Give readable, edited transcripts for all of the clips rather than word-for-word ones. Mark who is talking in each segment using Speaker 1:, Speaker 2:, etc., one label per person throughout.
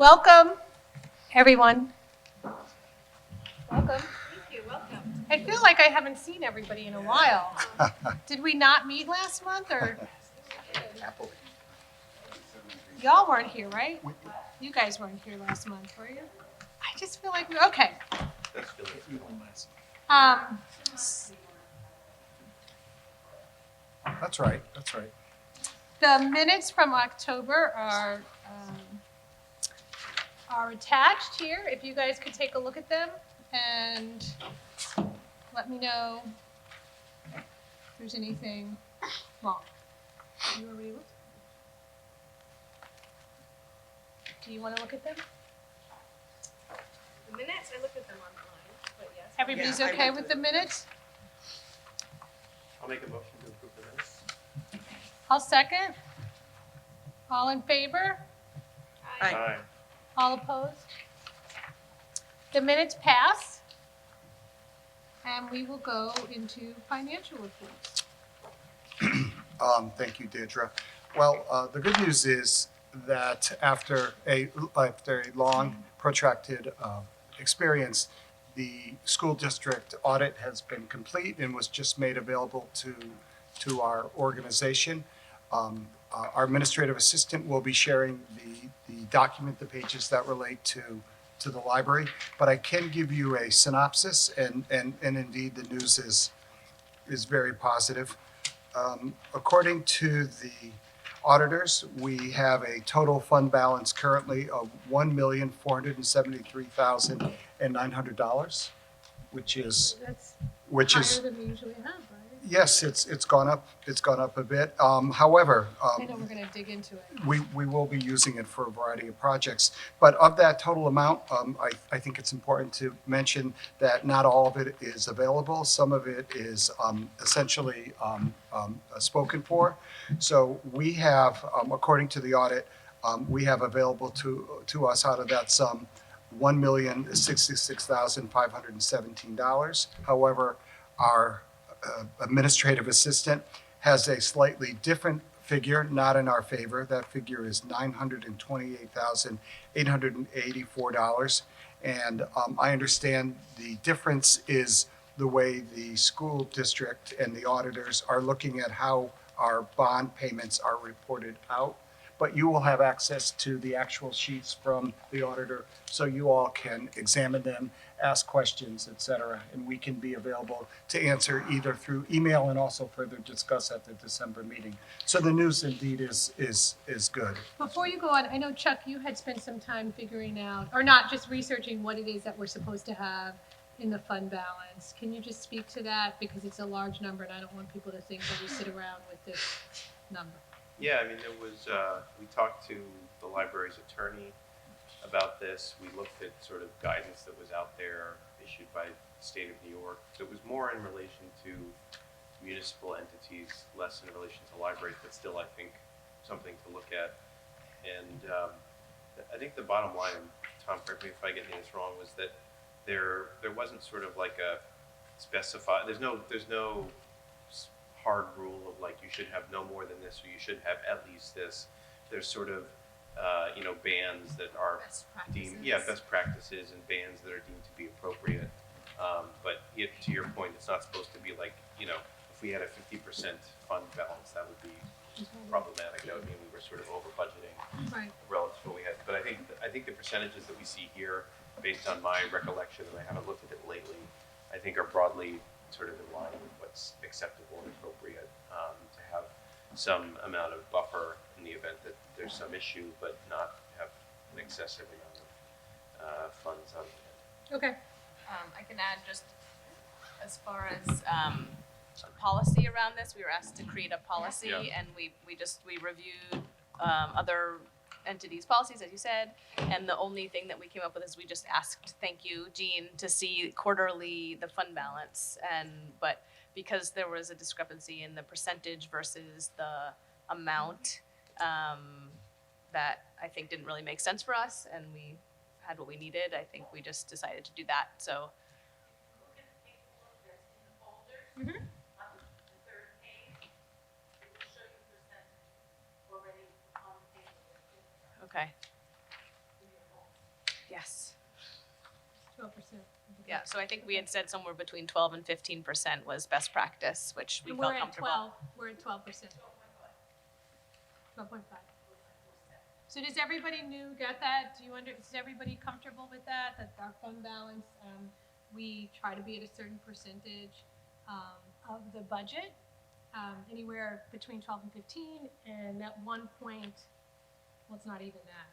Speaker 1: Welcome, everyone. Welcome.
Speaker 2: Thank you, welcome.
Speaker 1: I feel like I haven't seen everybody in a while. Did we not meet last month, or? Y'all weren't here, right? You guys weren't here last month, were you? I just feel like, okay.
Speaker 3: That's right, that's right.
Speaker 1: The minutes from October are attached here. If you guys could take a look at them and let me know if there's anything wrong. You already looked? Do you want to look at them?
Speaker 2: The minutes, I looked at them online, but yes.
Speaker 1: Everybody's
Speaker 4: Yeah, I
Speaker 1: okay
Speaker 4: looked
Speaker 1: with
Speaker 4: at
Speaker 1: the
Speaker 4: them.
Speaker 1: minutes?
Speaker 4: I'll make a motion to approve the minutes.
Speaker 1: I'll second. All in favor?
Speaker 4: Aye.
Speaker 1: All opposed? The minutes pass, and we will go into financial reports.
Speaker 3: Thank you, Deirdre. Well, the good news is that after a long, protracted experience, the school district audit has been complete and was just made available to our organization. Our administrative assistant will be sharing the document, the pages that relate to the library, but I can give you a synopsis, and indeed the news is very positive. According to the auditors, we have a total fund balance currently of $1,473,900, which is
Speaker 1: That's
Speaker 3: Which
Speaker 1: higher than we usually have, right?
Speaker 3: yes, it's gone up. It's gone up a bit. However,
Speaker 1: I know we're going to dig into it.
Speaker 3: we will be using it for a variety of projects. But of that total amount, I think it's important to mention that not all of it is available. Some of it is essentially spoken for. So we have, according to the audit, we have available to us out of that sum $1,066,517. However, our administrative assistant has a slightly different figure, not in our favor. That figure is $928,884. And I understand the difference is the way the school district and the auditors are looking at how our bond payments are reported out. But you will have access to the actual sheets from the auditor, so you all can examine them, ask questions, et cetera, and we can be available to answer either through email and also further discuss at the December meeting. So the news indeed is good.
Speaker 1: Before you go on, I know, Chuck, you had spent some time figuring out, or not, just researching what it is that we're supposed to have in the fund balance. Can you just speak to that? Because it's a large number, and I don't want people to think that we sit around with this number.
Speaker 4: Yeah, I mean, there was, we talked to the library's attorney about this. We looked at sort of guidance that was out there issued by the state of New York. So it was more in relation to municipal entities, less in relation to libraries, but still, I think, something to look at. And I think the bottom line, and Tom, correct me if I get this wrong, was that there wasn't sort of like a specified, there's no hard rule of like you should have no more than this or you should have at least this. There's sort of bands that are deemed best practices and bands that are deemed to be appropriate. But to your point, it's not supposed to be like, if we had a 50% fund balance, that would be problematic. That would mean we were sort of over budgeting relative to what we had. But I think the percentages that we see here, based on my recollection, and I haven't looked at it lately, I think are broadly sort of in line with what's acceptable and appropriate, to have some amount of buffer in the event that there's some issue, but not have an excessive amount of funds on hand.
Speaker 1: Okay.
Speaker 5: I can add just as far as policy around this, we were asked to create a policy,
Speaker 4: Yeah.
Speaker 5: and we reviewed other entities' policies, as you said, and the only thing that we came up with is we just asked, thank you, Jean, to see quarterly the fund balance, but because there was a discrepancy in the percentage versus the amount, that I think didn't really make sense for us, and we had what we needed. I think we just decided to do that. So. Mm-hmm. Okay. So I think we had said somewhere between 12 and 15% was best practice, which we
Speaker 1: And
Speaker 5: felt
Speaker 1: we're at
Speaker 5: comfortable.
Speaker 1: 12, we're at 12%. 12.5. So does everybody get that? Is everybody comfortable with that? That our fund balance, we try to be at a certain percentage of the budget, anywhere between 12 and 15, and at one point, well, it's not even that.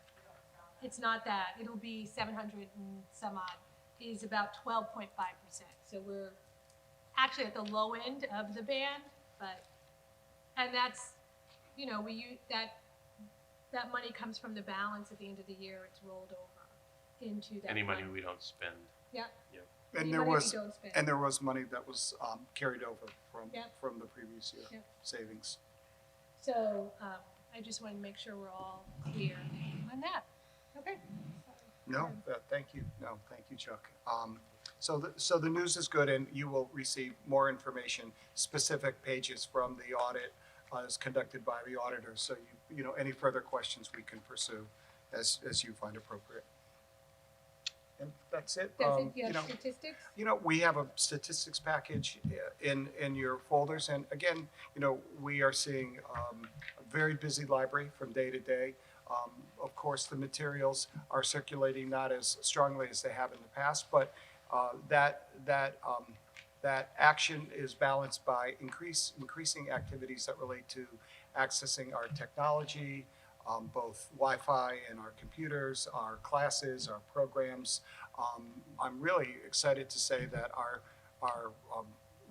Speaker 1: It's not that. It'll be 700 and some odd, is about 12.5%. So we're actually at the low end of the band, and that's, we use that money comes from the balance at the end of the year. It's rolled over into that.
Speaker 4: Any money
Speaker 1: fund.
Speaker 4: we don't spend.
Speaker 1: Yeah.
Speaker 4: Yep.
Speaker 3: And
Speaker 1: Any
Speaker 3: there
Speaker 1: money we
Speaker 3: was,
Speaker 1: don't spend.
Speaker 3: and there was money that was carried over
Speaker 1: Yep.
Speaker 3: from the previous year
Speaker 1: Yep.
Speaker 3: savings.
Speaker 1: So I just want to make sure we're all clear on that. Okay.
Speaker 3: No, thank you. No, thank you, Chuck. So the news is good, and you will receive more information, specific pages from the audit as conducted by the auditor. So any further questions we can pursue as you find appropriate. And that's it.
Speaker 1: That's it. You have statistics?
Speaker 3: We have a statistics package in your folders, and again, we are seeing a very busy library from day to day. Of course, the materials are circulating not as strongly as they have in the past, but that action is balanced by increasing activities that relate to accessing our technology, both Wi-Fi and our computers, our classes, our programs. I'm really excited to say that our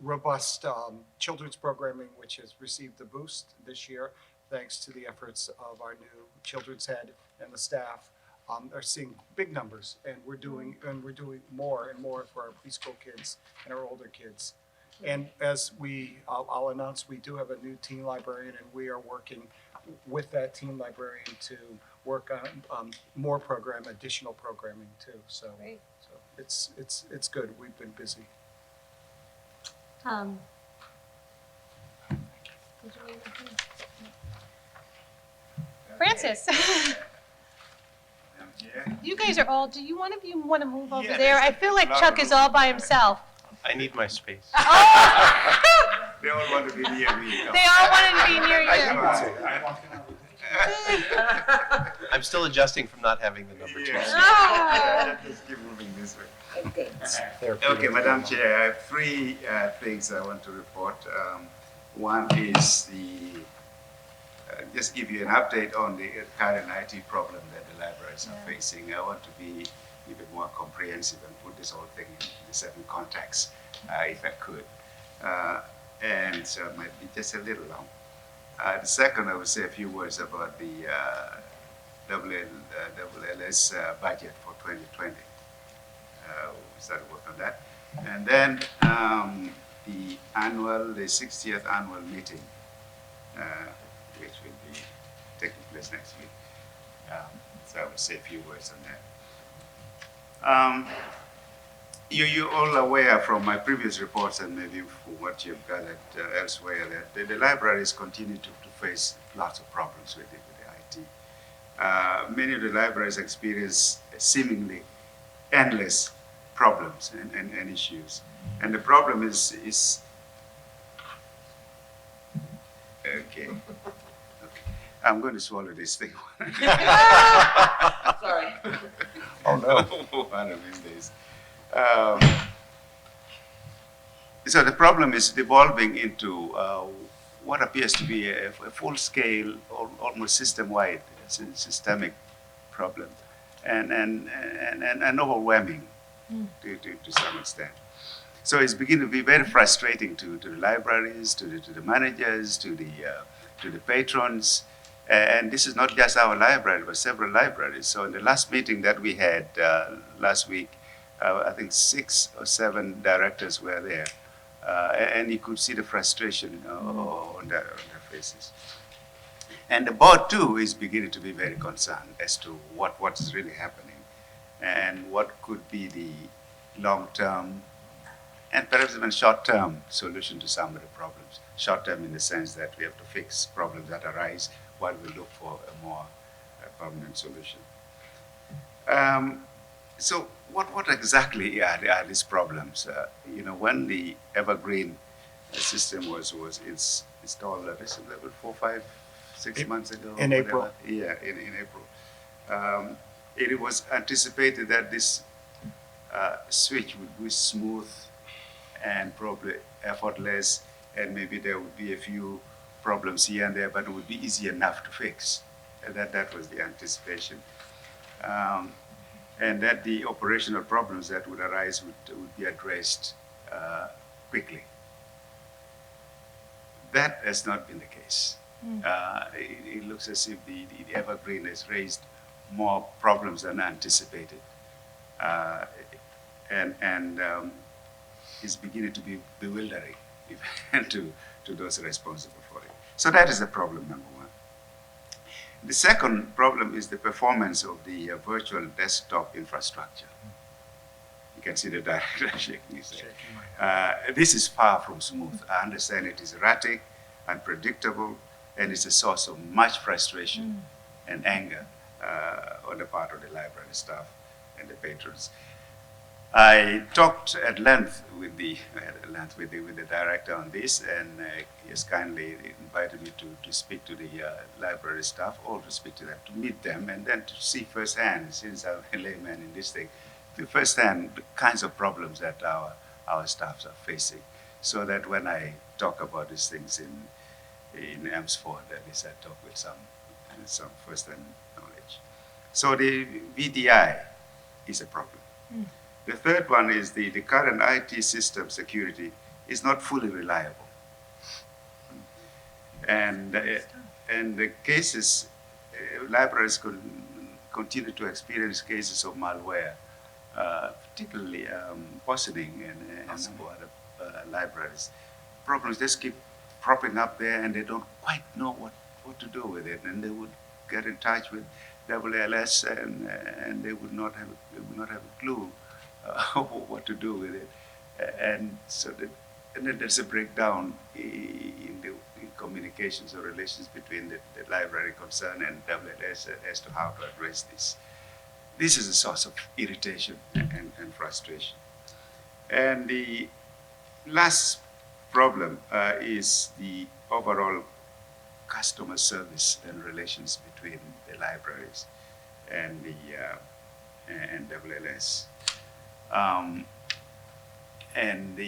Speaker 3: robust children's programming, which has received a boost this year, thanks to the efforts of our new children's head and the staff, are seeing big numbers, and we're doing more and more for our preschool kids and our older kids. And as I'll announce, we do have a new teen librarian, and we are working with that teen librarian to work on more additional programming too. So,
Speaker 1: Great.
Speaker 3: so it's good. We've been busy.
Speaker 1: Did you leave it? Francis, you guys are all, do you one of you want to move over
Speaker 6: Yeah,
Speaker 1: there? I
Speaker 6: there's
Speaker 1: feel like
Speaker 6: a lot
Speaker 1: Chuck
Speaker 6: of
Speaker 1: is all by
Speaker 6: room.
Speaker 1: himself.
Speaker 4: I need my space.
Speaker 6: They all want to be near me.
Speaker 1: They all wanted to be near you.
Speaker 4: I'm still adjusting from not having the number two.
Speaker 6: Yeah.
Speaker 4: seat.
Speaker 1: Ah.
Speaker 6: Just keep moving this way. Okay, Madam Chair, I have three things I want to report. One is just give you an update on the current IT problem that the libraries are facing. I want to be a bit more comprehensive and put this whole thing in a certain context, if I could. And so it might be just a little long. The second, I will say a few words about the WLS budget for 2020. We started working on that. And then the 60th annual meeting, which will be taking place next week. So I will say a few words on that. You're all aware from my previous reports and maybe from what you've gathered elsewhere that the libraries continue to face lots of problems with the IT. Many of the libraries experience seemingly endless problems and issues. And the problem is okay. I'm going to swallow this thing.
Speaker 7: Sorry.
Speaker 3: Oh no.
Speaker 6: One of these days. So the problem is devolving into what appears to be a full-scale, almost system-wide, systemic problem, and overwhelming to some extent. So it's beginning to be very frustrating to the libraries, to the managers, to the patrons. And this is not just our library, but several libraries. So in the last meeting that we had last week, I think 6 or 7 directors were there. And you could see the frustration on their faces. And the board too is beginning to be very concerned as to what is really happening and what could be the long-term and perhaps even short-term solution to some of the problems. Short-term in the sense that we have to fix problems that arise while we look for a more permanent solution. So what exactly are these problems? When the evergreen system was installed, I guess about 4, 5, 6 months ago.
Speaker 3: In
Speaker 6: or
Speaker 3: April.
Speaker 6: whatever. Yeah, in April. It was anticipated that this switch would be smooth and probably effortless, and maybe there would be a few problems here and there, but it would be easy enough to fix. And that was the anticipation. And that the operational problems that would arise would be addressed quickly. That has not been the case. It looks as if the evergreen has raised more problems than anticipated, and is beginning to be bewildering even to those responsible for it. So that is the problem number one. The second problem is the performance of the virtual desktop infrastructure. You can see the director shaking his head. This is far from smooth. I understand it is erratic, unpredictable, and it's a source of much frustration and anger on the part of the library staff and the patrons. I talked at length with the director on this, and he has kindly invited me to speak to the library staff, or to speak to them, to meet them, and then to see firsthand, since I'm a layman in this thing, to firsthand the kinds of problems that our staffs are facing, so that when I talk about these things in Elmsford, at least I talk with some firsthand knowledge. So the VDI is a problem. The third one is the current IT system security is not fully reliable. And the cases, libraries continue to experience cases of malware, particularly poisoning and some other libraries. Problems just keep propping up there, and they don't quite know what to do with it. And they would get in touch with WLS, and they would not have a clue what to do with it, and then there's a breakdown in the communications or relations between the library concerned and WLS as to how to address this. This is a source of irritation and frustration. And the last problem is the overall customer service and relations between the libraries and and WLS. And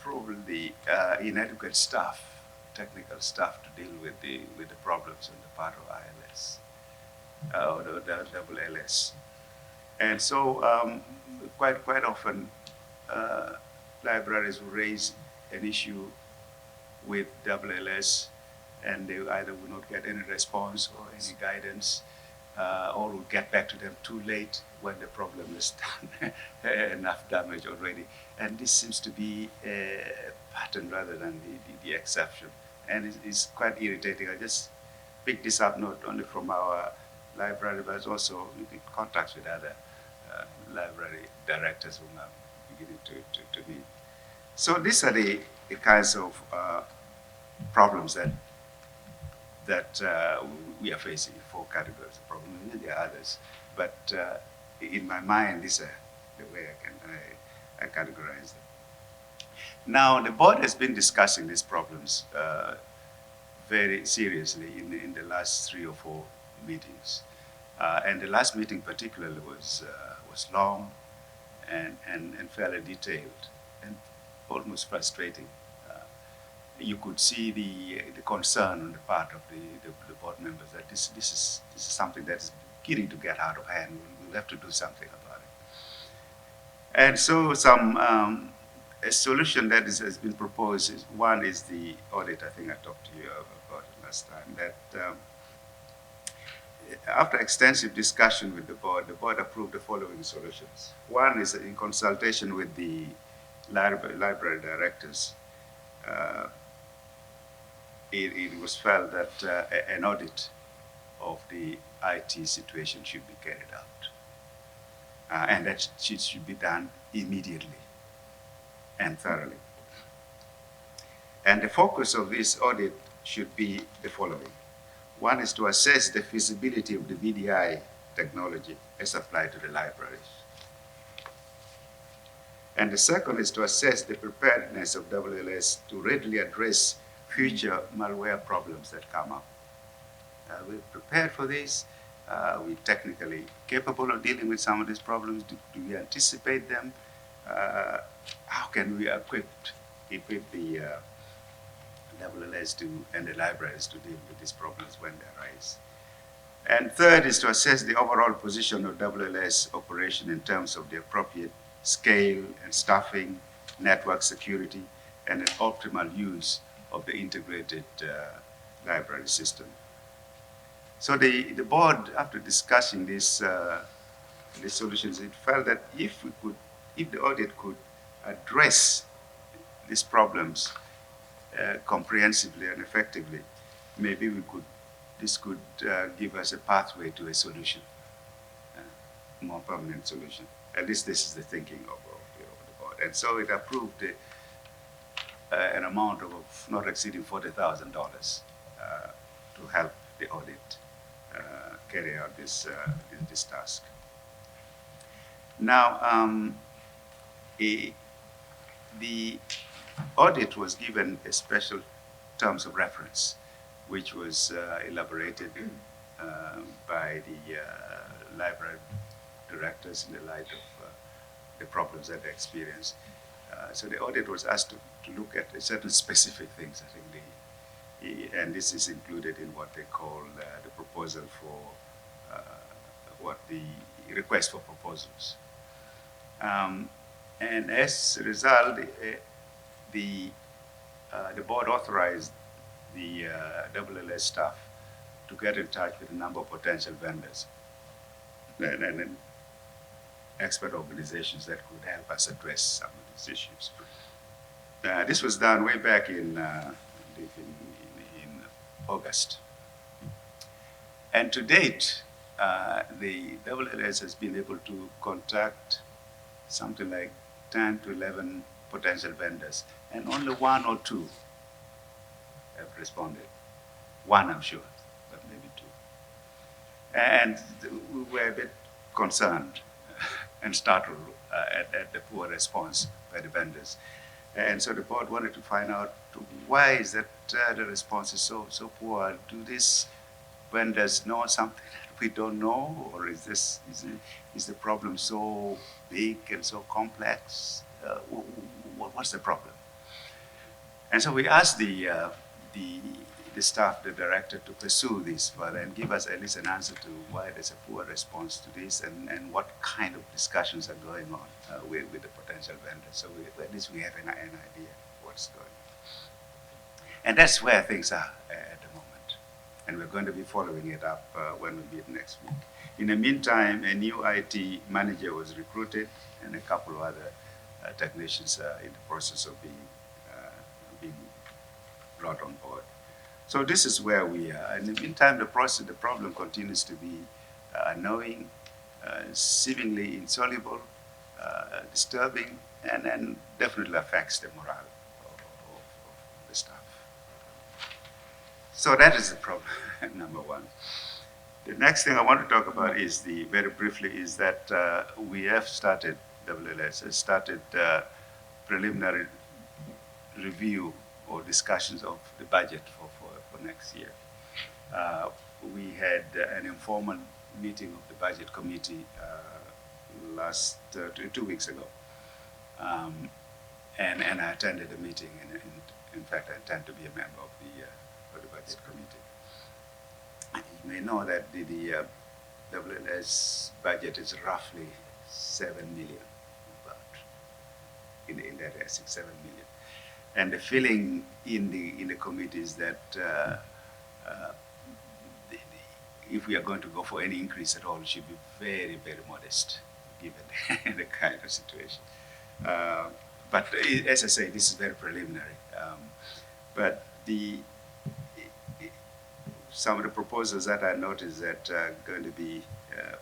Speaker 6: probably inadequate staff, technical staff, to deal with the problems on the part of ILS or the WLS. And so quite often libraries will raise an issue with WLS, and they either will not get any response or any guidance, or will get back to them too late when the problem is done enough damage already. And this seems to be a pattern rather than the exception. And it's quite irritating. I just picked this up not only from our library, but also in contacts with other library directors whom I'm beginning to meet. So these are the kinds of problems that we are facing, 4 categories of problems. And there are others, but in my mind, these are the way I categorize them. Now, the board has been discussing these problems very seriously in the last 3 or 4 meetings, and the last meeting particularly was long and fairly detailed and almost frustrating. You could see the concern on the part of the board members that this is something that is beginning to get out of hand. We'll have to do something about it. And so a solution that has been proposed is, one is the audit. I think I talked to you about it last time, that after extensive discussion with the board approved the following solutions. One is in consultation with the library directors. It was felt that an audit of the IT situation should be carried out, and that should be done immediately and thoroughly. And the focus of this audit should be the following. One is to assess the feasibility of the VDI technology as applied to the libraries. And the second is to assess the preparedness of WLS to readily address future malware problems that come up. We're prepared for this. We're technically capable of dealing with some of these problems. Do we anticipate them? How can we equip the WLS and the libraries to deal with these problems when they arise? And third is to assess the overall position of WLS operation in terms of the appropriate scale and staffing, network security, and an optimal use of the integrated library system. So the board, after discussing these solutions, it felt that if the audit could address these problems comprehensively and effectively, maybe this could give us a pathway to a solution, more permanent solution. At least this is the thinking of the board. And so it approved an amount of not exceeding $40,000 to help the audit carry out this task. Now, the audit was given a special terms of reference, which was elaborated by the library directors in the light of the problems that they experienced. So the audit was asked to look at certain specific things. I think and this is included in what they call the proposal for what the request for proposals. And as a result, the board authorized the WLS staff to get in touch with a number of potential vendors and expert organizations that could help us address some of these issues. This was done way back in August. And to date, the WLS has been able to contact something like 10 to 11 potential vendors, and only one or two have responded. One, I'm sure, but maybe two. And we were a bit concerned and startled at the poor response by the vendors. And so the board wanted to find out why is that the response is so poor. Do these vendors know something that we don't know, or is the problem so big and so complex? What's the problem? And so we asked the staff, the director, to pursue this further and give us at least an answer to why there's a poor response to this and what kind of discussions are going on with the potential vendors. So at least we have an idea of what's going on. And that's where things are at the moment. And we're going to be following it up when we meet next week. In the meantime, a new IT manager was recruited, and a couple of other technicians are in the process of being brought on board. So this is where we are. In the meantime, the problem continues to be annoying, seemingly insoluble, disturbing, and definitely affects the morale of the staff. So that is the problem, number one. The next thing I want to talk about is very briefly, is that we have started, WLS has started preliminary review or discussions of the budget for next year. We had an informal meeting of the budget committee last 2 weeks ago. And I attended the meeting, and in fact, I intend to be a member of the budget committee. You may know that the WLS budget is roughly 7 million, about in that area, 6-7 million. And the feeling in the committee is that if we are going to go for any increase at all, it should be very, very modest, given the kind of situation. But as I say, this is very preliminary. But some of the proposals that I noticed that are going to be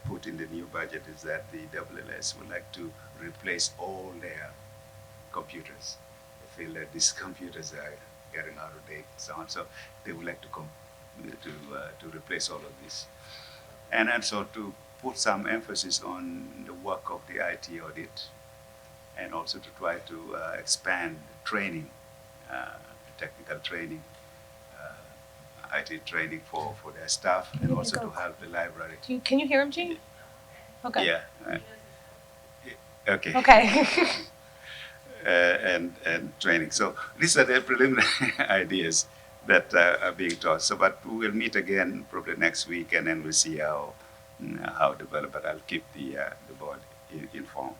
Speaker 6: put in the new budget is that the WLS would like to replace all their computers. They feel that these computers are getting out of date and so on, so they would like to replace all of this. And so to put some emphasis on the work of the IT audit and also to try to expand training, technical training, IT training for their staff, and
Speaker 1: There you
Speaker 6: also
Speaker 1: go.
Speaker 6: to help the library.
Speaker 1: Can you hear him, Jean? Okay.
Speaker 6: Yeah. Okay.
Speaker 1: Okay.
Speaker 6: And training. So these are the preliminary ideas that are being taught. So, but we will meet again probably next week, and then we'll see how it develop. But I'll keep the board informed.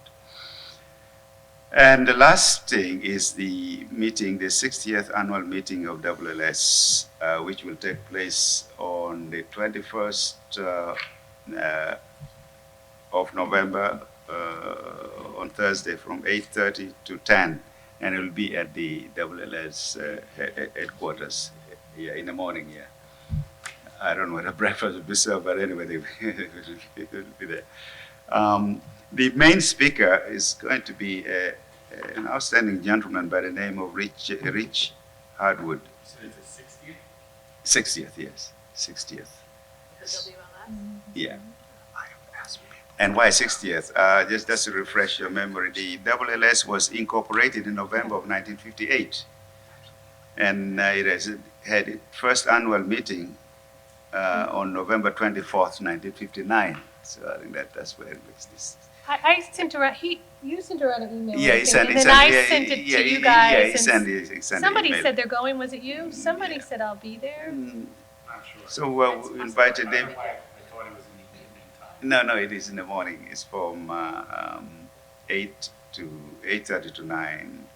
Speaker 6: And the last thing is the meeting, the 60th annual meeting of WLS, which will take place on the 21st of November, on Thursday from 8:30 to 10, and it will be at the WLS headquarters here in the morning here. I don't know whether breakfast will be served, but anyway, it will be there. The main speaker is going to be an outstanding gentleman by the name of Rich Hardwood.
Speaker 7: So it's a 60th?
Speaker 6: 60th, yes, 60th.
Speaker 5: The WLS.
Speaker 6: Yeah. And why 60th? Just to refresh your memory, the WLS was incorporated in November of 1958. And it has had its first annual meeting on November 24th, 1959. So I think that's where it makes this.
Speaker 1: I sent around, you sent around an email.
Speaker 6: Yeah,
Speaker 1: I
Speaker 6: he
Speaker 1: think,
Speaker 6: sent
Speaker 1: and
Speaker 6: it.
Speaker 1: then I sent it to you guys.
Speaker 6: Yeah, he
Speaker 1: and
Speaker 6: sent an
Speaker 1: somebody
Speaker 6: email.
Speaker 1: said they're going. Was it you? Somebody
Speaker 6: Yeah.
Speaker 1: said I'll be there.
Speaker 7: Not sure.
Speaker 6: So we invited them.
Speaker 7: I thought it was in the evening time.
Speaker 6: No, it is in the morning. It's from 8:30 to 9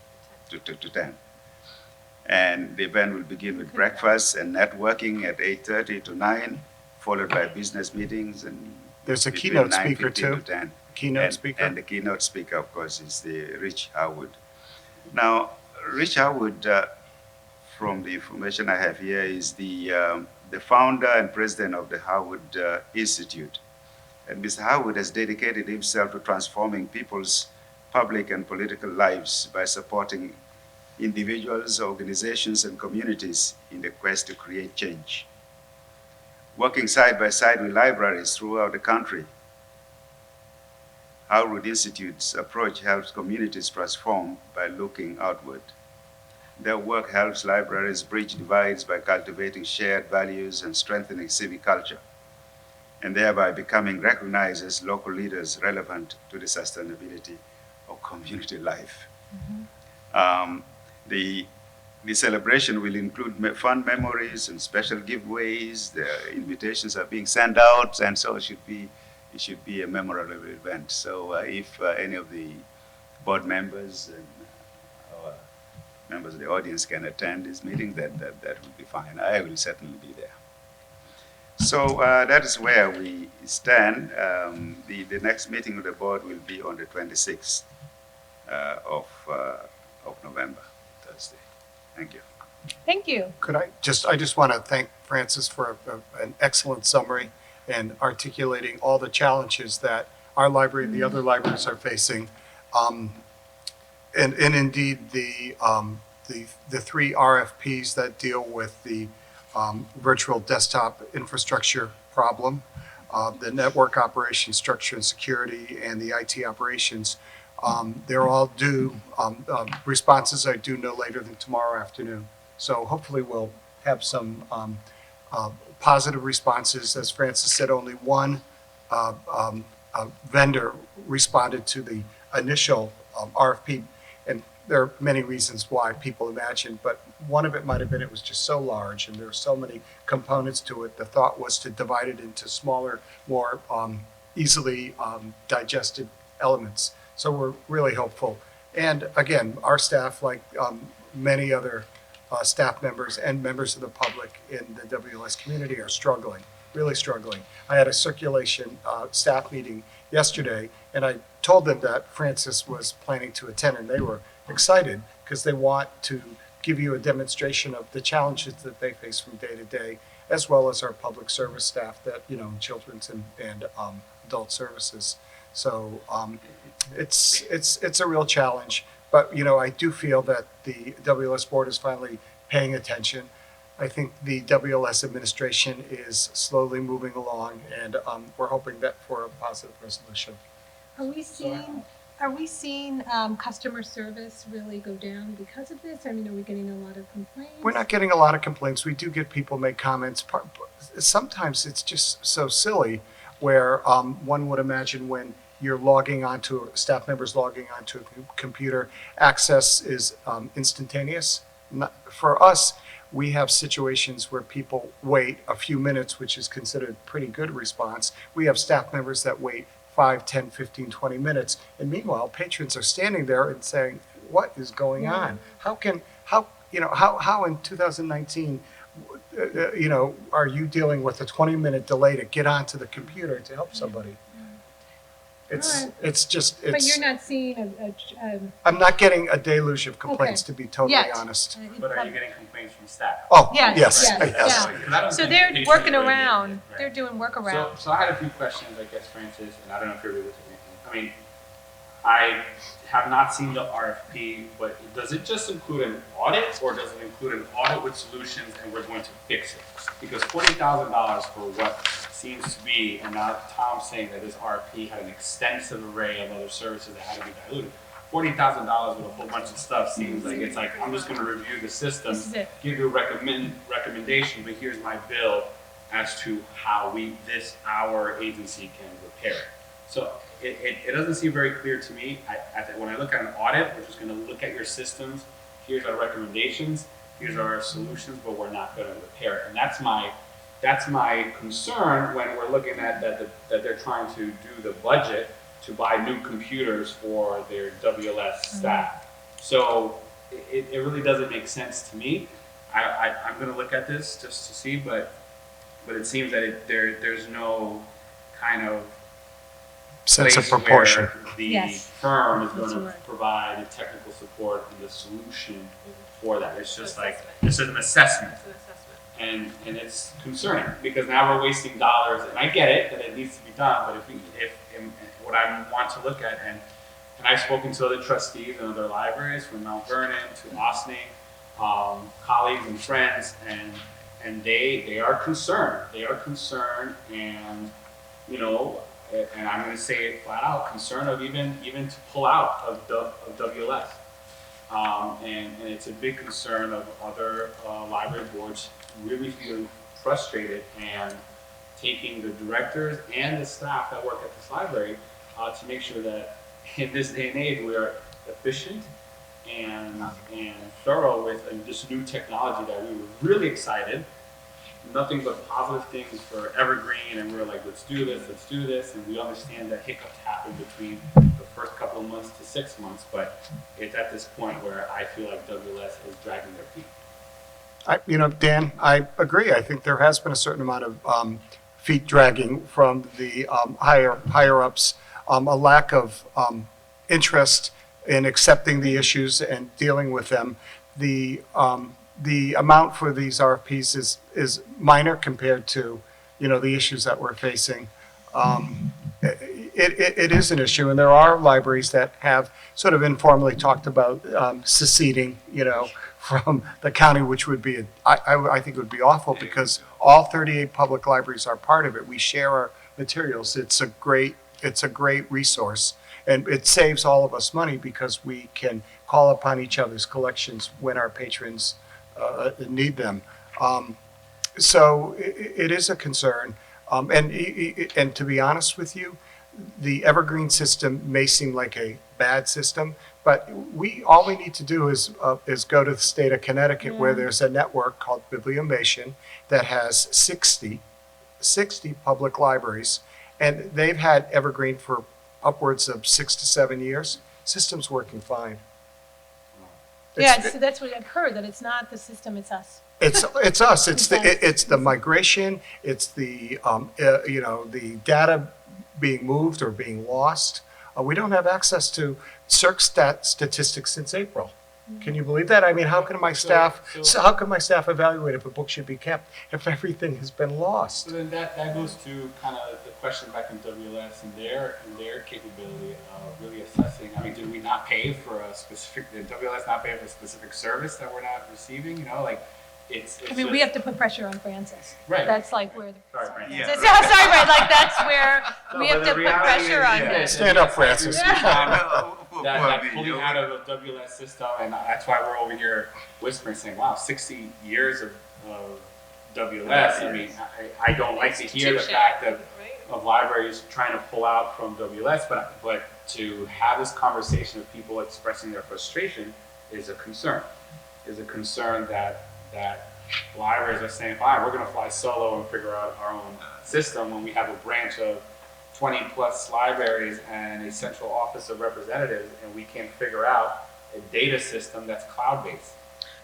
Speaker 6: to 10. And the event will begin with breakfast and networking at 8:30 to 9, followed by business meetings and
Speaker 3: There's a
Speaker 6: between
Speaker 3: keynote speaker
Speaker 6: 9:15 to
Speaker 3: too.
Speaker 6: 10.
Speaker 3: Keynote speaker.
Speaker 6: And the keynote speaker, of course, is the Rich Howard. Now, Rich Howard, from the information I have here, is the founder and president of the Howard Institute. And Mr. Howard has dedicated himself to transforming people's public and political lives by supporting individuals, organizations, and communities in the quest to create change. Working side by side with libraries throughout the country, Howard Institute's approach helps communities transform by looking outward. Their work helps libraries bridge divides by cultivating shared values and strengthening civic culture, and thereby becoming recognized as local leaders relevant to the sustainability of community life. The celebration will include fun memories and special giveaways. The invitations are being sent out, and so it should be a memorable event. So if any of the board members and members of the audience can attend this meeting, that would be fine. I will certainly be there. So that is where we stand. The next meeting of the board will be on the 26th of November, Thursday. Thank you.
Speaker 1: Thank you.
Speaker 3: I just want to thank Francis for an excellent summary and articulating all the challenges that our library and the other libraries are facing. And indeed, the three RFPs that deal with the virtual desktop infrastructure problem, the network operations structure and security, and the IT operations, they're all due, responses are due no later than tomorrow afternoon. So hopefully we'll have some positive responses. As Francis said, only one vendor responded to the initial RFP, and there are many reasons why people imagined, but one of it might have been it was just so large and there are so many components to it. The thought was to divide it into smaller, more easily digested elements. So we're really hopeful. And again, our staff, like many other staff members and members of the public in the WLS community, are struggling, really struggling. I had a circulation staff meeting yesterday, and I told them that Francis was planning to attend, and they were excited because they want to give you a demonstration of the challenges that they face from day to day, as well as our public service staff that, children's and adult services. So it's a real challenge, but I do feel that the WLS board is finally paying attention. I think the WLS administration is slowly moving along, and we're hoping that for a positive resolution.
Speaker 1: Are we seeing are we seeing customer service really go down because of this? I mean, are we getting a lot of complaints?
Speaker 3: We're not getting a lot of complaints. We do get people make comments. Sometimes it's just so silly where one would imagine when you're logging onto, staff members logging onto a computer, access is instantaneous. For us, we have situations where people wait a few minutes, which is considered pretty good response. We have staff members that wait 5, 10, 15, 20 minutes. And meanwhile, patrons are standing there and saying, what is going on? How in 2019, are you dealing with a 20-minute delay to get onto the computer to help somebody?
Speaker 1: Alright. But you're not seeing
Speaker 3: I'm not getting a deluge of complaints,
Speaker 1: Okay.
Speaker 3: to be totally
Speaker 1: Yet.
Speaker 3: honest.
Speaker 7: But are you getting complaints from staff?
Speaker 3: Oh,
Speaker 1: Yes,
Speaker 3: yes,
Speaker 1: yes,
Speaker 3: yes.
Speaker 1: yeah.
Speaker 7: Because I don't
Speaker 1: So
Speaker 7: think
Speaker 1: they're
Speaker 7: patrons
Speaker 1: working
Speaker 7: really need it,
Speaker 1: around,
Speaker 7: right?
Speaker 1: they're doing workarounds.
Speaker 7: So I had a few questions, I guess, Francis, and I don't know if you're with me. I mean, I have not seen the RFP, but does it just include an audit, or does it include an audit with solutions and we're going to fix it? Because $40,000 for what seems to be, and now Tom's saying that this RFP had an extensive array of other services that had to be diluted. $40,000 with a whole bunch of stuff seems like it's like, I'm just gonna review the system,
Speaker 1: This is it.
Speaker 7: give you a recommendation, but here's my bill as to how our agency can repair it. So it doesn't seem very clear to me. When I look at an audit, we're just gonna look at your systems, here's our recommendations, here's our solutions, but we're not gonna repair it. And that's my concern when we're looking at that they're trying to do the budget to buy new computers for their WLS staff. So it really doesn't make sense to me. I'm gonna look at this just to see, but it seems that there's no kind of
Speaker 3: Sense of
Speaker 7: place
Speaker 3: proportion.
Speaker 7: where the
Speaker 1: Yes.
Speaker 7: firm is
Speaker 1: That's
Speaker 7: going to
Speaker 1: right.
Speaker 7: provide the technical support and the solution for that. It's just like,
Speaker 2: Assessment.
Speaker 7: it's an assessment.
Speaker 2: It's an assessment.
Speaker 7: And it's concerning because now we're wasting dollars, and I get it that it needs to be done, but if what I want to look at, and I've spoken to other trustees and other libraries from Mount Vernon to Ossining, colleagues and friends, and they are concerned. They are concerned, and and I'm going to say it flat out, concerned of even to pull out of WLS. And it's a big concern of other library boards really feeling frustrated and taking the directors and the staff that work at this library to make sure that in this day and age we are efficient and thorough with this new technology that we were really excited. Nothing but positive things for Evergreen, and we were like, let's do this, and we understand that hiccups happen between the first couple of months to 6 months, but it's at this point where I feel like WLS is dragging their feet.
Speaker 3: Dan, I agree. I think there has been a certain amount of feet dragging from the higher ups, a lack of interest in accepting the issues and dealing with them. The amount for these RFPs is minor compared to, the issues that we're facing. It is an issue, and there are libraries that have sort of informally talked about seceding, from the county, which would be, I think it would be awful because all 38 public libraries are part of it. We share our materials. It's a great resource, and it saves all of us money because we can call upon each other's collections when our patrons need them. So it is a concern. And to be honest with you, the Evergreen system may seem like a bad system, but all we need to do is go to the state of Connecticut where there's a network called Bibliomation that has 60 public libraries, and they've had Evergreen for upwards of 6 to 7 years. System's working fine.
Speaker 1: Yeah, so that's what I've heard, that it's not the system, it's us.
Speaker 3: It's us. It's the migration. It's the the data being moved or being lost. We don't have access to circ statistics since April. Can you believe that? I mean, how can my staff evaluate if a book should be kept if everything has been lost?
Speaker 7: So then that goes to kind of the question back in WLS and their capability of really assessing. I mean, did we not pay for a specific? Did WLS not pay for a specific service that we're not receiving? it's
Speaker 1: I mean, we have to put pressure on Francis.
Speaker 7: Right.
Speaker 1: That's like where the.
Speaker 7: Sorry, Francis.
Speaker 6: Yeah.
Speaker 1: Sorry, right, like that's where
Speaker 7: No,
Speaker 1: we
Speaker 7: but
Speaker 1: have
Speaker 7: the
Speaker 1: to put
Speaker 7: reality
Speaker 1: pressure
Speaker 7: is,
Speaker 1: on
Speaker 7: yeah,
Speaker 1: him.
Speaker 7: it's
Speaker 3: Stand up, Francis.
Speaker 7: that pulling out of the WLS system, and that's why we're over here whispering, saying, "Wow, 60 years of WLS." I mean, I don't like to hear the fact
Speaker 2: Right?
Speaker 7: of libraries trying to pull out from WLS, but to have this conversation of people expressing their frustration is a concern. Is a concern that libraries are saying, "Fine, we're going to fly solo and figure out our own system," when we have a branch of 20 plus libraries and a central office of representatives, and we can't figure out a data system that's cloud-based.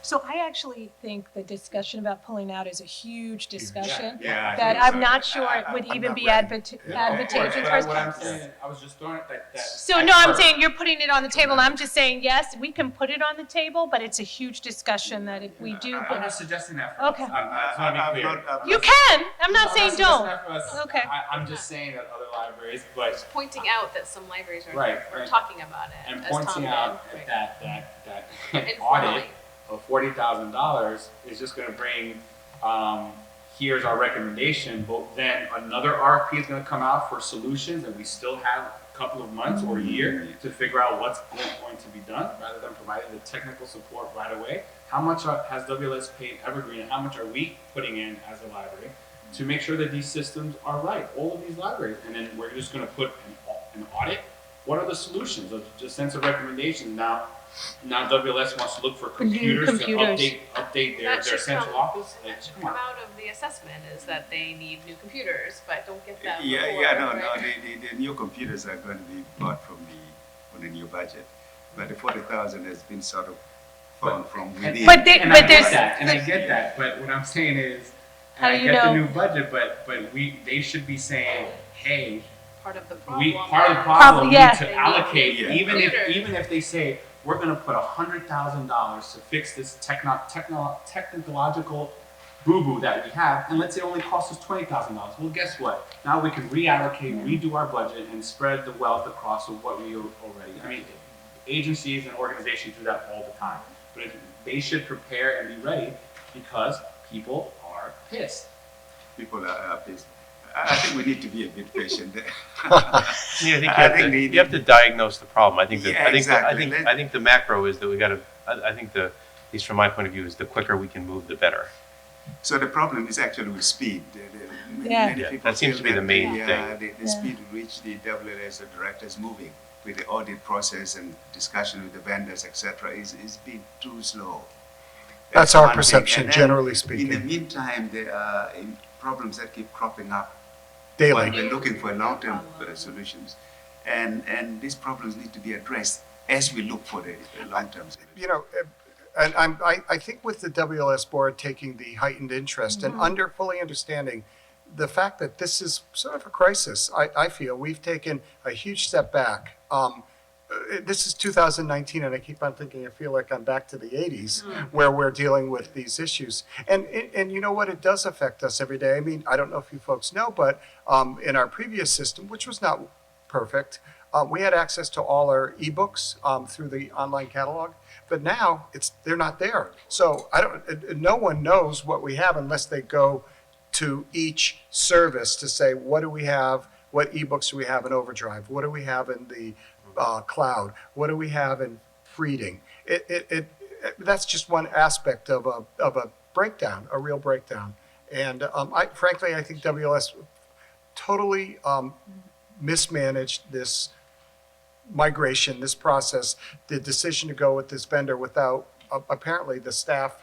Speaker 1: So I actually think the discussion about pulling out is a huge discussion.
Speaker 7: Yeah, I
Speaker 1: That
Speaker 7: think
Speaker 1: I'm
Speaker 7: so.
Speaker 1: not sure it would
Speaker 6: I'm
Speaker 1: even
Speaker 6: not
Speaker 1: be
Speaker 6: ready.
Speaker 1: advantageous
Speaker 7: But
Speaker 1: for us.
Speaker 7: what I'm saying, I was just throwing that.
Speaker 1: So no, I'm saying you're putting it on the table, and I'm just saying, yes, we can put it on the table, but it's a huge discussion that if we do put
Speaker 7: I'm
Speaker 1: it.
Speaker 7: not suggesting that for
Speaker 1: Okay.
Speaker 7: us. I just want to be clear.
Speaker 1: You can, I'm not saying
Speaker 7: suggesting
Speaker 1: don't.
Speaker 7: that for us.
Speaker 1: Okay.
Speaker 7: I'm just saying that other libraries, but
Speaker 2: Pointing out that some libraries are,
Speaker 7: Right,
Speaker 2: are
Speaker 7: right.
Speaker 2: talking about it,
Speaker 7: and
Speaker 2: as Tom
Speaker 7: pointing
Speaker 2: did.
Speaker 7: out
Speaker 2: Right.
Speaker 7: that
Speaker 2: Informally.
Speaker 7: audit of $40,000 is just going to bring, here's our recommendation, but then another RFP is going to come out for solutions, and we still have a couple of months or a year to figure out what's going to be done, rather than providing the technical support right away. How much has WLS paid Evergreen, and how much are we putting in as a library to make sure that these systems are right, all of these libraries, and then we're just going to put an audit. What are the solutions? Just sense of recommendations. Now WLS wants to look for computers to update their
Speaker 2: That should
Speaker 7: central
Speaker 2: come-
Speaker 7: office.
Speaker 2: That should come out of the assessment, is that they need new computers, but don't get them
Speaker 6: Yeah,
Speaker 2: before,
Speaker 6: no,
Speaker 2: right?
Speaker 6: the new computers are going to be bought from the new budget, but the 40,000 has been sort of found from within.
Speaker 1: But
Speaker 7: And I
Speaker 1: there's-
Speaker 7: get that, but what I'm saying is,
Speaker 1: How
Speaker 7: and I
Speaker 1: do you
Speaker 7: get the
Speaker 1: know?
Speaker 7: new budget, but they should be saying, hey,
Speaker 2: Part of the problem.
Speaker 7: part of the
Speaker 1: Probably,
Speaker 7: problem, we
Speaker 1: yeah.
Speaker 7: need to allocate,
Speaker 6: Yeah.
Speaker 7: even
Speaker 2: Computers.
Speaker 7: if they say, we're gonna put $100,000 to fix this technological boo-boo that we have, and let's say it only costs us $20,000. Well, guess what? Now we can reallocate, redo our budget, and spread the wealth across of what we already. I mean, agencies and organizations do that all the time, but they should prepare and be ready because people are pissed.
Speaker 6: People are pissed. I think we need to be a bit patient.
Speaker 4: Yeah, I think you have to diagnose the problem. I think that,
Speaker 6: Yeah, exactly.
Speaker 4: I think the macro is that we got to, I think at least from my point of view, is the quicker we can move, the better.
Speaker 6: So the problem is actually with speed.
Speaker 1: Yeah.
Speaker 6: Many
Speaker 4: Yeah,
Speaker 6: people
Speaker 4: that seems
Speaker 6: feel
Speaker 4: to be the main
Speaker 6: the
Speaker 4: thing.
Speaker 6: The speed at which the WLS director is moving with the audit process and discussion with the vendors, etc., is being too slow.
Speaker 3: That's our
Speaker 6: one thing.
Speaker 3: perception,
Speaker 6: And then
Speaker 3: generally
Speaker 6: In the
Speaker 3: speaking,
Speaker 6: meantime, there are problems that keep cropping up
Speaker 3: daily.
Speaker 6: while we're looking for long-term solutions. And these problems need to be addressed as we look for the long-term solution.
Speaker 3: You know, and I think with the WLS board taking the heightened interest and fully understanding the fact that this is sort of a crisis, I feel we've taken a huge step back. This is 2019, and I keep on thinking, I feel like I'm back to the 80s where we're dealing with these issues. And you know what? It does affect us every day. I mean, I don't know if you folks know, but in our previous system, which was not perfect, we had access to all our ebooks through the online catalog. But now they're not there. So no one knows what we have unless they go to each service to say, what do we have? What ebooks do we have in Overdrive? What do we have in the cloud? What do we have in Freeding? That's just one aspect of a breakdown, a real breakdown. And frankly, I think WLS totally mismanaged this migration, this process, the decision to go with this vendor without apparently the staff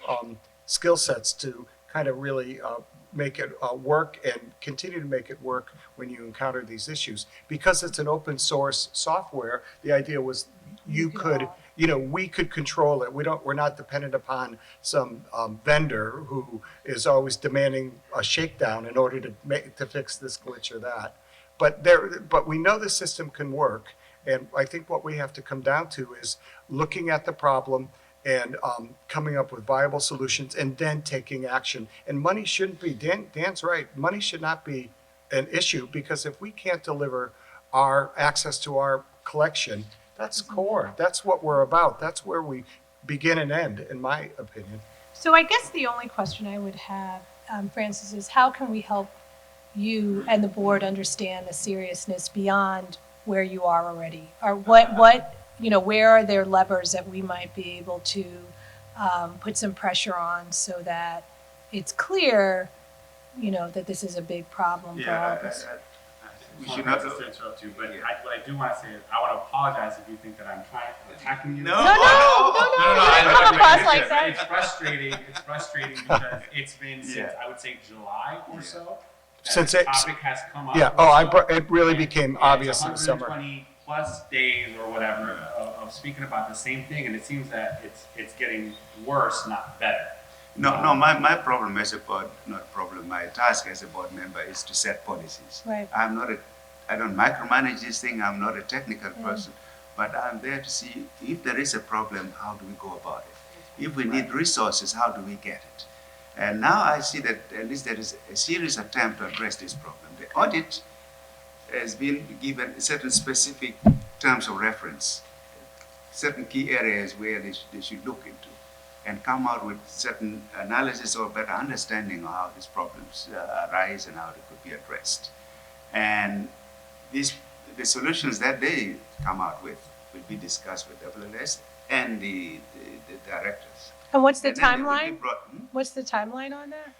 Speaker 3: skill sets to kind of really make it work and continue to make it work when you encounter these issues. Because it's an open source software, the idea was we could control it. We're not dependent upon some vendor who is always demanding a shakedown in order to fix this glitch or that. But we know the system can work. And I think what we have to come down to is looking at the problem and coming up with viable solutions and then taking action. And money shouldn't be, Dan's right, money should not be an issue, because if we can't deliver our access to our collection, that's core. That's what we're about. That's where we begin and end, in my opinion.
Speaker 1: So I guess the only question I would have, Francis, is how can we help you and the board understand the seriousness beyond where you are already? Or what, where are there levers that we might be able to put some pressure on so that it's clear, that this is a big problem for all of us?
Speaker 6: We
Speaker 7: We
Speaker 6: should
Speaker 7: should
Speaker 6: not.
Speaker 7: not interrupt you, but what I do want to say is I want to apologize if you think that I'm attacking you.
Speaker 6: No,
Speaker 1: No, you didn't come across like that.
Speaker 7: It's frustrating. It's frustrating because it's been since
Speaker 6: Yeah.
Speaker 7: I would say July or so. that
Speaker 3: Since
Speaker 7: this
Speaker 3: it-
Speaker 7: topic has come up.
Speaker 3: Yeah, it really became obvious in the summer.
Speaker 7: 120 plus days or whatever of speaking about the same thing, and it seems that it's getting worse, not better.
Speaker 6: No, my problem as a board, not problem, my task as a board member is to set policies.
Speaker 1: Right.
Speaker 6: I don't micromanage this thing, I'm not a technical person, but I'm there to see if there is a problem, how do we go about it? If we need resources, how do we get it? And now I see that at least there is a serious attempt to address this problem. The audit has been given certain specific terms of reference, certain key areas where they should look into, and come out with certain analysis or better understanding of how these problems arise and how they could be addressed. And the solutions that they come out with will be discussed with WLS and the directors.
Speaker 1: And what's the
Speaker 6: And then they will be
Speaker 1: timeline?
Speaker 6: brought-
Speaker 1: What's the timeline on that?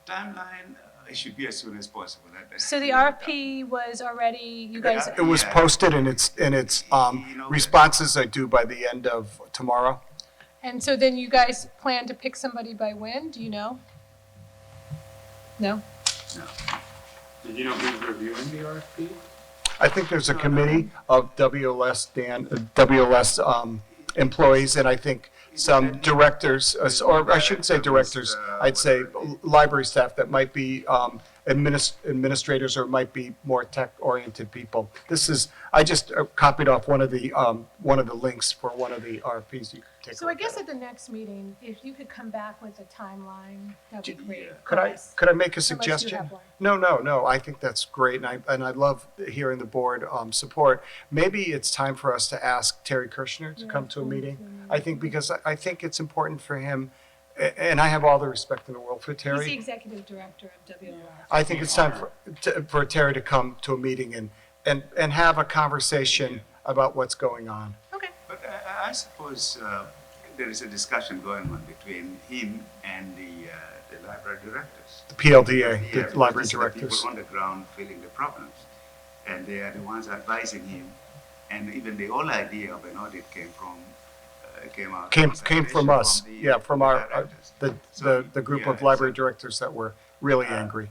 Speaker 6: Timeline, it should be as soon as possible.
Speaker 1: So the RFP was already, you guys,
Speaker 3: It was
Speaker 6: Yeah.
Speaker 3: posted and its responses are due by the end of tomorrow.
Speaker 1: and so then you guys plan to pick somebody by when? Do you know? No?
Speaker 7: Did you know who's reviewing the RFP?
Speaker 3: I think there's a committee of WLS employees, and I think some directors, or I shouldn't say directors, I'd say library staff that might be administrators or might be more tech-oriented people. I just copied off one of the links for one of the RFPs. You could take a
Speaker 1: So I
Speaker 3: look
Speaker 1: guess
Speaker 3: at.
Speaker 1: at the next meeting, if you could come back with a timeline, that'd be great.
Speaker 3: Could I
Speaker 1: Yes.
Speaker 3: make a
Speaker 1: Unless you
Speaker 3: suggestion?
Speaker 1: have one.
Speaker 3: No, I think that's great, and I love hearing the board support. Maybe it's time for us to ask Terry Kirshner to
Speaker 1: Yeah,
Speaker 3: come to a
Speaker 1: come to a
Speaker 3: meeting.
Speaker 1: meeting.
Speaker 3: I think, because I think it's important for him, and I have all the respect in the world for
Speaker 1: He's the
Speaker 3: Terry.
Speaker 1: executive director of WLS.
Speaker 3: I think it's time for Terry to come to a meeting and have a conversation about what's going on.
Speaker 1: Okay.
Speaker 6: But I suppose there is a discussion going on between him and the library directors.
Speaker 3: The PLDA,
Speaker 6: Yeah,
Speaker 3: the
Speaker 6: because
Speaker 3: library
Speaker 6: these are the
Speaker 3: directors.
Speaker 6: people on the ground feeling the problems, and they are the ones advising him. And even the whole idea of an audit came
Speaker 3: Came from us,
Speaker 6: the
Speaker 3: from our,
Speaker 6: directors.
Speaker 3: the group of
Speaker 6: Yeah,
Speaker 3: library
Speaker 6: so-
Speaker 3: directors that were really angry.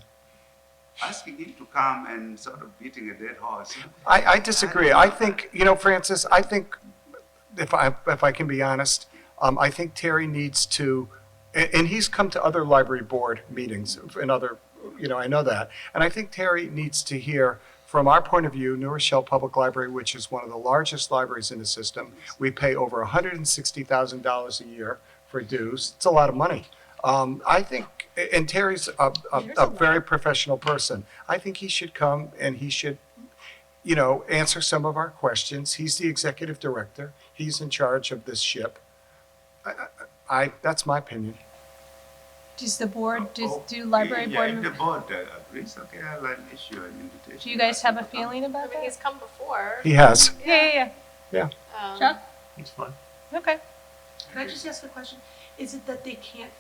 Speaker 6: Asking him to come and sort of beating a dead horse.
Speaker 3: I disagree. I think, Francis, I think, if I can be honest, I think Terry needs to, and he's come to other library board meetings and other, I know that. And I think Terry needs to hear, from our point of view, New Rochelle Public Library, which is one of the largest libraries in the system, we pay over $160,000 a year for dues. It's a lot of money. I think, and Terry's a very professional person. I think he should come and he should, answer some of our questions. He's the executive director. He's in charge of this ship. That's my opinion.
Speaker 1: Does the board,
Speaker 6: Oh,
Speaker 1: do library
Speaker 6: yeah,
Speaker 1: board,
Speaker 6: if the board agrees, okay, I'll issue an invitation.
Speaker 1: do you guys have a
Speaker 6: Ask him to come.
Speaker 1: feeling
Speaker 2: I
Speaker 1: about
Speaker 2: mean, he's
Speaker 1: that?
Speaker 2: come before.
Speaker 3: He has.
Speaker 1: Yeah. Chuck?
Speaker 4: It's fine.
Speaker 1: Okay.
Speaker 8: Can I just ask a question? Is it that they can't,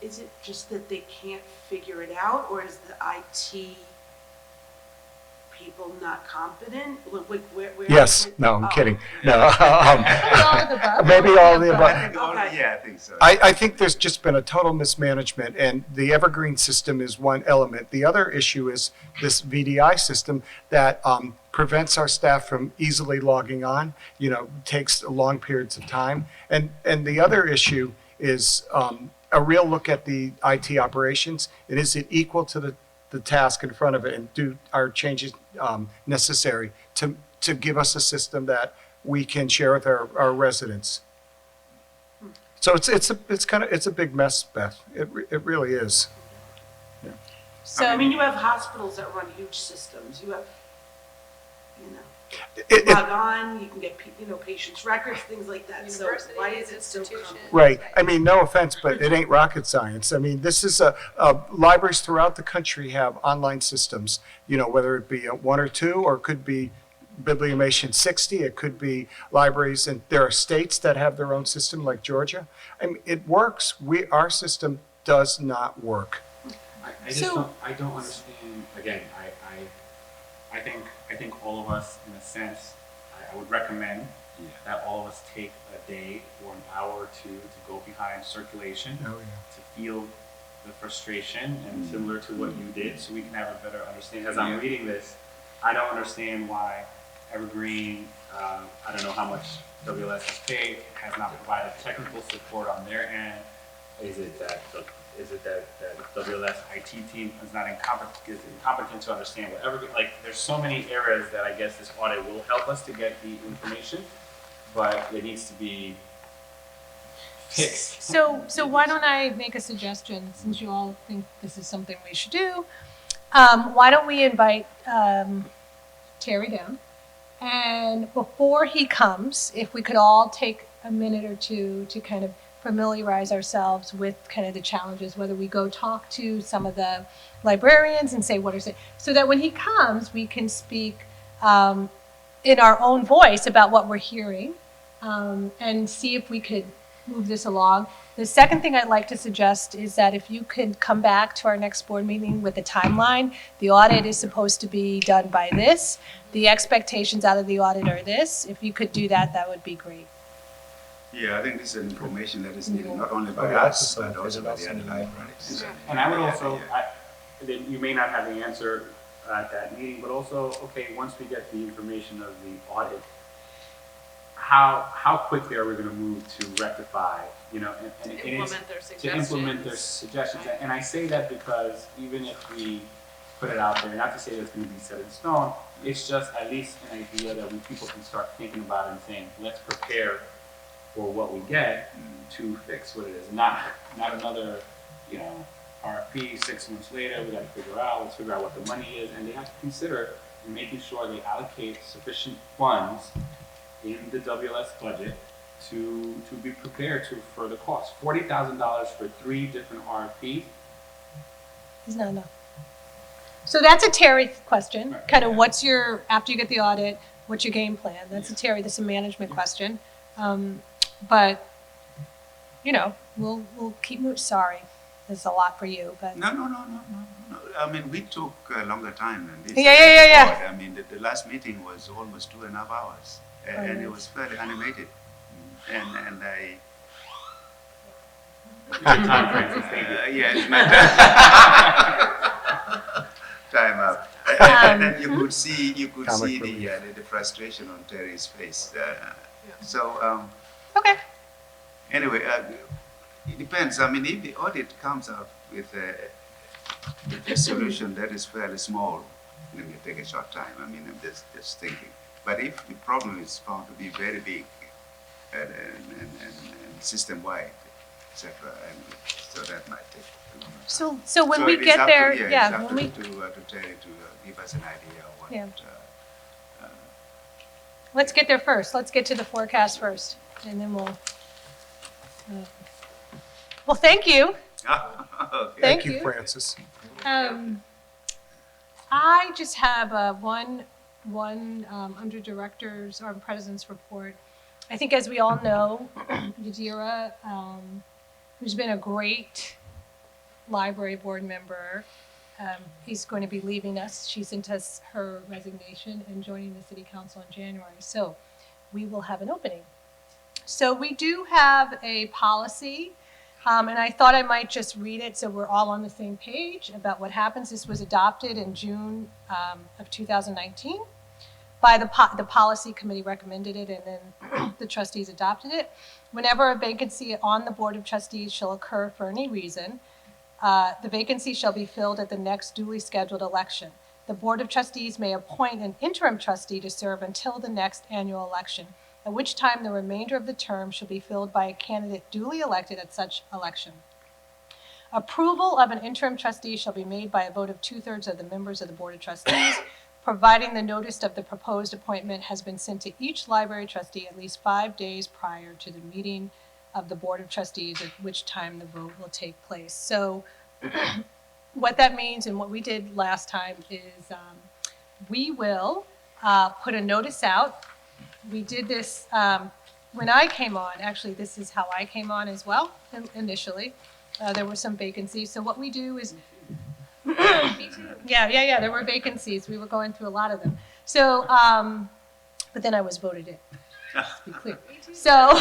Speaker 8: is it just that they can't figure it out, or is the IT people not competent? Where?
Speaker 3: Yes. No, I'm
Speaker 8: oh.
Speaker 3: kidding. No.
Speaker 1: Maybe all of the above.
Speaker 3: Maybe all of the
Speaker 6: I
Speaker 3: above.
Speaker 6: think
Speaker 8: Okay.
Speaker 6: yeah, I think so.
Speaker 3: I think there's just been a total mismanagement, and the Evergreen system is one element. The other issue is this VDI system that prevents our staff from easily logging on, takes long periods of time. And the other issue is a real look at the IT operations, and is it equal to the task in front of it, and do our changes necessary to give us a system that we can share with our residents. So it's a big mess, Beth. It really is.
Speaker 1: So,
Speaker 8: I mean, you have hospitals that run huge systems, you have, log on, you can get, patients' records, things like that. So why is
Speaker 2: Universities,
Speaker 8: it so
Speaker 2: institutions.
Speaker 8: complicated?
Speaker 3: Right. I mean, no offense, but it ain't rocket science. I mean, this is libraries throughout the country have online systems, whether it be one or two, or it could be Bibliomation 60, it could be libraries, and there are states that have their own system, like Georgia. I mean, it works. Our system does not work.
Speaker 7: I don't understand, again, I think all of us, in a sense, I would recommend that all of us take a day or an hour or two to go behind circulation,
Speaker 3: Oh,
Speaker 7: to feel the frustration, and similar to what you did, so we can have a better understanding. As I'm reading this, I don't understand why Evergreen, I don't know how much WLS has paid, has not provided technical support on their end. Is it that WLS IT team is incompetent to understand whatever? Like, there's so many areas that I guess this audit will help us to get the information, but it needs to be fixed.
Speaker 1: So why don't I make a suggestion, since you all think this is something we should do? Why don't we invite Terry down? And before he comes, if we could all take a minute or two to kind of familiarize ourselves with kind of the challenges, whether we go talk to some of the librarians and say, what is it? So that when he comes, we can speak in our own voice about what we're hearing, and see if we could move this along. The second thing I'd like to suggest is that if you could come back to our next board meeting with a timeline. The audit is supposed to be done by this. The expectations out of the audit are this. If you could do that, that would be great.
Speaker 6: Yeah, I think this is information that is needed not only by
Speaker 3: Yeah,
Speaker 6: us, but
Speaker 3: also
Speaker 6: also by the other libraries.
Speaker 7: And I would also, you may not have the answer at that meeting, but also, okay, once we get the information of the audit, how quickly are we going to move to rectify, and
Speaker 2: Implement their suggestions.
Speaker 7: to implement their suggestions? And I say that because even if we put it out there, not to say that it's going to be set in stone, it's just at least an idea that when people can start thinking about it and saying, let's prepare for what we get to fix what it is. Not another, RFP 6 months later, we got to let's figure out what the money is, and they have to consider making sure they allocate sufficient funds in the WLS budget to be prepared for the cost. $40,000 for 3 different RFPs.
Speaker 1: Is not enough. So that's a Terry question.
Speaker 7: Right.
Speaker 1: Kind of what's your, after you get the audit, what's your game plan? That's a Terry, that's a management question. But, we'll keep moving. Sorry, there's a lot for you, but.
Speaker 6: No. I mean, we took a longer time than this.
Speaker 1: Yeah.
Speaker 6: I mean, the last meeting was almost 2.5 hours, and it was fairly animated. And I.
Speaker 7: Time, Francis, thank you.
Speaker 6: Yes, my time up. And then you could see the frustration on Terry's face.
Speaker 1: Okay.
Speaker 6: Anyway, it depends. I mean, if the audit comes up with a solution that is fairly small, then it take a short time. I mean, I'm just thinking. But if the problem is found to be very big and system-wide, etc., and so that might take a long time.
Speaker 1: So when we
Speaker 6: it is
Speaker 1: get
Speaker 6: up
Speaker 1: there,
Speaker 6: to,
Speaker 1: yeah,
Speaker 6: it's up
Speaker 1: when we,
Speaker 6: to Terry to give us an idea of what.
Speaker 1: Yeah. Let's get there first. Let's get to the forecast first, and then we'll. Well, thank you.
Speaker 6: Okay.
Speaker 1: Thank
Speaker 3: Thank you,
Speaker 1: you.
Speaker 3: Francis.
Speaker 1: I just have one under directors or president's report. I think, as we all know, Yadira, who's been a great library board member, is going to be leaving us. She sent us her resignation and joining the city council in January. So we will have an opening. So we do have a policy, and I thought I might just read it so we're all on the same page about what happens. This was adopted in June of 2019. By the policy committee recommended it, and then the trustees adopted it. Whenever a vacancy on the board of trustees shall occur for any reason, the vacancy shall be filled at the next duly scheduled election. The board of trustees may appoint an interim trustee to serve until the next annual election, at which time the remainder of the term shall be filled by a candidate duly elected at such election. Approval of an interim trustee shall be made by a vote of 2/3 of the members of the board of trustees. providing the notice of the proposed appointment has been sent to each library trustee at least 5 days prior to the meeting of the Board of Trustees, at which time the vote will take place. So what that means and what we did last time is we will put a notice out. We did this when I came on. Actually, this is how I came on as well initially. There were some vacancies. So what we do is, yeah, there were vacancies. We were going through a lot of them. So, but then I was voted in. Just to be clear. So,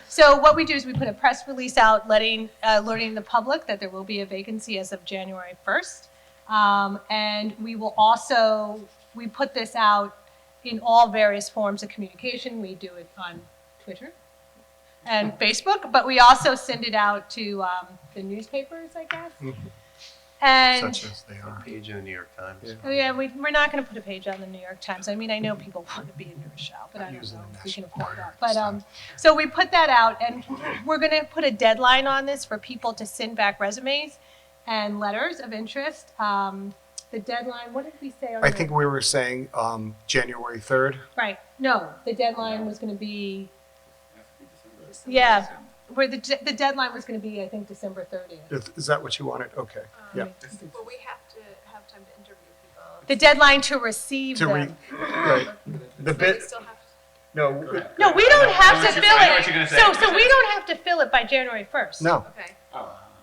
Speaker 1: so what we do is we put a press release out alerting the public that there will be a vacancy as of January 1st. And we will also, we put this out in all various forms of communication. We do it on Twitter and Facebook, but we also send it out to the newspapers, I guess. And
Speaker 3: Such as they are.
Speaker 4: Page in the New York Times.
Speaker 3: Yeah.
Speaker 1: oh yeah, we're not going to put a page on the New York Times. I mean, I know people want to be in New Rochelle, but I don't
Speaker 3: Using
Speaker 1: know
Speaker 3: the
Speaker 1: if we can
Speaker 3: national
Speaker 1: afford that.
Speaker 3: border,
Speaker 1: But so we put that out, and we're going to put a deadline on this for people to send back resumes and letters of interest. The deadline, what did we say on
Speaker 3: I
Speaker 1: the-
Speaker 3: think we were saying January 3rd.
Speaker 1: Right, no, the deadline was going to be, yeah, where the deadline was going to be, I think, December 30th.
Speaker 3: Is that what you wanted? Okay, yeah.
Speaker 2: But we have to have time to interview people.
Speaker 1: The deadline to receive
Speaker 3: To
Speaker 1: them.
Speaker 3: right. The
Speaker 2: So we
Speaker 3: bit,
Speaker 2: still have to.
Speaker 3: no,
Speaker 1: No, we don't have to fill
Speaker 7: I know what you're gonna
Speaker 1: it.
Speaker 7: say.
Speaker 1: So we don't have to fill it by January 1st.
Speaker 3: no,
Speaker 2: Okay.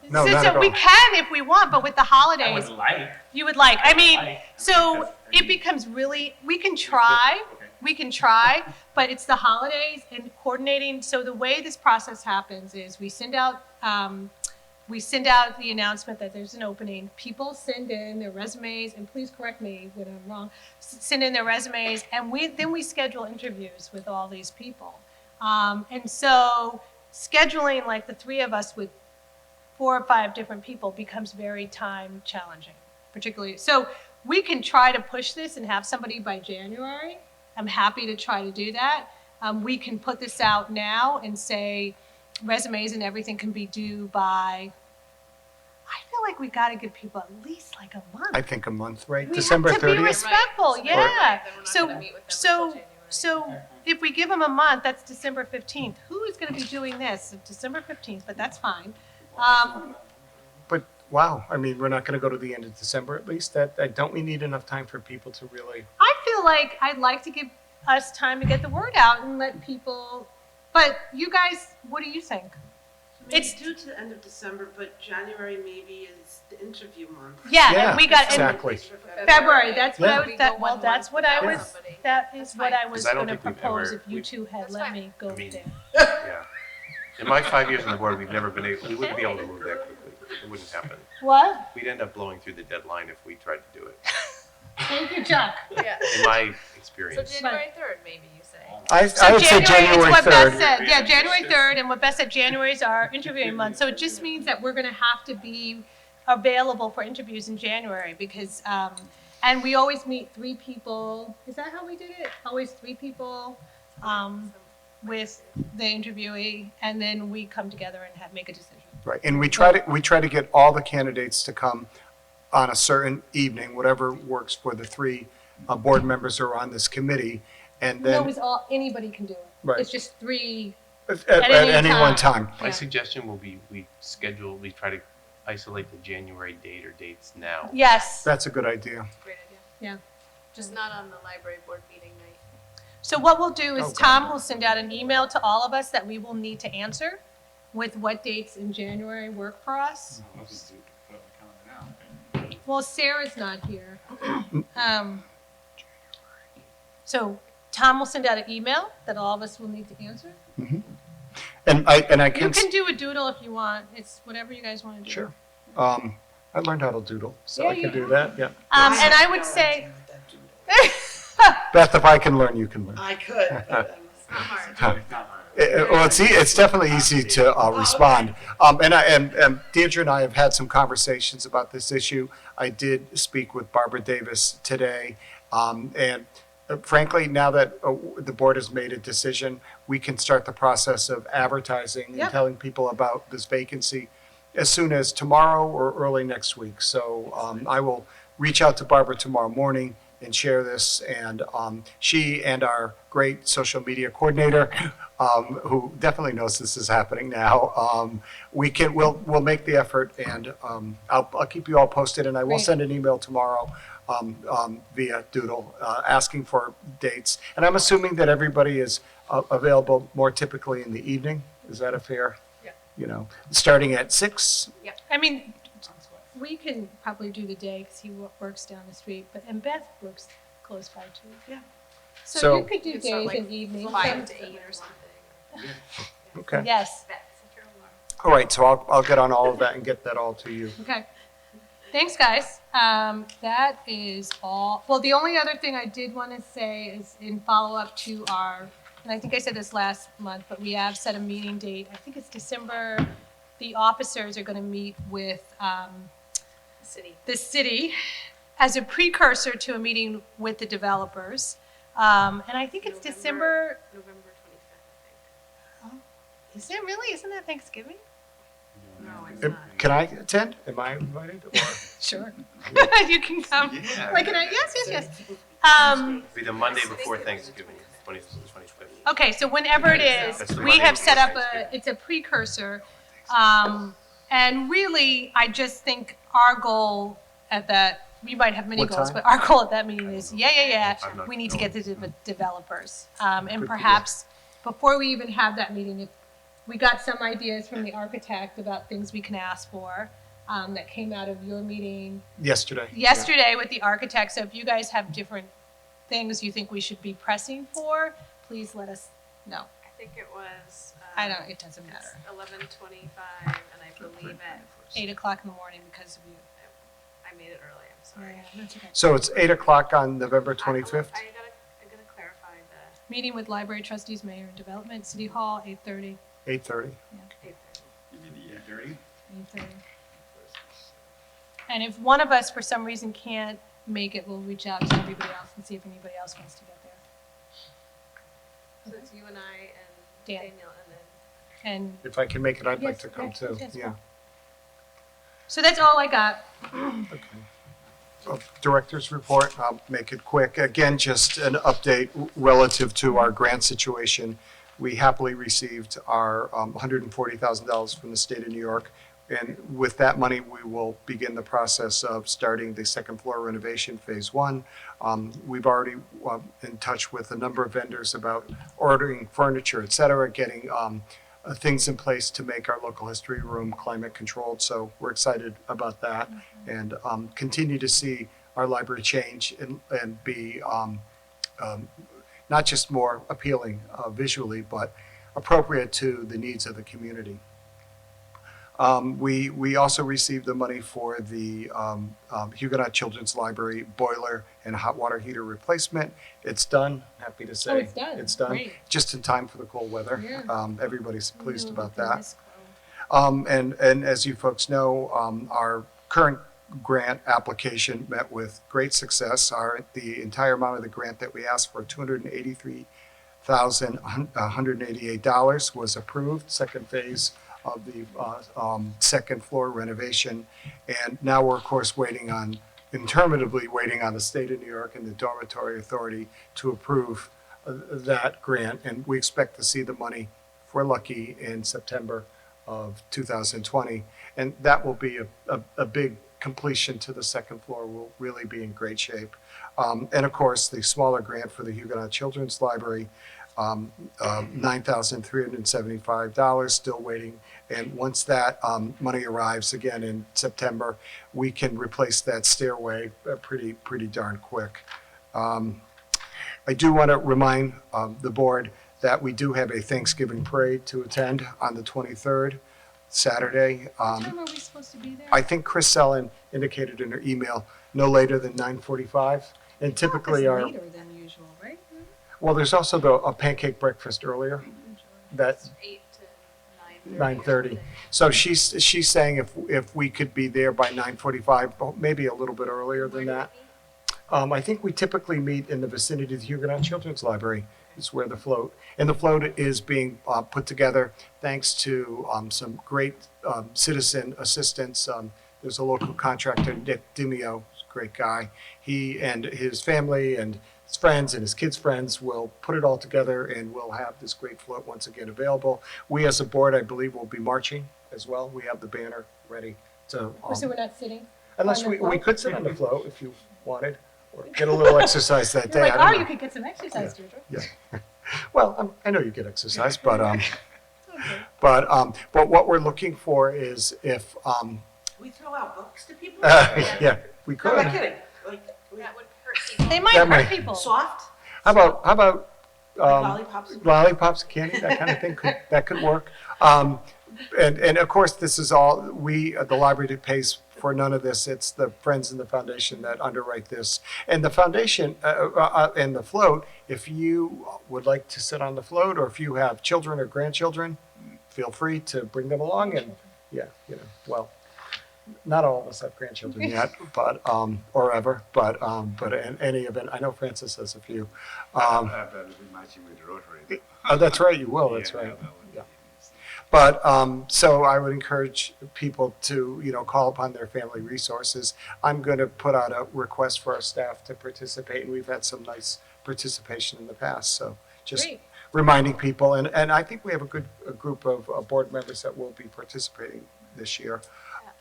Speaker 3: no,
Speaker 1: So
Speaker 3: not at
Speaker 1: we
Speaker 3: all.
Speaker 1: can if we want, but with the
Speaker 7: I
Speaker 1: holidays,
Speaker 7: would like.
Speaker 1: you would like, I mean,
Speaker 7: Like,
Speaker 1: so
Speaker 7: because-
Speaker 1: it becomes really, we can try, but it's the holidays and coordinating. So the way this process happens is we send out the announcement that there's an opening. People send in their resumes, and please correct me when I'm wrong, send in their resumes, and then we schedule interviews with all these people. And so scheduling like the three of us with 4 or 5 different people becomes very time challenging, particularly. So we can try to push this and have somebody by January. I'm happy to try to do that. We can put this out now and say resumes and everything can be due by, I feel like we got to give people at least like a month.
Speaker 3: I think a month, right?
Speaker 1: We
Speaker 3: December
Speaker 1: have to be
Speaker 3: 30th?
Speaker 1: respectful,
Speaker 2: Right.
Speaker 1: yeah.
Speaker 2: Then we're not
Speaker 1: So,
Speaker 2: gonna meet with them until January.
Speaker 1: so if we give them a month, that's December 15th. Who is going to be doing this? December 15th, but that's fine.
Speaker 3: But wow, I mean, we're not going to go to the end of December at least. Don't we need enough time for people to really?
Speaker 1: I feel like I'd like to give us time to get the word out and let people, but you guys, what do you think?
Speaker 8: Maybe
Speaker 1: It's-
Speaker 8: due to the end of December, but January maybe is the interview month.
Speaker 1: Yeah,
Speaker 3: Yeah,
Speaker 1: and we got, and
Speaker 3: exactly.
Speaker 1: February, that's what I
Speaker 3: Yeah.
Speaker 1: was, that, well, that's what I was,
Speaker 2: Somebody.
Speaker 1: that is
Speaker 2: That's
Speaker 1: what
Speaker 2: fine.
Speaker 1: I was
Speaker 4: 'Cause I don't
Speaker 1: gonna
Speaker 4: think we've
Speaker 1: propose
Speaker 4: ever-
Speaker 1: if you two had
Speaker 2: That's
Speaker 1: let
Speaker 2: fine.
Speaker 1: me go
Speaker 4: I mean-
Speaker 1: there.
Speaker 4: Yeah. In my 5 years on the board, we've never been able, we wouldn't be able to move that quickly. It wouldn't happen.
Speaker 1: What?
Speaker 4: We'd end up blowing through the deadline if we tried to do it,
Speaker 1: Thank you, Chuck.
Speaker 2: Yeah.
Speaker 4: in my
Speaker 2: So
Speaker 4: experience.
Speaker 2: January 3rd, maybe you say.
Speaker 3: I
Speaker 1: So
Speaker 3: would say January
Speaker 1: it's what Beth
Speaker 3: 3rd.
Speaker 1: said, yeah, January 3rd, and what Beth said, January is our interviewing month, so it just means that we're gonna have to be available for interviews in January, because, and we always meet 3 people, is that how we did it? Always 3 people, with the interviewee, and then we come together and make a decision.
Speaker 3: Right, and we try to get all the candidates to come on a certain evening, whatever works for the 3 board members who are on this committee, and
Speaker 1: No,
Speaker 3: then
Speaker 1: it's all, anybody can do it.
Speaker 3: Right.
Speaker 1: It's just 3,
Speaker 3: at
Speaker 1: any
Speaker 3: any one time.
Speaker 4: My
Speaker 1: Yeah.
Speaker 4: suggestion will be, we try to isolate the January date or dates now.
Speaker 1: yes.
Speaker 3: That's a good idea.
Speaker 2: Great idea.
Speaker 1: Yeah.
Speaker 2: Just not on the library board meeting night.
Speaker 1: So what we'll do is
Speaker 3: Oh, God.
Speaker 1: Tom will send out an email to all of us that we will need to answer with what dates in January work for us.
Speaker 7: I'll just do- put it on the calendar now.
Speaker 1: Well, Sarah's not here. So Tom will send out an email that all of us will need to answer.
Speaker 3: And I
Speaker 1: You
Speaker 3: can,
Speaker 1: can do a doodle if you want. It's whatever you guys want to do.
Speaker 3: sure. I learned how to doodle, so
Speaker 1: Yeah,
Speaker 3: I
Speaker 1: you
Speaker 3: can do that, yeah.
Speaker 1: And I would say,
Speaker 3: Beth, if I can learn, you can learn.
Speaker 8: I could, but
Speaker 2: It's not hard.
Speaker 7: It's not hard.
Speaker 3: Well, it's definitely easy to respond. And Deirdre and I have had some conversations about this issue. I did speak with Barbara Davis today. And frankly, now that the board has made a decision, we can start the process of advertising and
Speaker 1: Yep.
Speaker 3: telling people about this vacancy as soon as tomorrow or early next week. So I will reach out to Barbara tomorrow morning and share this. And she and our great social media coordinator, who definitely knows this is happening now, we'll make the effort, and I'll keep you all posted, and I will
Speaker 1: Great.
Speaker 3: send an email tomorrow via Doodle asking for dates. And I'm assuming that everybody is available more typically in the evening. Is that a fair?
Speaker 2: Yeah.
Speaker 3: You know, starting at 6.
Speaker 1: I mean, we can probably do the day because he works down the street, and Beth works close by too.
Speaker 8: Yeah.
Speaker 1: So
Speaker 3: So-
Speaker 1: you could do
Speaker 2: It's not
Speaker 1: days
Speaker 2: like
Speaker 1: and evenings.
Speaker 2: 5 to 8 or something.
Speaker 3: Okay.
Speaker 1: Yes,
Speaker 2: Set your alarm.
Speaker 3: All right. So I'll get on all of that and get that all to you.
Speaker 1: okay. Thanks, guys. That is all. Well, the only other thing I did want to say is in follow-up to our, and I think I said this last month, but we have set a meeting date. I think it's December. The officers are going to meet with
Speaker 2: City.
Speaker 1: the city as a precursor to a meeting with the developers. And I think it's December.
Speaker 2: November 25th,
Speaker 1: Is it really? Isn't that Thanksgiving?
Speaker 2: I think. No, it's not.
Speaker 3: Can I attend? Am I invited? Or?
Speaker 1: Sure. You can come.
Speaker 4: Yeah.
Speaker 1: Like, yes.
Speaker 4: It'll be the Monday before Thanksgiving, 25th.
Speaker 1: Okay, so whenever it is,
Speaker 4: That's the
Speaker 1: we
Speaker 4: Monday
Speaker 1: have set
Speaker 4: before
Speaker 1: up
Speaker 4: Thanksgiving.
Speaker 1: it's a precursor. And really, I just think our goal at that, we might have many
Speaker 3: What
Speaker 1: goals,
Speaker 3: time?
Speaker 1: but our goal at that meeting is,
Speaker 4: I'm not
Speaker 1: we need to
Speaker 4: going.
Speaker 1: get the developers. And
Speaker 3: Good
Speaker 1: perhaps before we even have that meeting, if we got some ideas from the architect about things we can ask for, that came out of your meeting
Speaker 3: Yesterday.
Speaker 1: with the architect. So if you guys have different things you think we should be pressing for, please let us know.
Speaker 2: I think it was.
Speaker 1: It doesn't matter.
Speaker 2: 11:25, and I believe at
Speaker 1: 8 o'clock in the morning because of you.
Speaker 2: I made it early. I'm sorry.
Speaker 1: That's okay.
Speaker 3: So it's 8 o'clock on November 25th?
Speaker 2: I gotta clarify the
Speaker 1: Meeting with library trustees, mayor, and development, city hall, 8:30.
Speaker 3: 8:30.
Speaker 7: 8:30?
Speaker 1: 8:30. And if one of us, for some reason, can't make it, we'll reach out to everybody else and see if anybody else wants to get there.
Speaker 2: So it's you and I and
Speaker 1: Dan.
Speaker 2: Daniel, and then
Speaker 1: And
Speaker 3: If I can make it, I'd like
Speaker 1: Yes,
Speaker 3: to come
Speaker 1: yes,
Speaker 3: too.
Speaker 1: yes,
Speaker 3: Yeah.
Speaker 1: so that's all I got.
Speaker 3: Okay. Director's report, I'll make it quick. Again, just an update relative to our grant situation. We happily received our $140,000 from the state of New York. And with that money, we will begin the process of starting the second floor renovation phase 1. We've already in touch with a number of vendors about ordering furniture, et cetera, getting things in place to make our local history room climate controlled. So we're excited about that and continue to see our library change and be not just more appealing visually, but appropriate to the needs of the community. We also received the money for the Huguenot Children's Library boiler and hot water heater replacement. It's done, happy to say.
Speaker 1: Oh, it's done.
Speaker 3: It's done,
Speaker 1: Great.
Speaker 3: just in time for the cold weather.
Speaker 1: Yeah.
Speaker 3: Everybody's pleased
Speaker 1: Ooh,
Speaker 3: about
Speaker 1: goodness.
Speaker 3: that. And as you folks know, our current grant application met with great success. The entire amount of the grant that we asked for, $283,188, was approved. Second phase of the second floor renovation. And now we're, of course, interminatively waiting on the state of New York and the Dormitory Authority to approve that grant. And we expect to see the money, if we're lucky, in September of 2020. And that will be a big completion to the second floor. Will really be in great shape. And of course, the smaller grant for the Huguenot Children's Library, $9,375, still waiting. And once that money arrives again in September, we can replace that stairway pretty darn quick. I do want to remind the board that we do have a Thanksgiving parade to attend on the 23rd, Saturday.
Speaker 1: What time are we supposed to be there?
Speaker 3: I think Chris Sellen indicated in her email, no later than 9:45. And typically
Speaker 1: It's
Speaker 3: our,
Speaker 1: later than usual, right?
Speaker 3: well, there's also a pancake breakfast earlier, that
Speaker 2: 8 to
Speaker 3: 9:30. So she's saying if we could be there by 9:45, maybe a little bit earlier than that. I think we typically meet in the vicinity of the Huguenot Children's Library, is where the float. And the float is being put together thanks to some great citizen assistance. There's a local contractor, Nick Dimio, great guy. He and his family and his friends and his kids' friends will put it all together, and we'll have this great float once again available. We as a board, I believe, will be marching as well. We have the banner ready to.
Speaker 1: So we're not sitting?
Speaker 3: Unless
Speaker 1: on the
Speaker 3: we
Speaker 1: float?
Speaker 3: could sit on the float if you wanted, or get a little exercise that
Speaker 1: You're
Speaker 3: day.
Speaker 1: like,
Speaker 3: I don't
Speaker 1: oh,
Speaker 3: know.
Speaker 1: you could get some exercise, Deirdre.
Speaker 3: Yeah. Well, I know you get exercise, but
Speaker 1: Okay.
Speaker 3: but what we're looking for is if
Speaker 8: We throw out books to people?
Speaker 3: yeah, we
Speaker 8: No,
Speaker 3: could.
Speaker 8: I'm not kidding. Like,
Speaker 2: That would hurt people.
Speaker 1: They might
Speaker 3: That
Speaker 1: hurt
Speaker 3: might-
Speaker 1: people.
Speaker 8: soft,
Speaker 3: How about
Speaker 8: lollipops.
Speaker 3: lollipops, candy, that kind of thing that could work. And of course, this is all the library pays for none of this. It's the Friends and the Foundation that underwrite this. And the foundation and the float, if you would like to sit on the float, or if you have children or grandchildren, feel free to bring them along. And yeah, well, not all of us have grandchildren yet, but or ever, but in any event, I know Francis has a few.
Speaker 6: I'll be matching with Rotary.
Speaker 3: Oh, that's right, you will. That's
Speaker 6: Yeah,
Speaker 3: right.
Speaker 6: that would be
Speaker 3: Yeah.
Speaker 6: nice.
Speaker 3: But so I would encourage people to call upon their family resources. I'm going to put out a request for our staff to participate, and we've had some nice participation in the past. So just
Speaker 1: Great.
Speaker 3: reminding people, and I think we have a group of board members that will be participating this year.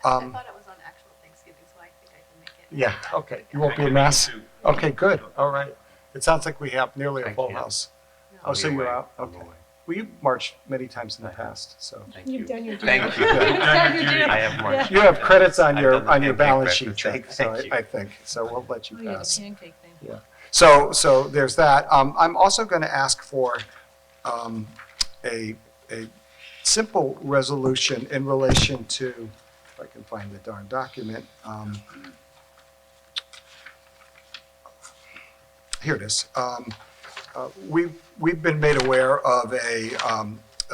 Speaker 2: I thought it was on actual Thanksgiving, so I think I can make it.
Speaker 3: Yeah. Okay. You won't be a mess. Okay. Good. All right. It sounds like we have nearly a
Speaker 4: I
Speaker 3: full
Speaker 4: can't.
Speaker 3: house.
Speaker 2: No.
Speaker 3: Oh, so you're
Speaker 4: away.
Speaker 3: out.
Speaker 4: I'm
Speaker 3: Okay.
Speaker 4: away.
Speaker 3: Well, you've marched many times in the past, so.
Speaker 4: Thank
Speaker 1: You've
Speaker 4: you.
Speaker 1: done your duty.
Speaker 4: Thank you.
Speaker 1: You've done your duty.
Speaker 4: I have marched.
Speaker 3: You have credits on
Speaker 4: I've
Speaker 3: your
Speaker 4: done the
Speaker 3: on your
Speaker 4: pancake
Speaker 3: balance sheet,
Speaker 4: breakfast.
Speaker 3: Chuck, so
Speaker 4: Thank you.
Speaker 3: I think. So we'll let you
Speaker 1: Oh, yeah, the
Speaker 3: pass.
Speaker 1: pancake thing.
Speaker 3: Yeah. So there's that. I'm also going to ask for a simple resolution in relation to, if I can find the darn document. Here it is. We've been made aware of a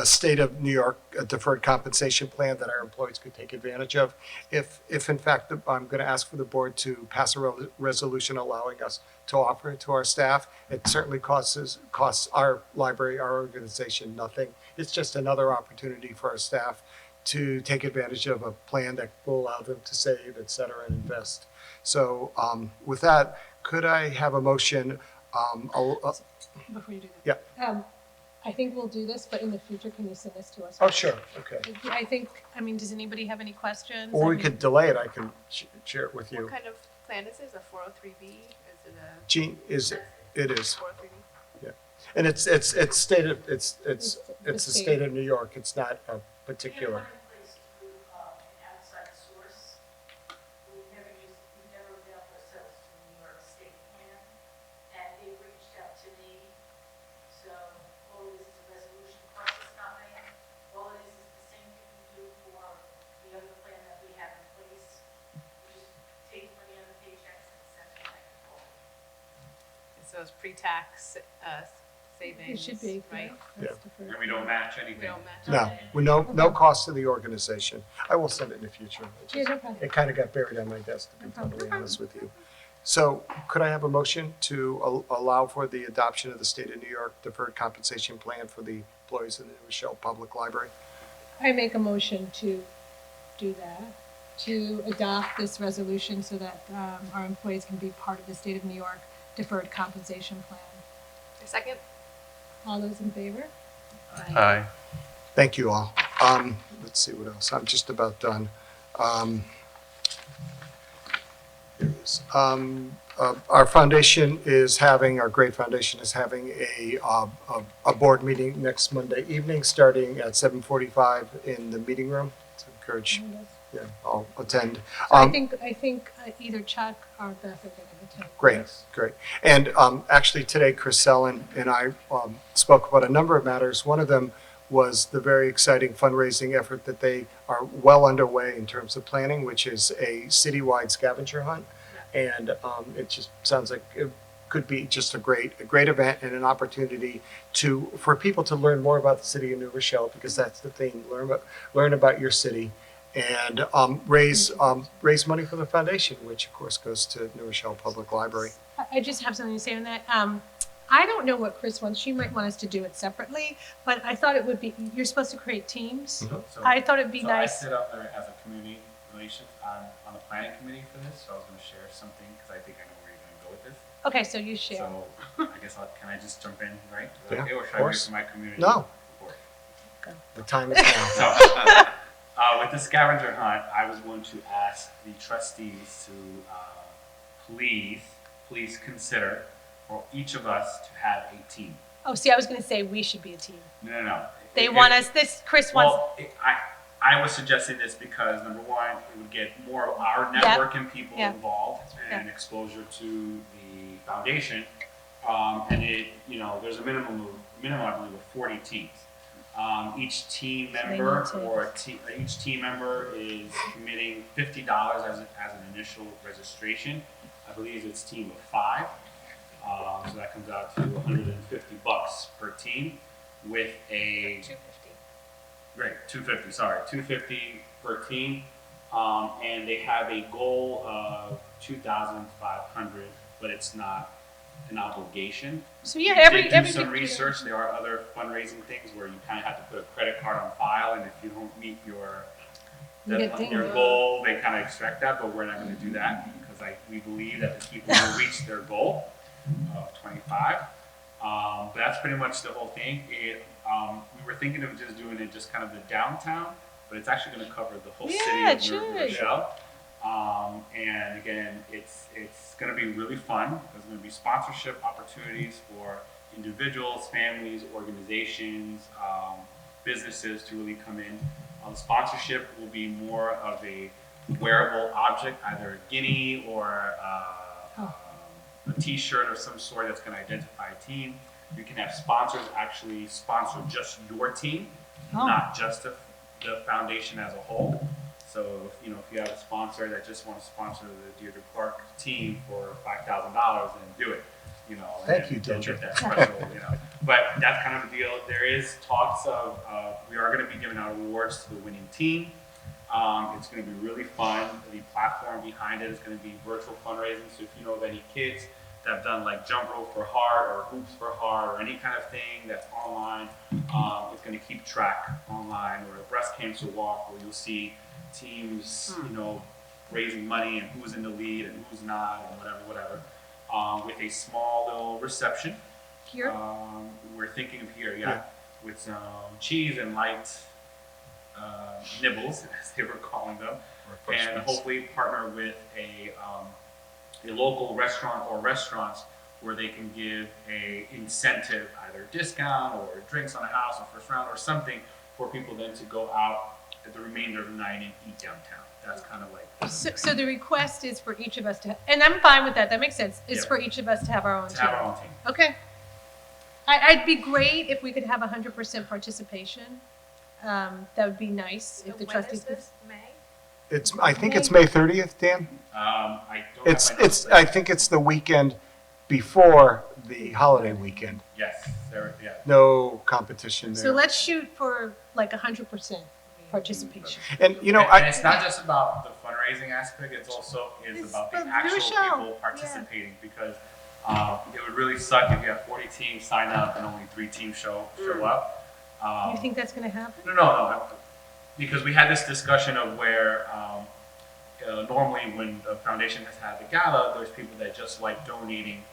Speaker 3: state of New York deferred compensation plan that our employees could take advantage of. If in fact, I'm going to ask for the board to pass a resolution allowing us to offer it to our staff. It certainly costs our library, our organization, nothing. It's just another opportunity for our staff to take advantage of a plan that will allow them to save, et cetera, and invest. So with that, could I have a motion?
Speaker 1: Before you do that.
Speaker 3: Yeah.
Speaker 1: I think we'll do this, but in the future, can you send this to us?
Speaker 3: Oh, sure, okay.
Speaker 1: I mean, does anybody have any questions?
Speaker 3: Or
Speaker 1: I
Speaker 3: we
Speaker 1: mean-
Speaker 3: could delay it, I can share it with you.
Speaker 2: What kind of plan is this? A 403B? Is it a
Speaker 3: Jean, it is,
Speaker 2: 403B?
Speaker 3: and it's stated, it's
Speaker 1: the
Speaker 3: the
Speaker 1: state.
Speaker 3: state of New York, it's not a particular.
Speaker 9: outside source. We never availed ourselves to the New York State plan, and they reached out to me. So all it is a resolution, costs us nothing. All it is the same thing we do for the other plan that we have in place. We just take money out of paychecks and send it back and forth.
Speaker 2: So it's pre-tax savings,
Speaker 1: It should be,
Speaker 2: right?
Speaker 1: right? That's deferred.
Speaker 7: And we don't match
Speaker 2: We
Speaker 7: anything.
Speaker 2: don't match.
Speaker 3: No, with no cost to the organization. I will send it in the future.
Speaker 1: Yeah, no problem.
Speaker 3: It kind of got buried on my desk, to be
Speaker 1: No problem.
Speaker 3: totally honest with you. So could I have a motion to allow for the adoption of the state of New York deferred compensation plan for the employees in the New Rochelle Public Library?
Speaker 1: I make a motion to do that, to adopt this resolution so that our employees can be part of the state of New York deferred compensation plan.
Speaker 2: A second?
Speaker 1: All those in favor?
Speaker 4: Aye.
Speaker 3: Thank you all. Let's see what else. I'm just about done. Here it is. Our foundation is having, our great foundation is having a board meeting next Monday evening, starting at 7:45 in the meeting room. To encourage, yeah, I'll attend.
Speaker 1: So I think either Chuck or Beth are going to attend.
Speaker 3: Great. And actually today, Chris Sellen and I spoke about a number of matters. One of them was the very exciting fundraising effort that they are well underway in terms of planning, which is a citywide scavenger hunt. And it just sounds like it could be just a great event and an opportunity for people to learn more about the city of New Rochelle, because that's the thing, learn about your city, and raise money for the foundation, which of course goes to New Rochelle Public Library.
Speaker 1: I just have something to say on that. I don't know what Chris wants. She might want us to do it separately, but I thought it would be, you're supposed to create teams.
Speaker 7: So-
Speaker 1: I thought it'd be
Speaker 7: so
Speaker 1: nice.
Speaker 7: I sit up there as a community, congratulations. I'm on the planning committee for this, so I was gonna share something, because I think I know where you're gonna go with this.
Speaker 1: Okay, so you share.
Speaker 7: So, I guess can I just jump in, right? Is that
Speaker 3: Yeah,
Speaker 7: okay, or
Speaker 3: of
Speaker 7: should I wait
Speaker 3: course.
Speaker 7: for my community?
Speaker 3: No.
Speaker 7: report?
Speaker 3: The time is now.
Speaker 7: So, with the scavenger hunt, I was going to ask the trustees to please consider for each of us to have a team.
Speaker 1: Oh, see, I was gonna say we should be a team.
Speaker 7: No.
Speaker 1: They
Speaker 7: If-
Speaker 1: want us, Chris wants,
Speaker 7: Well, I was suggesting this because number one, it would get more of our networking people
Speaker 1: Yeah.
Speaker 7: involved and exposure to the foundation. And there's a minimum, I believe, of 40 teams. Each team
Speaker 1: they
Speaker 7: member
Speaker 1: need to-
Speaker 7: each team member is committing $50 as an initial registration. I believe it's team of 5. So that comes out to $150 per team with a
Speaker 2: 250.
Speaker 7: Right, 250, sorry, 250 per team. And they have a goal of 2,500, but it's not an obligation.
Speaker 1: so yeah,
Speaker 7: We
Speaker 1: every
Speaker 7: did do some
Speaker 1: computer-
Speaker 7: research. There are other fundraising things where you kind of have to put a credit card on file, and if you don't meet your
Speaker 1: You get dinged.
Speaker 7: your goal, they kind of extract that. But we're not going to do that because we believe that the people will reach their goal of 25. But that's pretty much the whole thing. We were thinking of just doing it just kind of the downtown, but it's actually going to cover the whole
Speaker 1: Yeah,
Speaker 7: city
Speaker 1: it
Speaker 7: of
Speaker 1: should.
Speaker 7: Rochelle. And again, it's going to be really fun. There's going to be sponsorship opportunities for individuals, families, organizations, businesses to really come in. The sponsorship will be more of a wearable object, either a guinea or a T-shirt of some sort that's going to identify a team. You can have sponsors actually sponsor just your team, not just the foundation as a whole. So if you have a sponsor that just wants to sponsor the Deirdre Clark team for $5,000, then do it.
Speaker 3: Thank
Speaker 7: and
Speaker 3: you,
Speaker 7: they'll
Speaker 3: Deirdre.
Speaker 7: get that special, But that's kind of the deal. There is talks of we are going to be giving out awards to the winning team. It's going to be really fun. The platform behind it is going to be virtual fundraising. So if you know of any kids that have done like jump rope for heart or hoops for heart or any kind of thing that's online, it's going to keep track online, or a breast cancer walk where you'll see teams, raising money and who's in the lead and who's not and whatever. With a small little reception.
Speaker 1: Here?
Speaker 7: We're thinking of here, with some cheese and light nibbles, as they were calling them, and hopefully partner with a local restaurant or restaurants where they can give a incentive, either discount or drinks on a house or first round or something for people then to go out at the remainder of the night and eat downtown. That's kind of like
Speaker 1: So the request is for each of us to, and I'm fine with that, that makes sense, is
Speaker 7: Yeah.
Speaker 1: for each of us to have our own
Speaker 7: to
Speaker 1: team.
Speaker 7: have our own team.
Speaker 1: Okay. I'd be great if we could have 100% participation. That would be nice if the
Speaker 2: When is
Speaker 1: trustees.
Speaker 2: this? May?
Speaker 3: I think it's May 30th, Dan.
Speaker 7: I don't
Speaker 3: It's
Speaker 7: have my notes.
Speaker 3: I think it's the weekend before the holiday weekend.
Speaker 7: Yes, yeah.
Speaker 3: No competition there.
Speaker 1: So let's shoot for like 100% participation.
Speaker 3: And
Speaker 7: And it's not just about the fundraising aspect, it's also
Speaker 1: It's
Speaker 7: about the
Speaker 1: the
Speaker 7: actual
Speaker 1: Rochelle,
Speaker 7: people participating, because it would really suck if you have 40 teams sign up and only 3 teams show up.
Speaker 1: You think that's gonna happen?
Speaker 7: No, because we had this discussion of where normally when the foundation has had the gala, there's people that just like donating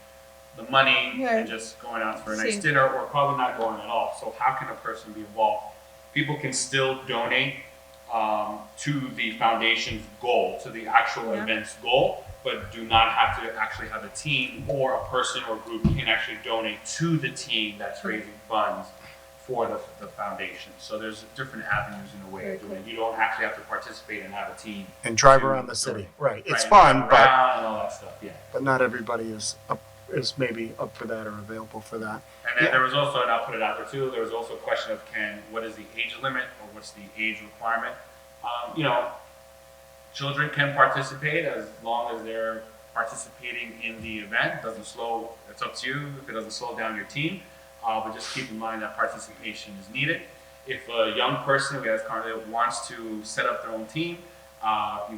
Speaker 7: the money
Speaker 1: Yeah.
Speaker 7: and just going out for a nice
Speaker 1: See.
Speaker 7: dinner, or probably not going at all. So how can a person be involved? People can still donate to the foundation's goal, to the actual
Speaker 1: Yeah.
Speaker 7: event's goal, but do not have to actually have a team, or a person or group can actually donate to the team that's raising funds for the foundation. So there's different avenues in a way of doing it. You don't actually have to participate and have a team.
Speaker 3: and drive
Speaker 7: to
Speaker 3: around the city.
Speaker 7: donate.
Speaker 3: Right. It's
Speaker 7: and
Speaker 3: fun,
Speaker 7: drive
Speaker 3: but
Speaker 7: around and all that stuff, yeah.
Speaker 3: not everybody is maybe up for that or available for that.
Speaker 7: And then
Speaker 3: Yeah.
Speaker 7: there was also, and I'll put it out there too, there was also a question of what is the age limit, or what's the age requirement? Children can participate as long as they're participating in the event. It's up to you if it doesn't slow down your team. But just keep in mind that participation is needed. If a young person, as Carla, wants to set up their own team,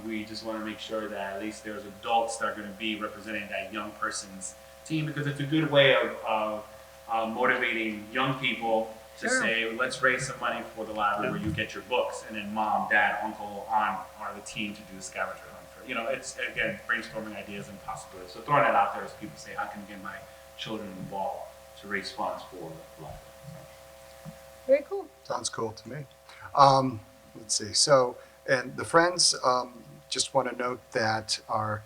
Speaker 7: we just want to make sure that at least there's adults that are going to be representing that young person's team, because it's a good way of motivating young people to
Speaker 1: Sure.
Speaker 7: say, let's raise some money for the library where you get your books, and then mom, dad, uncle, aunt are the team to do the scavenger hunt for, it's, again, brainstorming ideas and possibilities. So throwing that out there as people say, how can I get my children involved to raise funds for the library?
Speaker 1: Very cool.
Speaker 3: Sounds cool to me. Let's see. So, and the Friends, just want to note that our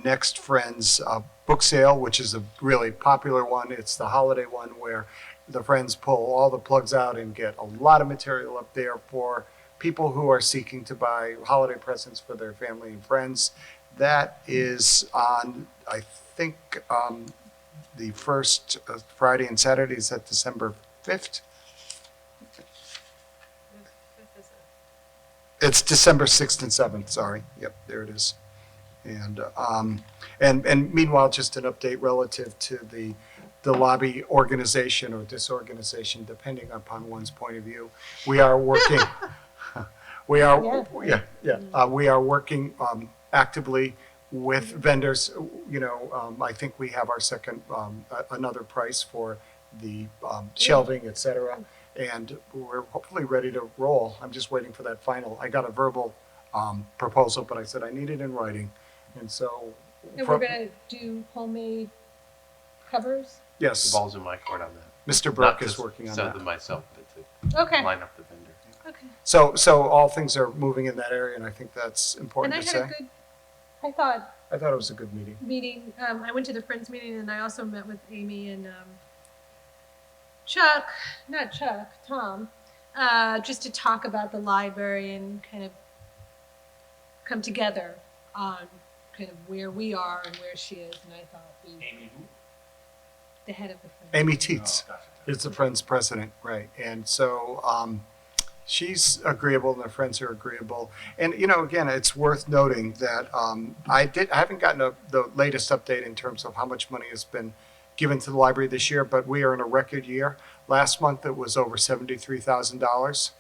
Speaker 3: next Friends book sale, which is a really popular one, it's the holiday one where the Friends pull all the plugs out and get a lot of material up there for people who are seeking to buy holiday presents for their family and friends. That is on, I think, the first Friday and Saturday is at December 5th. It's December 6th and 7th, sorry. Yep, there it is. And meanwhile, just an update relative to the lobby organization or disorganization, depending upon one's point of view. We are working, we are working actively with vendors. I think we have our second, another price for the shelving, et cetera. And we're hopefully ready to roll. I'm just waiting for that final. I got a verbal proposal, but I said I need it in writing. And so.
Speaker 1: And we're going to do homemade covers?
Speaker 4: The
Speaker 3: Yes,
Speaker 4: ball's in my court on that.
Speaker 3: Mr.
Speaker 4: Not
Speaker 3: Burke
Speaker 4: to
Speaker 3: is working on
Speaker 4: sell
Speaker 3: that.
Speaker 4: them myself, but to
Speaker 1: Okay.
Speaker 4: line up the vendor.
Speaker 1: Okay.
Speaker 3: So all things are moving in that area, and I think that's important
Speaker 1: And I
Speaker 3: to
Speaker 1: had
Speaker 3: say.
Speaker 1: I thought,
Speaker 3: I thought it was a good meeting.
Speaker 1: meeting. I went to the Friends meeting, and I also met with Amy and Tom, just to talk about the library and kind of come together on kind of where we are and where she is. And I thought
Speaker 7: Amy who?
Speaker 1: the head of the Friends.
Speaker 3: Amy Teets
Speaker 7: Oh, gotcha.
Speaker 3: is the Friends president, right? And so she's agreeable, and the Friends are agreeable. And again, it's worth noting that I haven't gotten the latest update in terms of how much money has been given to the library this year, but we are in a record year. Last month it was over $73,000. It's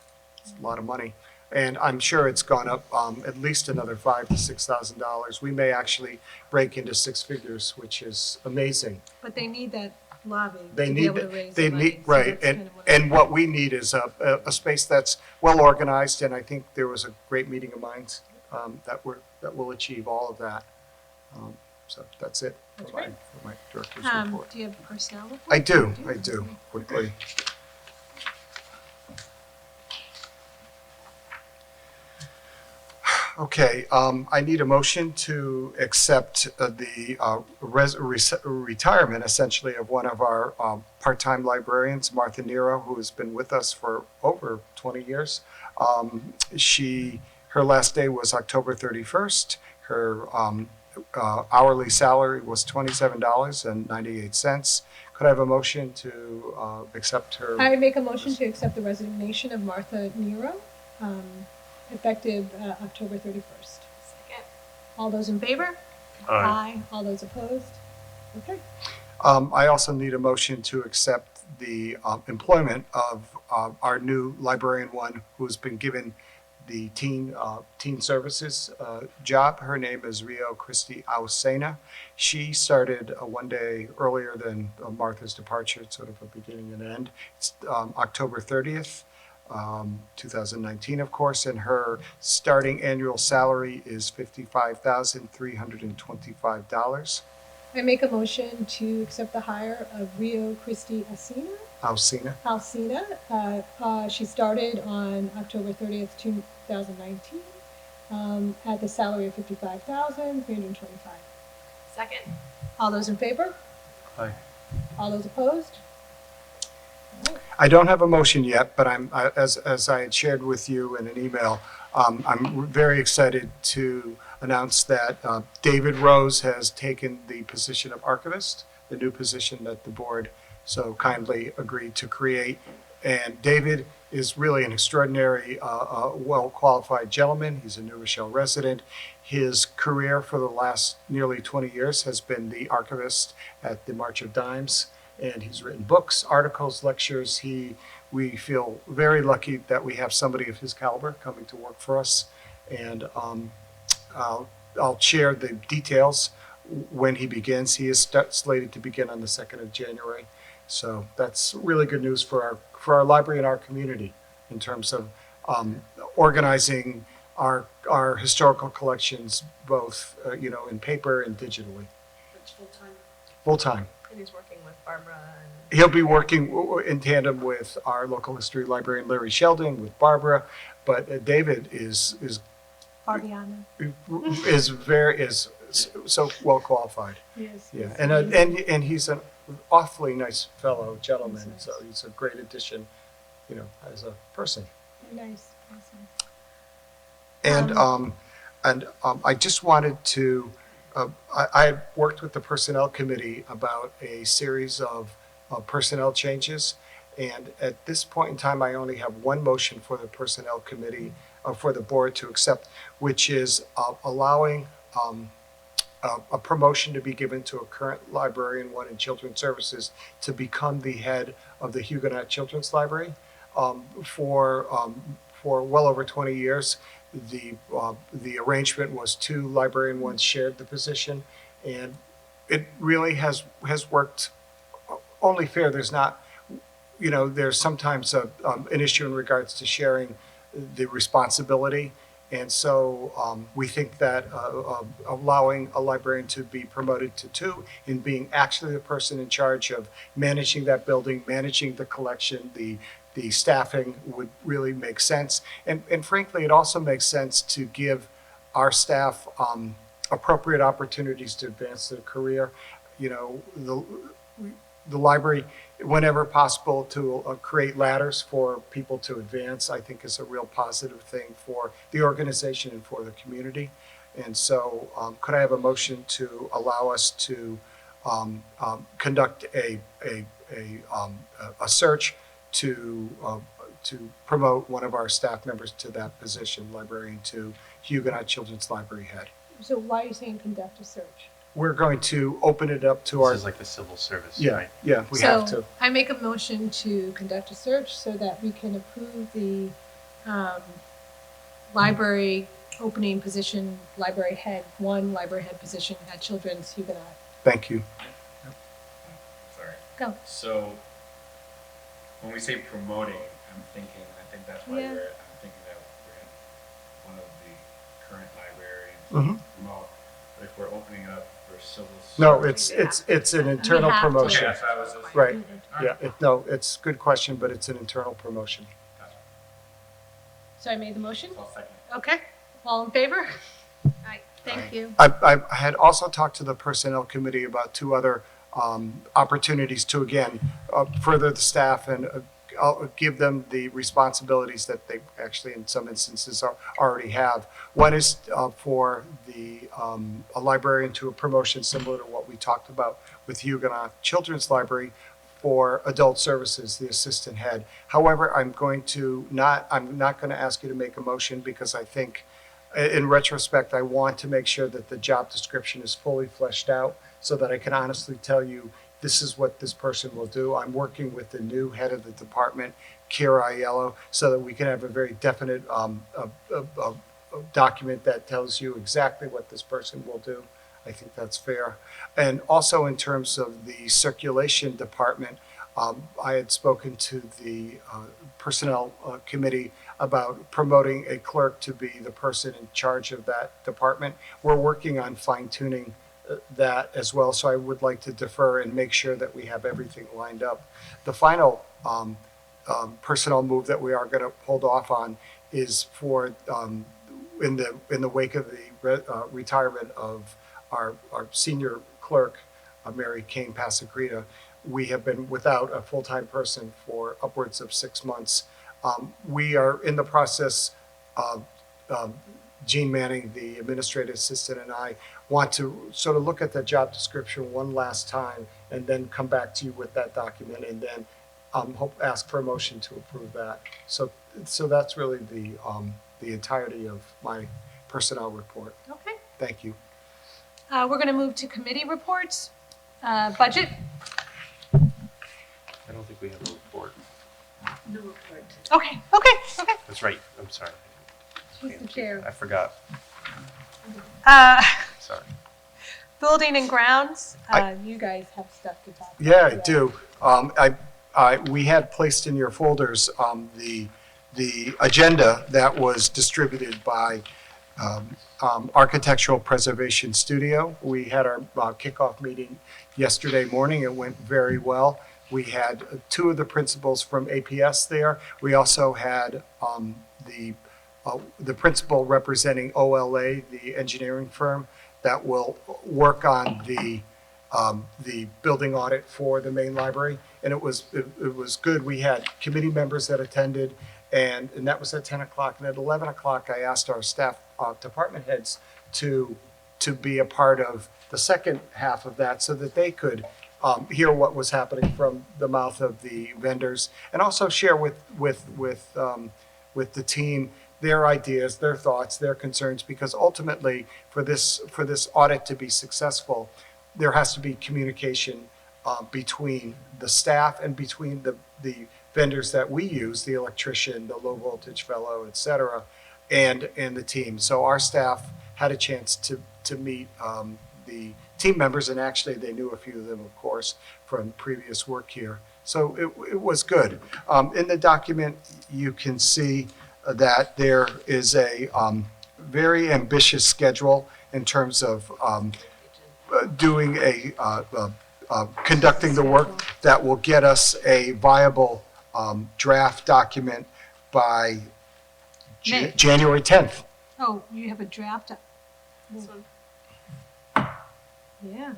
Speaker 3: a lot of money. And I'm sure it's gone up at least another $5,000 to $6,000. We may actually break into six figures, which is amazing.
Speaker 1: But they need that lobby
Speaker 3: They
Speaker 1: to
Speaker 3: need
Speaker 1: be able to raise
Speaker 3: they
Speaker 1: the money.
Speaker 3: need
Speaker 1: So
Speaker 3: right,
Speaker 1: that's
Speaker 3: and
Speaker 1: kind of
Speaker 3: and what we need is a space that's well organized. And I think there was a great meeting of minds that will achieve all of that. So that's it
Speaker 1: That's
Speaker 3: for my,
Speaker 1: great.
Speaker 3: for my director's report.
Speaker 1: Do you have personnel report?
Speaker 3: I do quickly. Okay, I need a motion to accept the retirement, essentially, of one of our part-time librarians, Martha Nero, who has been with us for over 20 years. Her last day was October 31st. Her hourly salary was $27.98. Could I have a motion to accept her?
Speaker 1: I make a motion to accept the resignation of Martha Nero, effective October 31st.
Speaker 5: Second.
Speaker 1: All those in favor? Aye. All those opposed? Okay.
Speaker 3: I also need a motion to accept the employment of our new librarian one who's been given the teen services job. Her name is Rio Christie Ausena. She started one day earlier than Martha's departure, sort of a beginning and end. It's October 30th. 2019, of course, and her starting annual salary is $55,325.
Speaker 1: I make a motion to accept the hire of Rio Christie
Speaker 3: Ausena.
Speaker 1: She started on October 30th, 2019, at the salary of $55,325.
Speaker 5: Second.
Speaker 1: All those in favor?
Speaker 4: Aye.
Speaker 1: All those opposed?
Speaker 3: I don't have a motion yet, but as I had shared with you in an email, I'm very excited to announce that David Rose has taken the position of archivist, the new position that the board so kindly agreed to create. And David is really an extraordinary, well-qualified gentleman. He's a New Rochelle resident. His career for the last nearly 20 years has been the archivist at the March of Dimes. And he's written books, articles, lectures. We feel very lucky that we have somebody of his caliber coming to work for us. And I'll share the details when he begins. He is slated to begin on the 2nd of January. So that's really good news for for our library and our community in terms of organizing our historical collections, both in paper and digitally,
Speaker 8: That's full-time.
Speaker 3: full time.
Speaker 5: And he's working with Barbara and.
Speaker 3: He'll be working in tandem with our local history librarian Larry Sheldon, with Barbara, but David is
Speaker 1: Barbiana.
Speaker 3: so well qualified.
Speaker 1: Yes.
Speaker 3: Yeah, and he's an awfully nice fellow gentleman. So he's a great addition, as a person.
Speaker 1: Nice. Awesome.
Speaker 3: And I just wanted to. I worked with the personnel committee about a series of personnel changes, and at this point in time, I only have one motion for the personnel committee, for the board to accept, which is allowing a promotion to be given to a current librarian, one in children's services, to become the head of the Huguenot Children's Library. For well over 20 years, the arrangement was 2 librarian ones shared the position, and it really has worked only fair. There's not, there's sometimes an issue in regards to sharing the responsibility. And so we think that allowing a librarian to be promoted to 2 and being actually the person in charge of managing that building, managing the collection, the staffing would really make sense. And frankly, it also makes sense to give our staff appropriate opportunities to advance their career. The library, whenever possible, to create ladders for people to advance, I think is a real positive thing for the organization and for the community. And so could I have a motion to allow us to conduct a search to promote one of our staff members to that position, librarian to Huguenot Children's Library head?
Speaker 1: So why are you saying conduct a search?
Speaker 3: We're going to open it up to
Speaker 4: This
Speaker 3: our.
Speaker 4: is like the civil service,
Speaker 3: Yeah,
Speaker 4: right?
Speaker 3: yeah, we have to.
Speaker 1: So I make a motion to conduct a search so that we can approve the library opening position, library head position at Children's Huguenot.
Speaker 3: Thank you.
Speaker 7: Sorry.
Speaker 1: Go.
Speaker 7: So when we say promoting, I think that's why
Speaker 1: Yeah.
Speaker 7: I'm thinking that we're one of the current librarians
Speaker 3: Mhm.
Speaker 7: promote. But if we're opening it up for civil
Speaker 3: No,
Speaker 7: service-
Speaker 3: it's an internal
Speaker 1: have to.
Speaker 3: promotion.
Speaker 7: Okay, so I was just.
Speaker 3: Right.
Speaker 7: All
Speaker 3: Yeah, no, it's a good question, but it's an internal promotion.
Speaker 7: Gotcha.
Speaker 1: So I made the motion?
Speaker 7: So I'll second.
Speaker 1: Okay. All in favor?
Speaker 2: Aye.
Speaker 1: Thank you.
Speaker 3: I had also talked to the personnel committee about 2 other opportunities to, again, further the staff and give them the responsibilities that they actually, in some instances, already have. One is for a librarian to a promotion similar to what we talked about with Huguenot Children's Library for adult services, the assistant head. However, I'm not going to ask you to make a motion because I think, in retrospect, I want to make sure that the job description is fully fleshed out so that I can honestly tell you this is what this person will do. I'm working with the new head of the department, Kira Aiello, so that we can have a very definite document that tells you exactly what this person will do. I think that's fair. And also in terms of the circulation department, I had spoken to the personnel committee about promoting a clerk to be the person in charge of that department. We're working on fine-tuning that as well, so I would like to defer and make sure that we have everything lined up. The final personnel move that we are going to hold off on is for in the wake of the retirement of our senior clerk, Mary Kane Pasagrita. We have been without a full-time person for upwards of 6 months. We are in the process of Jean Manning, the administrative assistant, and I want to sort of look at the job description one last time and then come back to you with that document and then ask for a motion to approve that. So that's really the entirety of my personnel report.
Speaker 1: Okay.
Speaker 3: Thank you.
Speaker 1: We're going to move to committee reports. Budget.
Speaker 4: I don't think we have a report.
Speaker 8: No report.
Speaker 1: Okay.
Speaker 4: That's right, I'm sorry.
Speaker 1: She's the chair.
Speaker 4: I forgot, sorry.
Speaker 1: Building and grounds. You guys have stuff to talk about.
Speaker 3: Yeah, I do. we had placed in your folders the agenda that was distributed by Architectural Preservation Studio. We had our kickoff meeting yesterday morning. It went very well. We had two of the principals from APS there. We also had the principal representing OLA, the engineering firm that will work on the building audit for the main library. And it was good. We had committee members that attended, and that was at 10 o'clock. And at 11 o'clock, I asked our staff department heads to be a part of the second half of that so that they could hear what was happening from the mouth of the vendors, and also share with the team their ideas, their thoughts, their concerns, because ultimately for this audit to be successful, there has to be communication between the staff and between the vendors that we use, the electrician, the low voltage fellow, et cetera, and the team. So our staff had a chance to meet the team members, and actually they knew a few of them, of course, from previous work here. So it was good. In the document, you can see that there is a very ambitious schedule in terms of doing conducting the work that will get us a viable draft document by
Speaker 1: May.
Speaker 3: January 10th.
Speaker 1: Oh, you have a draft?
Speaker 5: This one.
Speaker 1: Yeah.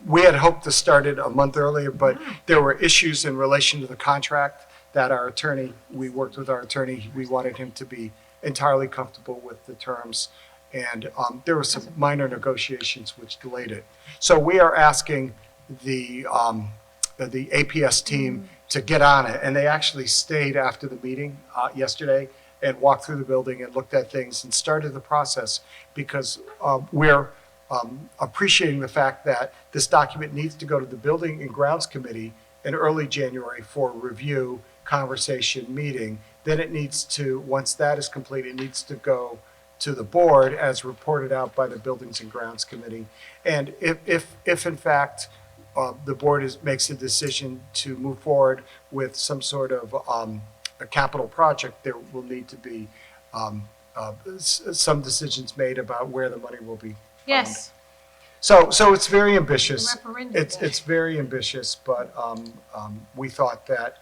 Speaker 3: We had hoped to start it a month earlier, but there were issues in relation to the contract that we worked with our attorney. We wanted him to be entirely comfortable with the terms. And there were some minor negotiations which delayed it. So we are asking the APS team to get on it. And they actually stayed after the meeting yesterday and walked through the building and looked at things and started the process, because we're appreciating the fact that this document needs to go to the Building and Grounds Committee in early January for review, conversation, meeting. Then it needs to, once that is complete, it needs to go to the board as reported out by the Buildings and Grounds Committee. And if in fact the board makes a decision to move forward with some sort of a capital project, there will need to be some decisions made about where the money will be.
Speaker 1: Yes.
Speaker 3: So it's very ambitious.
Speaker 1: The referendum.
Speaker 3: It's very ambitious, but we thought that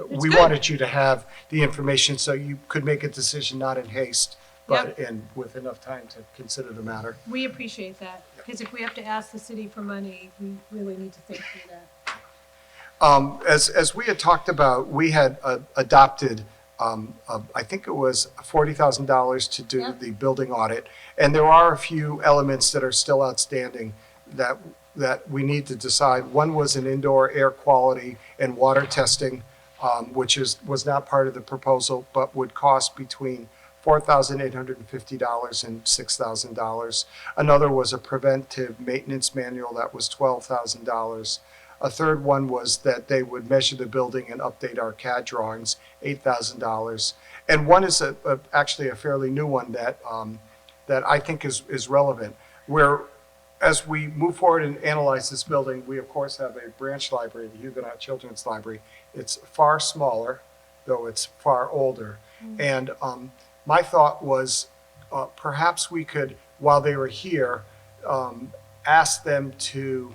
Speaker 3: we
Speaker 1: good.
Speaker 3: wanted you to have the information so you could make a decision not in haste, but with enough time to consider the matter.
Speaker 1: We appreciate that, because if we have to ask the city for money, we really need to think through that.
Speaker 3: As we had talked about, we had adopted, I think it was $40,000 to do the building audit. And there are a few elements that are still outstanding that we need to decide. One was an indoor air quality and water testing, which was not part of the proposal, but would cost between $4,850 and $6,000. Another was a preventive maintenance manual that was $12,000. A third one was that they would measure the building and update our CAD drawings, $8,000. And one is actually a fairly new one that I think is relevant, where as we move forward and analyze this building, we of course have a branch library, the Huguenot Children's Library. It's far smaller, though it's far older. And my thought was perhaps we could, while they were here, ask them to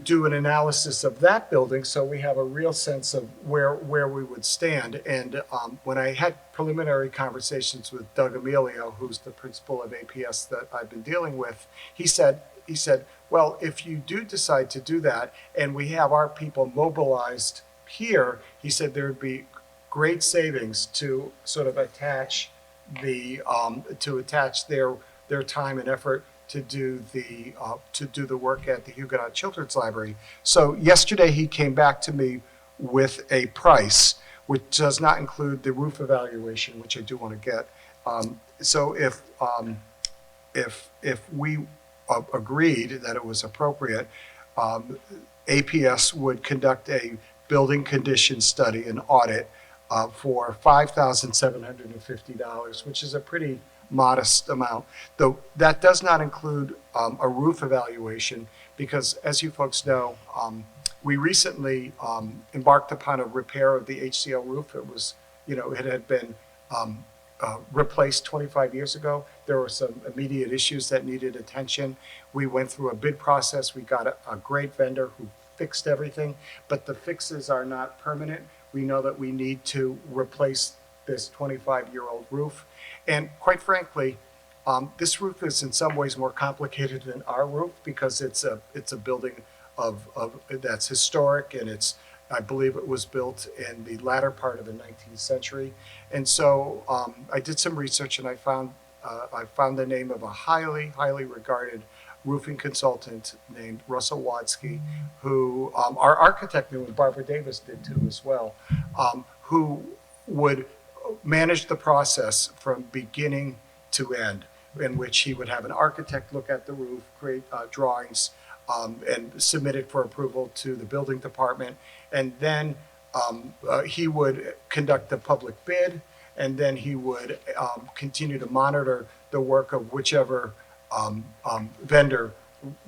Speaker 3: do an analysis of that building so we have a real sense of where we would stand. And when I had preliminary conversations with Doug Emilio, who's the principal of APS that I've been dealing with, he said, well, if you do decide to do that and we have our people mobilized here, he said there would be great savings to sort of attach their time and effort to do the work at the Huguenot Children's Library. So yesterday he came back to me with a price which does not include the roof evaluation, which I do want to get. So if we agreed that it was appropriate, APS would conduct a building condition study and audit for $5,750, which is a pretty modest amount. Though that does not include a roof evaluation, because as you folks know, we recently embarked upon a repair of the HCL roof. It was, it had been replaced 25 years ago. There were some immediate issues that needed attention. We went through a bid process. We got a great vendor who fixed everything, but the fixes are not permanent. We know that we need to replace this 25-year-old roof. And quite frankly, this roof is in some ways more complicated than our roof because it's a building that's historic, and I believe it was built in the latter part of the 19th century. And so I did some research, and I found the name of a highly regarded roofing consultant named Russell Wadsky, who our architect knew, and Barbara Davis did too as well, who would manage the process from beginning to end, in which he would have an architect look at the roof, create drawings, and submit it for approval to the building department. And then he would conduct the public bid, and then he would continue to monitor the work of whichever vendor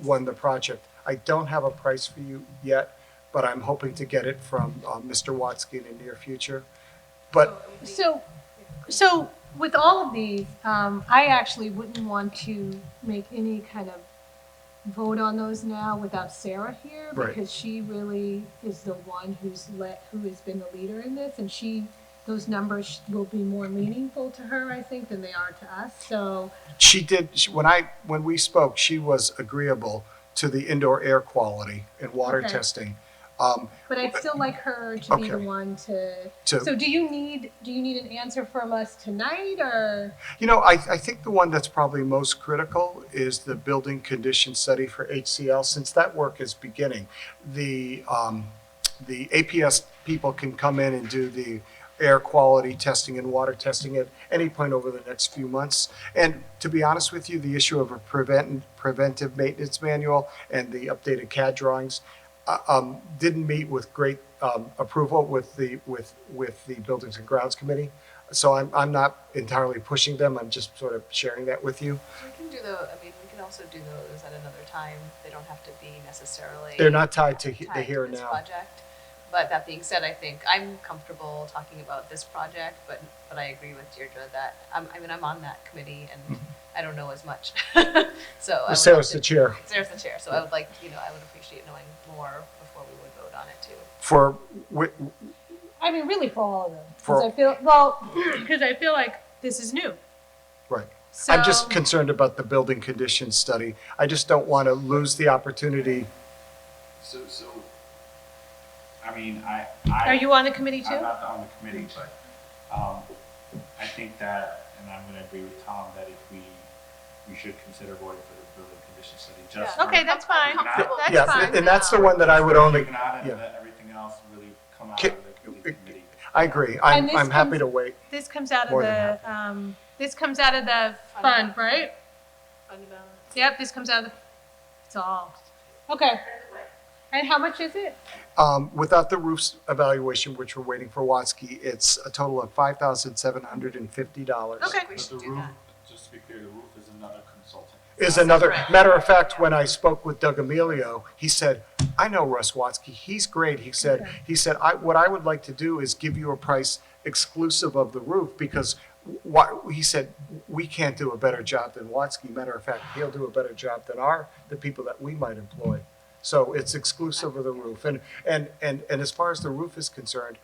Speaker 3: won the project. I don't have a price for you yet, but I'm hoping to get it from Mr. Watsky in the near future. But
Speaker 1: So with all of these, I actually wouldn't want to make any kind of vote on those now without Sarah here,
Speaker 3: Right.
Speaker 1: because she really is the one who has been the leader in this, and those numbers will be more meaningful to her, I think, than they are to us. So
Speaker 3: she did, when we spoke, she was agreeable to the indoor air quality and water
Speaker 1: Okay.
Speaker 3: testing.
Speaker 1: but I'd still like her to be the
Speaker 3: Okay.
Speaker 1: one to.
Speaker 3: To-
Speaker 1: So do you need an answer from us tonight, or?
Speaker 3: I think the one that's probably most critical is the building condition study for HCL, since that work is beginning. The APS people can come in and do the air quality testing and water testing at any point over the next few months. And to be honest with you, the issue of a preventive maintenance manual and the updated CAD drawings didn't meet with great approval with the Buildings and Grounds Committee. So I'm not entirely pushing them. I'm just sort of sharing that with you.
Speaker 5: We can we can also do those at another time. They don't have to be necessarily.
Speaker 3: They're not tied to the
Speaker 5: tied
Speaker 3: here
Speaker 5: to
Speaker 3: and
Speaker 5: this
Speaker 3: now.
Speaker 5: project. But that being said, I think I'm comfortable talking about this project, but I agree with Deirdre that, I'm on that committee and I don't know as much. So I would
Speaker 3: Sarah's
Speaker 5: love
Speaker 3: the chair.
Speaker 5: Sarah's the chair, so I would like, I would appreciate knowing more before we would vote on it too.
Speaker 3: For
Speaker 1: I mean, really for all of them.
Speaker 3: For-
Speaker 1: Because I feel like this is new.
Speaker 3: Right.
Speaker 1: So,
Speaker 3: I'm just concerned about the building conditions study. I just don't want to lose the opportunity.
Speaker 7: So, I mean,
Speaker 1: are you on the committee too?
Speaker 7: I'm not on the committee, but I think that, and I'm going to agree with Tom, that if we should consider voting for the building condition study. Just
Speaker 1: Okay, that's fine.
Speaker 5: Comfortable.
Speaker 1: That's
Speaker 3: Yeah,
Speaker 1: fine.
Speaker 3: and that's the one that I would only,
Speaker 7: Taken out and
Speaker 3: yeah.
Speaker 7: let everything else really come out
Speaker 3: Ki-
Speaker 7: of the committee.
Speaker 3: I agree.
Speaker 1: And this
Speaker 3: I'm happy
Speaker 1: comes-
Speaker 3: to wait.
Speaker 1: This comes out of
Speaker 3: More than
Speaker 1: this comes out of the fund, right?
Speaker 5: Fund balance.
Speaker 1: Yep, this comes out of it's all. Okay. And how much is it?
Speaker 3: Without the roofs evaluation, which we're waiting for Watsky, it's a total of $5,750.
Speaker 1: Okay.
Speaker 5: We
Speaker 7: But
Speaker 5: should
Speaker 7: the
Speaker 5: do
Speaker 7: roof,
Speaker 5: that.
Speaker 7: just to be clear, the roof is another consultant.
Speaker 3: Is another,
Speaker 5: Right.
Speaker 3: matter of fact, when I spoke with Doug Emilio, he said, I know Russ Watsky, he's great. He said, what I would like to do is give you a price exclusive of the roof, because he said, we can't do a better job than Watsky. Matter of fact, he'll do a better job than the people that we might employ. So it's exclusive of the roof. And as far as the roof is concerned,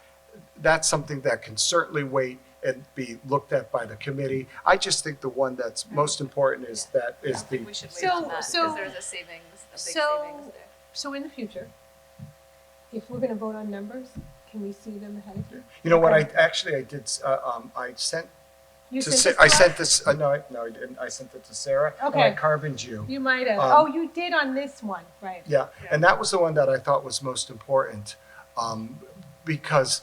Speaker 3: that's something that can certainly wait and be looked at by the committee. I just think the one that's most important is
Speaker 5: I
Speaker 3: the,
Speaker 5: think we should wait
Speaker 1: So-
Speaker 5: on that
Speaker 1: so-
Speaker 5: because there's a savings, a big
Speaker 1: so-
Speaker 5: savings there.
Speaker 1: So in the future, if we're going to vote on numbers, can we see them ahead of time?
Speaker 3: you know what, I
Speaker 1: Okay.
Speaker 3: did, I sent
Speaker 1: You
Speaker 3: to,
Speaker 1: sent
Speaker 3: I
Speaker 1: this to
Speaker 3: sent
Speaker 1: us?
Speaker 3: this, no, I didn't, I sent it to Sarah. And I
Speaker 1: Okay.
Speaker 3: carboned you.
Speaker 1: You might have.
Speaker 3: Um,
Speaker 1: Oh, you did on this one, right?
Speaker 3: Yeah, and that was the one that I thought was most important, because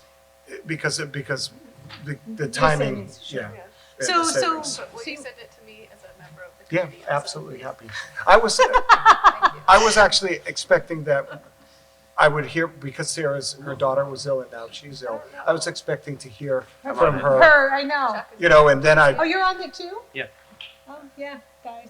Speaker 3: the timing,
Speaker 1: savings, sure.
Speaker 3: yeah.
Speaker 5: Yeah.
Speaker 3: and
Speaker 1: So-
Speaker 3: the
Speaker 1: so-
Speaker 3: savings.
Speaker 5: But will you
Speaker 1: So-
Speaker 5: send it to me as a member of the
Speaker 3: Yeah,
Speaker 5: committee? also,
Speaker 3: absolutely
Speaker 5: please?
Speaker 3: happy. I was,
Speaker 5: Thank you.
Speaker 3: I was actually expecting that I would hear, because her daughter was ill and now she's ill, I was expecting to hear from her,
Speaker 1: Her, I know.
Speaker 5: Chuck is-
Speaker 3: and then
Speaker 1: Oh, you're on it too?
Speaker 4: Yeah.
Speaker 1: Oh, yeah, guys.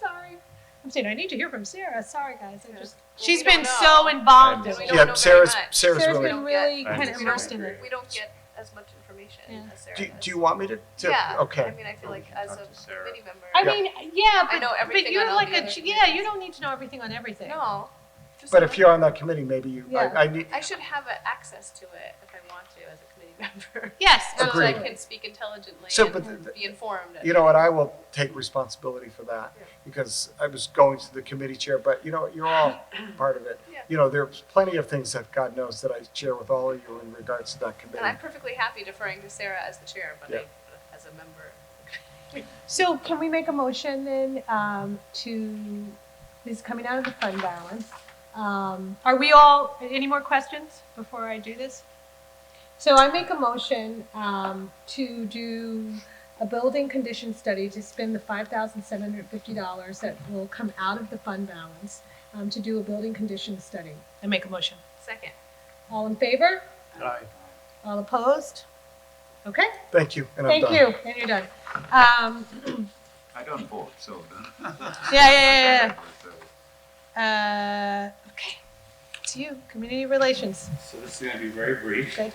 Speaker 1: Sorry. I'm saying, I need to hear from Sarah. Sorry, guys.
Speaker 2: Yeah.
Speaker 1: just
Speaker 2: Well,
Speaker 1: she's
Speaker 2: we don't
Speaker 1: been
Speaker 2: know.
Speaker 1: so involved in
Speaker 2: We
Speaker 1: it.
Speaker 2: don't
Speaker 3: Yeah,
Speaker 2: know
Speaker 3: Sarah's
Speaker 2: very much.
Speaker 3: Sarah's
Speaker 1: Sarah's
Speaker 3: really.
Speaker 1: been really
Speaker 4: I
Speaker 1: kind of
Speaker 4: disagree.
Speaker 1: immersed in it.
Speaker 2: We don't get as much information
Speaker 1: Yeah.
Speaker 2: as Sarah
Speaker 3: Do,
Speaker 2: does.
Speaker 3: do you want me to?
Speaker 2: Yeah.
Speaker 3: Okay.
Speaker 2: I mean, I feel like as a
Speaker 4: Talk to Sarah.
Speaker 2: committee member.
Speaker 1: I mean, yeah,
Speaker 2: I know
Speaker 1: but
Speaker 2: everything
Speaker 1: you're
Speaker 2: on all
Speaker 1: like
Speaker 2: the
Speaker 1: a
Speaker 2: other
Speaker 1: yeah.
Speaker 2: committees.
Speaker 1: You don't need to know everything on everything.
Speaker 2: No. Just
Speaker 3: But
Speaker 2: enough-
Speaker 3: if you're on that committee, maybe you.
Speaker 1: Yeah.
Speaker 3: I need.
Speaker 2: I should have access to it if I want to as a committee member.
Speaker 1: Yes,
Speaker 2: So that I
Speaker 1: absolutely.
Speaker 2: can speak intelligently
Speaker 3: So,
Speaker 2: and
Speaker 3: but
Speaker 2: be informed.
Speaker 3: You know what? I will take responsibility for that
Speaker 2: Yeah.
Speaker 3: because I was going to the committee chair, but you know, you're all part of it.
Speaker 2: Yeah.
Speaker 3: You know, there's plenty of things that God knows that I share with all of you in regards to that
Speaker 2: And I'm
Speaker 3: committee.
Speaker 2: perfectly happy deferring to Sarah as the chair, but
Speaker 3: Yeah.
Speaker 2: as a member.
Speaker 1: So can we make a motion then to this is coming out of the fund balance? Are we all any more questions before I do this? So I make a motion to do a building condition study to spend the $5,750 that will come out of the fund balance to do a building condition study. I make a motion.
Speaker 2: Second.
Speaker 1: All in favor?
Speaker 3: Aye.
Speaker 1: All opposed? Okay.
Speaker 3: Thank you, and I'm
Speaker 1: Thank
Speaker 3: done.
Speaker 1: you. And you're done.
Speaker 6: I don't vote, so.
Speaker 1: Yeah. Okay. It's you, community relations.
Speaker 7: So this is gonna be very brief.
Speaker 1: Good.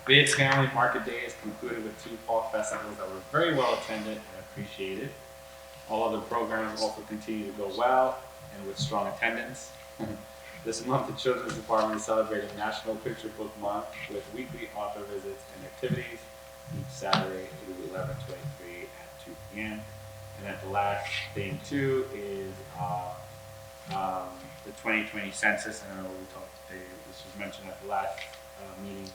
Speaker 7: Bid Family Market Day is concluded with 2 fall festivals that were very well attended and appreciated. All other programs also continue to go well and with strong attendance. This month, the Children's Department is celebrating National Picture Book Month with weekly author visits and activities each Saturday through 11/23 at 2 p.m. And then the last thing too is the 2020 census. I know we talked today, this was mentioned at the last meeting.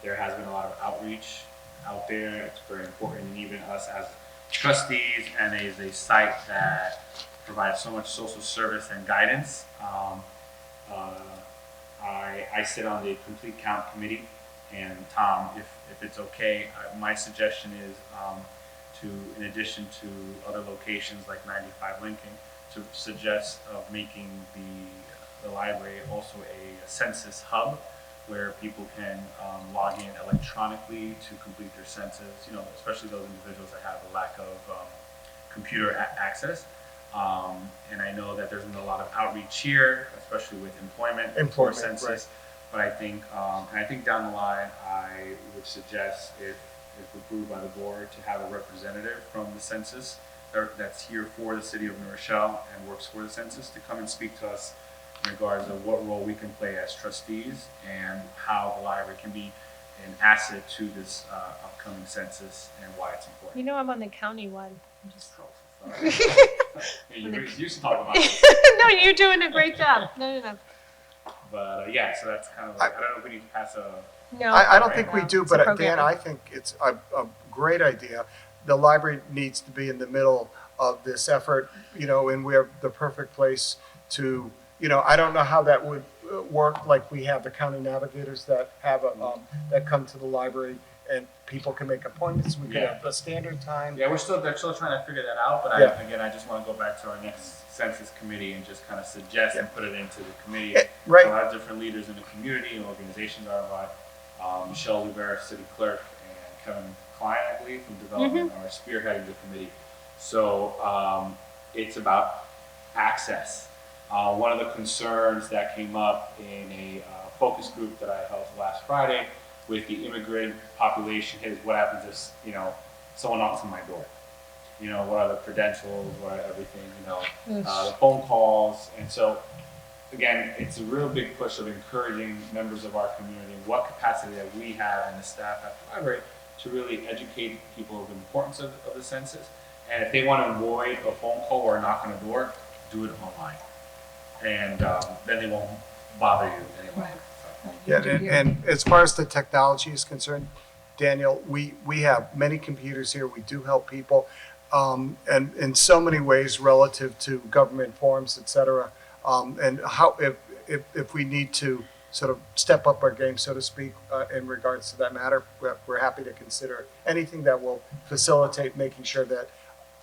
Speaker 7: There has been a lot of outreach out there. It's very important, and even us as trustees and as a site that provides so much social service and guidance. I sit on the Complete Count Committee, and Tom, if it's okay, my suggestion is to, in addition to other locations like 95 Lincoln, to suggest of making the library also a census hub where people can log in electronically to complete their census, you know, especially those individuals that have a lack of computer access. And I know that there's been a lot of outreach here, especially with employment for census.
Speaker 3: Right.
Speaker 7: But I think, and I think down the line, I would suggest, if approved by the board, to have a representative from the census that's here for the city of New Rochelle and works for the census to come and speak to us in regards of what role we can play as trustees and how the library can be an asset to this upcoming census and why it's important.
Speaker 1: You know I'm on the county one. I'm just...
Speaker 7: You used to talk about it.
Speaker 1: No, you're doing a great job. No.
Speaker 7: But yeah, so that's kind of like, I don't know if we need to pass a.
Speaker 1: No.
Speaker 3: I don't think we
Speaker 1: No,
Speaker 3: do,
Speaker 1: it's a
Speaker 3: but
Speaker 1: program.
Speaker 3: Dan, I think it's a great idea. The library needs to be in the middle of this effort, you know, and we're the perfect place to, you know, I don't know how that would work, like we have the county navigators that have that come to the library and people can make appointments. We could
Speaker 7: Yeah.
Speaker 3: have a standard time.
Speaker 7: Yeah, they're still trying to figure that out, but
Speaker 3: Yeah.
Speaker 7: I just want to go back to our next census committee and just kind of suggest and put it into the committee.
Speaker 3: Right.
Speaker 7: A lot of different leaders in the community and organizations are involved. Michelle Rivera, city clerk, and Kevin Klein, I believe, from development are spearheading the committee. So it's about access. One of the concerns that came up in a focus group that I held last Friday with the immigrant population is what happens if, you know, someone knocks on my door. You know, what are the credentials, what are everything, you know, the phone calls. And so, again, it's a real big push of encouraging members of our community, what capacity that we have and the staff at the library to really educate people of the importance of the census. And if they want to avoid a phone call or a knock on a door, do it online. And then they won't bother you anymore. So.
Speaker 3: Yeah, and as far as the technology is concerned, Daniel, we have many computers here. We do help people, and in so many ways relative to government forms, et cetera. And how if we need to sort of step up our game, so to speak, in regards to that matter, we're happy to consider anything that will facilitate making sure that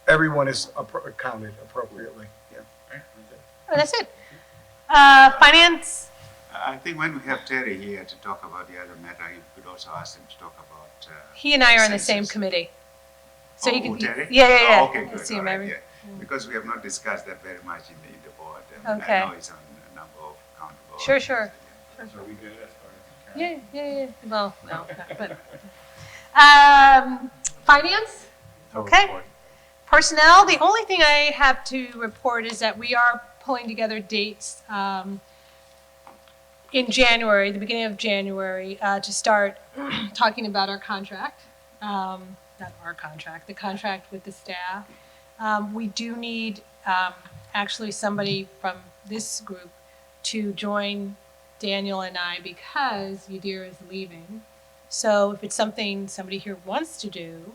Speaker 3: everyone is accounted appropriately. Yeah.
Speaker 7: Right?
Speaker 1: Oh, that's it. Finance.
Speaker 6: I think when we have Terry here to talk about the other matter, you could also ask him to talk about.
Speaker 1: He and I are on the same
Speaker 6: census.
Speaker 1: committee. So you
Speaker 6: Oh,
Speaker 1: can,
Speaker 6: Terry?
Speaker 1: yeah.
Speaker 6: Oh, okay,
Speaker 1: You'll
Speaker 6: good.
Speaker 1: see him
Speaker 6: All right,
Speaker 1: every-
Speaker 6: yeah. Because we have not discussed that very much in the board. I mean,
Speaker 1: Okay.
Speaker 6: I know it's on a number of county boards.
Speaker 1: Sure, sure.
Speaker 7: So are we good as far as? Karen?
Speaker 1: Yeah. Well, no, not, but. Finance?
Speaker 3: No
Speaker 1: Okay.
Speaker 3: report.
Speaker 1: Personnel, the only thing I have to report is that we are pulling together dates in January, the beginning of January, to start talking about our contract. Not our contract, the contract with the staff. We do need actually somebody from this group to join Daniel and I because Yadira is leaving. So if it's something somebody here wants to do,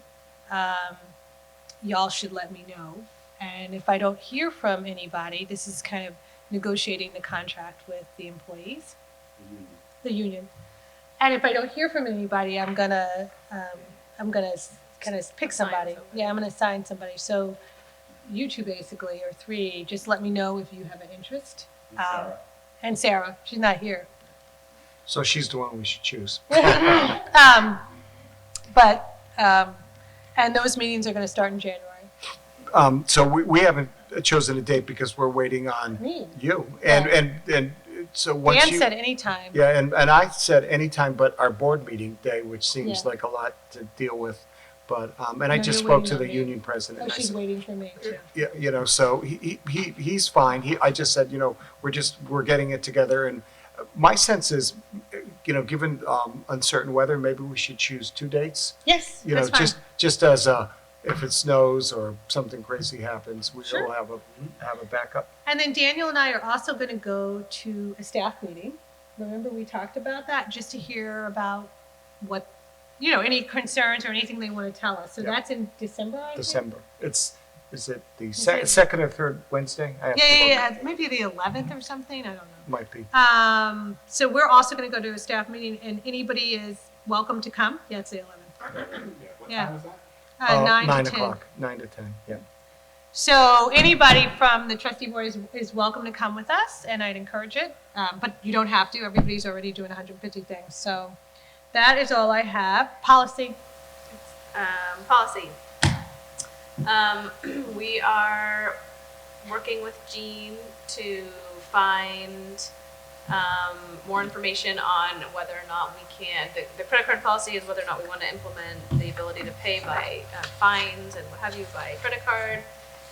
Speaker 1: y'all should let me know. And if I don't hear from anybody, this is kind of negotiating the contract with the employees, the union. And if I don't hear from anybody, I'm gonna kind of pick somebody. Yeah, I'm gonna assign somebody. So you two basically, or three, just let me know if you have an interest.
Speaker 7: Sarah.
Speaker 1: And Sarah, she's not here.
Speaker 3: So she's the one we should choose.
Speaker 1: And those meetings are gonna start in January.
Speaker 3: So we haven't chosen a date because we're waiting on
Speaker 1: Me.
Speaker 3: you. And so once
Speaker 1: Dan
Speaker 3: you.
Speaker 1: said anytime.
Speaker 3: Yeah, and I said anytime but our board meeting day, which seems
Speaker 1: Yeah.
Speaker 3: like a lot to deal with. But, and I
Speaker 1: No,
Speaker 3: just
Speaker 1: you're
Speaker 3: spoke
Speaker 1: waiting
Speaker 3: to
Speaker 1: on
Speaker 3: the
Speaker 1: me.
Speaker 3: union president.
Speaker 1: Oh,
Speaker 3: I
Speaker 1: she's
Speaker 3: said,
Speaker 1: waiting for me too.
Speaker 3: yeah, you know, so he's fine. I just said, we're getting it together. And my sense is, given uncertain weather, maybe we should choose 2 dates.
Speaker 1: Yes,
Speaker 3: You know,
Speaker 1: that's fine.
Speaker 3: just as if it snows or something crazy happens, we
Speaker 1: Sure.
Speaker 3: will have a backup.
Speaker 1: And then Daniel and I are also going to go to a staff meeting. Remember we talked about that, just to hear about what, any concerns or anything they want to tell us. So
Speaker 3: Yeah.
Speaker 1: that's in December, I think?
Speaker 3: December. Is it the
Speaker 1: Is it-
Speaker 3: second or third Wednesday? I have to
Speaker 1: Yeah.
Speaker 3: look.
Speaker 1: Maybe the 11th or something. I don't know.
Speaker 3: Might be.
Speaker 1: So we're also going to go to a staff meeting, and anybody is welcome to come. Yeah, it's the 11th.
Speaker 7: What
Speaker 1: Yeah.
Speaker 7: time is that?
Speaker 1: 9 to 10.
Speaker 3: o'clock, 9 to 10, yeah.
Speaker 1: So anybody from the trustee board is welcome to come with us, and I'd encourage it. But you don't have to. Everybody's already doing 150 things. So that is all I have. Policy.
Speaker 5: Policy. We are working with Jean to find more information on whether or not we can, the credit card policy is whether or not we want to implement the ability to pay by fines and what have you by credit card.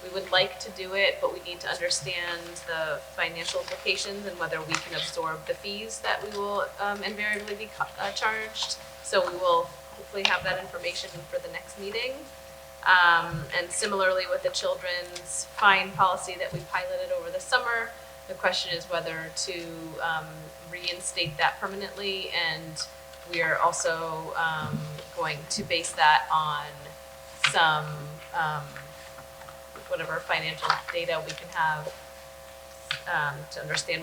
Speaker 5: We would like to do it, but we need to understand the financial implications and whether we can absorb the fees that we will invariably be charged. So we will hopefully have that information for the next meeting. And similarly with the children's fine policy that we piloted over the summer, the question is whether to reinstate that permanently, and we are also going to base that on some whatever financial data we can have to understand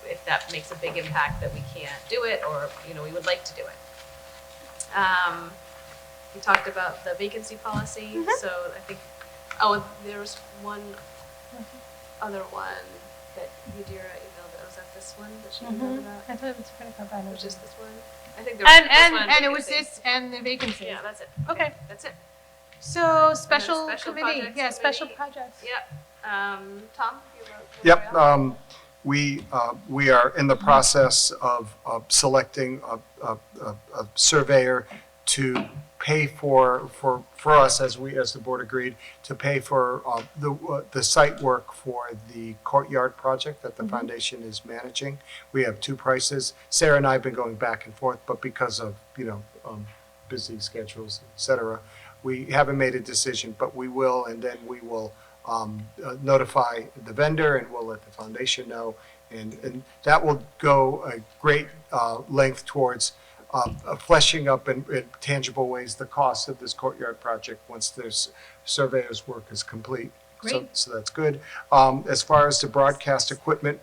Speaker 5: if that makes a big impact that we can't do it, or we would like to do it. We talked about the vacancy policy, so I think there was one other one that Yadira emailed. Was that this one that she emailed about?
Speaker 1: I thought it was credit card.
Speaker 5: It was just this one. I think there was this one
Speaker 1: And it was
Speaker 5: vacancy.
Speaker 1: this and the vacancy.
Speaker 5: Yeah, that's it.
Speaker 1: Okay.
Speaker 5: That's it.
Speaker 1: So special
Speaker 5: special
Speaker 1: committee.
Speaker 5: projects
Speaker 1: Yeah, special
Speaker 5: committee.
Speaker 1: projects.
Speaker 5: Yep. Tom, you wrote.
Speaker 3: Yep, we are in the process of selecting a surveyor to pay for us, as the board agreed, to pay for the site work for the courtyard project that the foundation is managing. We have 2 prices. Sarah and I have been going back and forth, but because of, busy schedules, et cetera, we haven't made a decision, but we will, and then we will notify the vendor, and we'll let the foundation know. And that will go a great length towards fleshing up in tangible ways the cost of this courtyard project once this surveyor's work is complete.
Speaker 1: Great.
Speaker 3: So that's good. As far as the broadcast equipment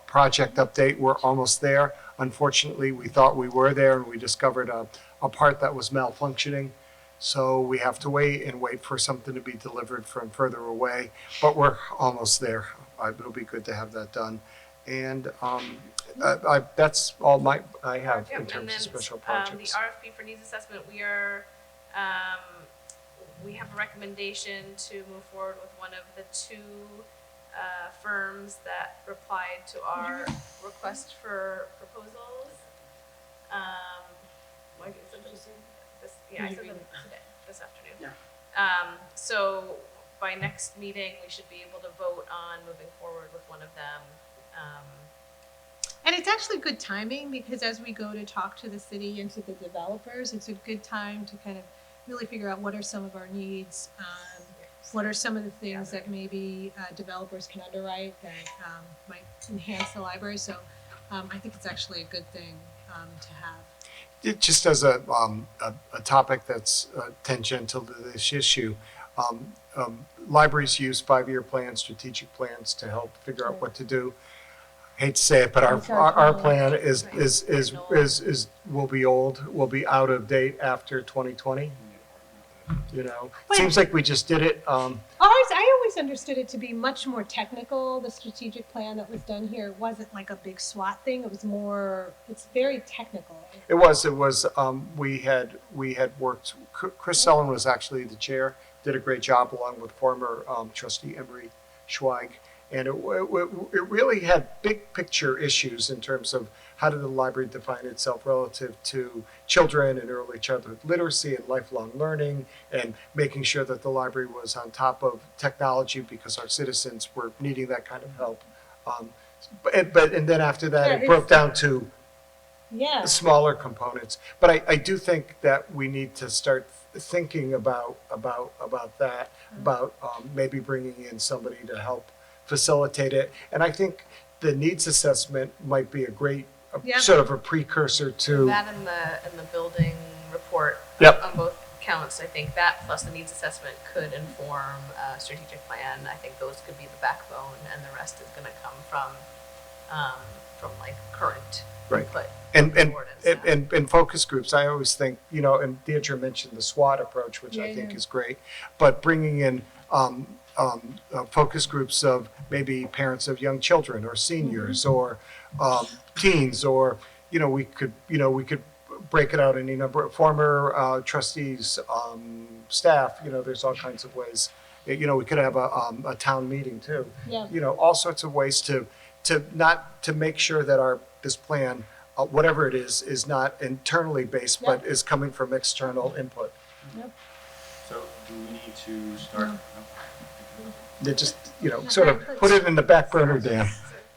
Speaker 3: project update, we're almost there. Unfortunately, we thought we were there, and we discovered a part that was malfunctioning. So we have to wait for something to be delivered from further away, but we're almost there. It'll be good to have that done. And that's all I have in terms of special projects.
Speaker 5: The RFP for needs assessment, we are we have a recommendation to move forward with one of the two firms that replied to our request for proposals. I sent them today, this afternoon. So by next meeting, we should be able to vote on moving forward with one of them.
Speaker 1: And it's actually good timing because as we go to talk to the city and to the developers, it's a good time to kind of really figure out what are some of our needs, what are some of the things that maybe developers can underwrite that might enhance the library. So I think it's actually a good thing to have.
Speaker 3: It just as a topic that's tangential to this issue, libraries use 5-year plans, strategic plans to help figure out what to do. Hate to say it, but our plan will be old, will be out of date after 2020. You know, seems like we just did it.
Speaker 1: I always understood it to be much more technical. The strategic plan that was done here wasn't like a big SWOT thing. It was more. It's very technical.
Speaker 3: It was. We had worked. Chris Sullen was actually the chair. Did a great job along with former trustee Emery Schweig. And it really had big picture issues in terms of how did the library define itself relative to children and early childhood literacy and lifelong learning, and making sure that the library was on top of technology because our citizens were needing that kind of help. And then after that, it broke down to smaller components. But I do think that we need to start thinking about that, about maybe bringing in somebody to help facilitate it. And I think the needs assessment might be a great sort of a precursor to
Speaker 5: that in the building report on both counts. I think that plus the needs assessment could inform a strategic plan. I think those could be the backbone, and the rest is going to come from like current input.
Speaker 3: And focus groups, I always think, and Deirdre mentioned the SWOT approach, which I think is great, but bringing in focus groups of maybe parents of young children or seniors or teens, or we could break it out any number of former trustees, staff. There's all kinds of ways. We could have a town meeting too. All sorts of ways to make sure that this plan, whatever it is not internally based, but is coming from external input.
Speaker 7: So do we need to start?
Speaker 3: They just, sort of put it in the back burner, Dan.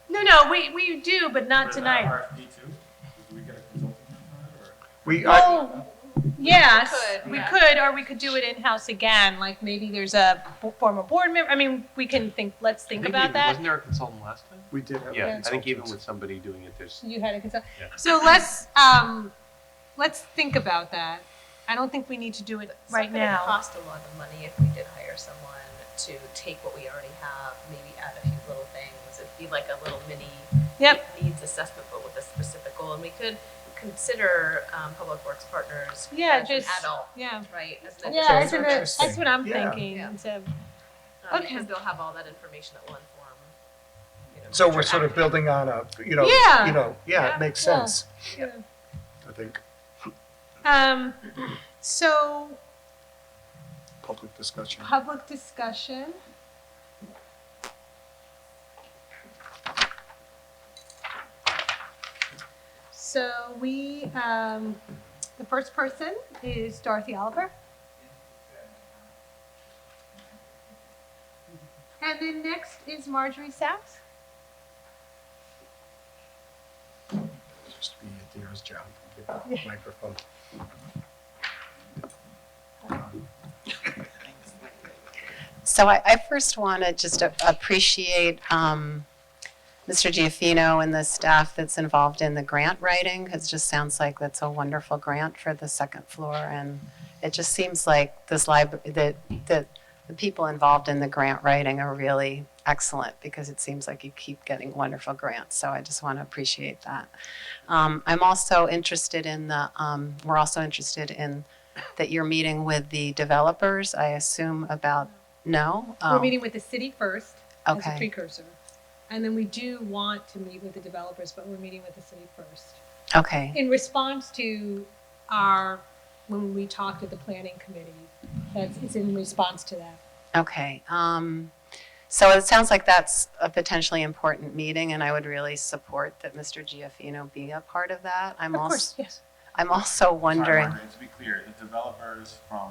Speaker 1: No, we do, but not tonight.
Speaker 7: RFP too? Do we get a consultant on that, or?
Speaker 1: Yes, we could, or we could do it in-house again, like maybe there's a former board member. I mean, let's think about that.
Speaker 4: Wasn't there a consultant last time?
Speaker 3: We did have
Speaker 4: Yeah, I think even with somebody doing it, there's.
Speaker 1: You had a consultant.
Speaker 4: Yeah.
Speaker 1: So let's think about that. I don't think we need to do it right now.
Speaker 5: It would cost a lot of money if we did hire someone to take what we already have, maybe add a few little things. It'd be like a little mini needs assessment, but with a specific goal. And we could consider Public Works Partners as an adult, right? As an
Speaker 1: that's what I'm thinking.
Speaker 5: Because they'll have all that information that will inform.
Speaker 3: So we're sort of building on it makes sense. I think.
Speaker 1: So.
Speaker 3: Public discussion.
Speaker 1: So the first person is Dorothy Oliver. And then next is Marjorie Sachs.
Speaker 3: Just be a dearest job. Microphone.
Speaker 10: So I first want to just appreciate Mr. Giaffino and the staff that's involved in the grant writing. It just sounds like that's a wonderful grant for the second floor, and it just seems like this library, the people involved in the grant writing are really excellent, because it seems like you keep getting wonderful grants. So I just want to appreciate that. I'm also interested in we're also interested in that you're meeting with the developers, I assume about. No?
Speaker 1: We're meeting with the city first as a
Speaker 10: Okay.
Speaker 1: precursor. And then we do want to meet with the developers, but we're meeting with the city first.
Speaker 10: Okay.
Speaker 1: In response to our when we talked at the planning committee. It's in response to that.
Speaker 10: Okay. So it sounds like that's a potentially important meeting, and I would really support that Mr. Giaffino be a part of that.
Speaker 1: Of course, yes.
Speaker 10: I'm also
Speaker 7: Sorry,
Speaker 10: wondering.
Speaker 7: Margaret, to be clear, the developers from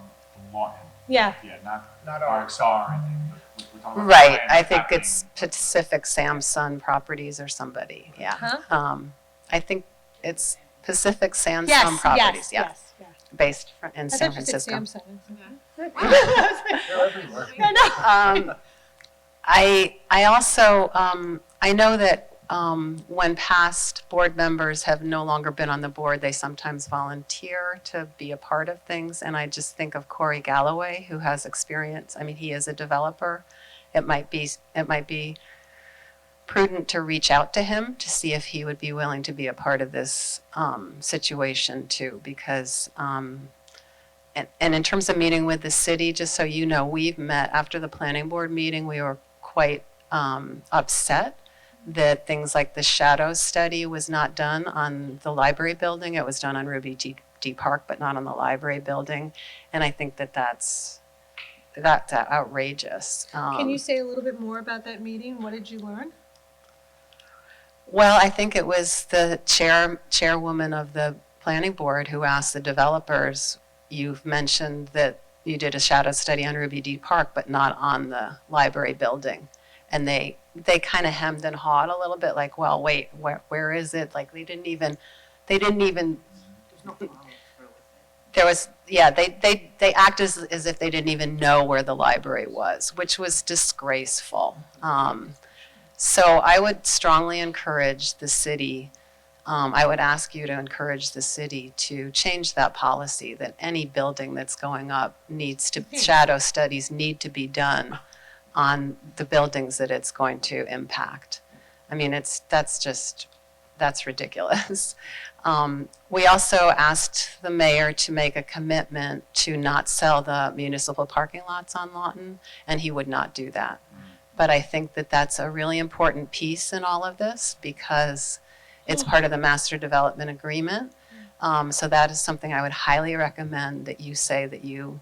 Speaker 7: Lawton,
Speaker 1: Yeah,
Speaker 7: yeah,
Speaker 3: Not
Speaker 7: not
Speaker 3: our-
Speaker 7: RXR or anything. We're talking about
Speaker 10: Right,
Speaker 7: land
Speaker 10: I
Speaker 7: that's
Speaker 10: think
Speaker 7: happening
Speaker 10: it's
Speaker 7: in-
Speaker 10: Pacific Samsung Properties or somebody, yeah.
Speaker 1: Huh?
Speaker 10: I think it's Pacific Samsung
Speaker 1: yes,
Speaker 10: Properties,
Speaker 1: yes,
Speaker 10: yeah,
Speaker 1: yes, yeah.
Speaker 10: based in
Speaker 1: I
Speaker 10: San
Speaker 1: thought you said
Speaker 10: Francisco.
Speaker 1: Samsung.
Speaker 3: They're everywhere.
Speaker 1: I know.
Speaker 10: I also, I know that when past board members have no longer been on the board, they sometimes volunteer to be a part of things. And I just think of Corey Galloway, who has experience. I mean, he is a developer. It might be prudent to reach out to him to see if he would be willing to be a part of this situation too, because and in terms of meeting with the city, just so you know, we've met after the planning board meeting. We were quite upset that things like the shadow study was not done on the library building. It was done on Ruby D Park, but not on the library building. And I think that that's outrageous.
Speaker 1: Can you say a little bit more about that meeting? What did you learn?
Speaker 10: Well, I think it was the chairwoman of the planning board who asked the developers, you've mentioned that you did a shadow study on Ruby D Park, but not on the library building. And they kind of hemmed and hawed a little bit, like, well, wait, where is it? Like, they didn't even, there was, yeah, they act as if they didn't even know where the library was, which was disgraceful. So I would strongly encourage the city, I would ask you to encourage the city to change that policy, that any building that's going up shadow studies need to be done on the buildings that it's going to impact. I mean, that's ridiculous. We also asked the mayor to make a commitment to not sell the municipal parking lots on Lawton, and he would not do that. But I think that that's a really important piece in all of this because it's part of the master development agreement. So that is something I would highly recommend that you say that you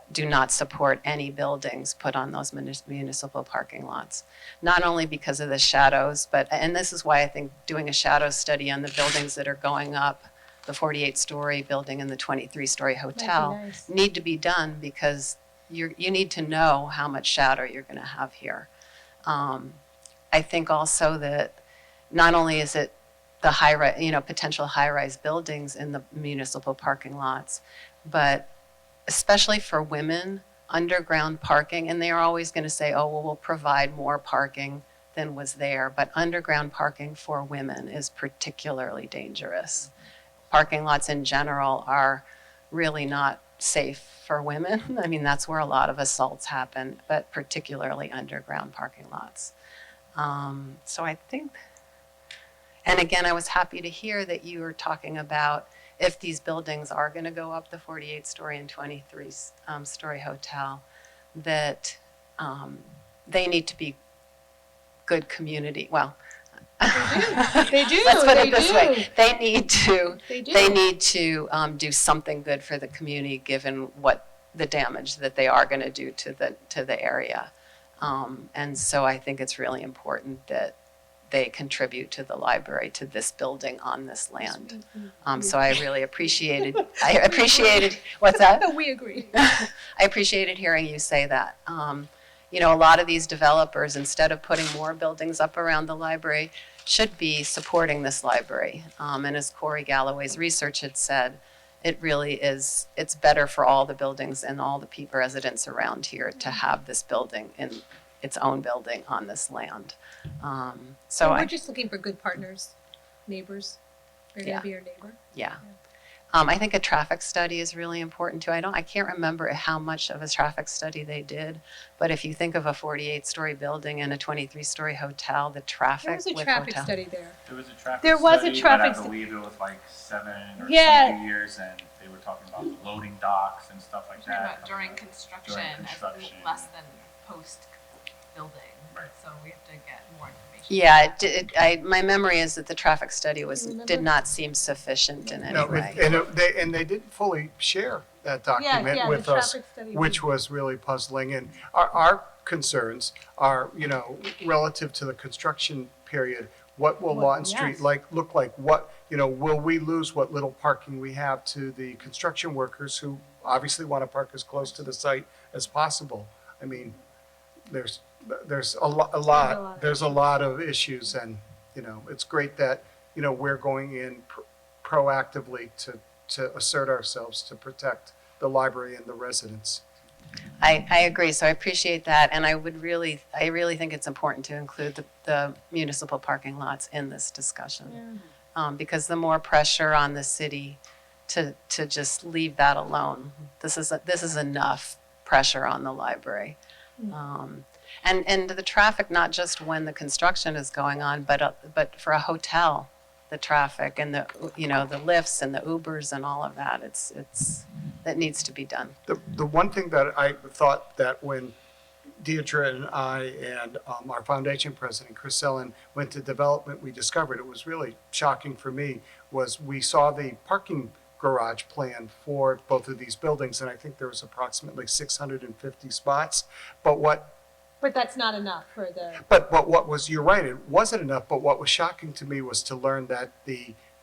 Speaker 10: do not support any buildings put on those municipal parking lots. Not only because of the shadows, and this is why I think doing a shadow study on the buildings that are going up, the 48-story building and the 23-story hotel,
Speaker 1: nice.
Speaker 10: need to be done because you need to know how much shadow you're going to have here. I think also that not only is it the potential high-rise buildings in the municipal parking lots, but especially for women, underground parking, and they are always going to say, oh, well, we'll provide more parking than was there, but underground parking for women is particularly dangerous. Parking lots in general are really not safe for women. I mean, that's where a lot of assaults happen, but particularly underground parking lots. So I think, and again, I was happy to hear that you were talking about if these buildings are going to go up the 48-story and 23-story hotel, that they need to be good community. Well,
Speaker 1: They do.
Speaker 10: let's put
Speaker 1: They
Speaker 10: it this
Speaker 1: do.
Speaker 10: way. They need to.
Speaker 1: They do.
Speaker 10: They need to do something good for the community, given what the damage that they are going to do to the area. And so I think it's really important that they contribute to the library, to this building on this land. So I really appreciated. What's that?
Speaker 1: We agree.
Speaker 10: I appreciated hearing you say that. A lot of these developers, instead of putting more buildings up around the library, should be supporting this library. And as Corey Galloway's research had said, it really is, it's better for all the buildings and all the people, residents around here to have this building in its own building on this land. So
Speaker 1: we're just looking for good partners, neighbors. They're going
Speaker 10: Yeah.
Speaker 1: to be our neighbor.
Speaker 10: Yeah. I think a traffic study is really important too. I can't remember how much of a traffic study they did, but if you think of a 48-story building and a 23-story hotel, the traffic
Speaker 1: There was a
Speaker 10: with
Speaker 1: traffic
Speaker 10: hotel.
Speaker 1: study there.
Speaker 7: There was a traffic
Speaker 1: There was a
Speaker 7: study,
Speaker 1: traffic
Speaker 7: but I believe it was like 7 or
Speaker 1: Yeah.
Speaker 7: 2 years, and they were talking about the loading docks and stuff like
Speaker 2: Talking
Speaker 7: that.
Speaker 2: about during construction,
Speaker 7: During construction.
Speaker 2: less than post building, so we have to get more information.
Speaker 10: Yeah, my memory is that the traffic study
Speaker 1: You remember?
Speaker 10: did not seem sufficient in any
Speaker 3: No,
Speaker 10: way.
Speaker 3: and they didn't fully share that document
Speaker 1: the
Speaker 3: with us,
Speaker 1: traffic study
Speaker 3: which was really puzzling. And our concerns are, relative to the construction period. What will Lawton Street
Speaker 1: yes.
Speaker 3: look like? What, will we lose what little parking we have to the construction workers who obviously want to park as close to the site as possible? I mean, there's a lot of issues, and, it's great that, we're going in proactively to assert ourselves to protect the library and the residents.
Speaker 10: I agree, so I appreciate that, and I really think it's important to include the municipal parking lots in this discussion. Because the more pressure on the city to just leave that alone, this is enough pressure on the library. And the traffic, not just when the construction is going on, but for a hotel, the traffic and the lifts and the Ubers and all of that, that needs to be done.
Speaker 3: The one thing that I thought that when Deidre and I and our foundation president, Chris Ellen, went to development, we discovered, it was really shocking for me, was we saw the parking garage plan for both of these buildings, and I think there was approximately 650 spots.
Speaker 1: But that's not enough for the.
Speaker 3: But what was, you're right, it wasn't enough, but what was shocking to me was to learn that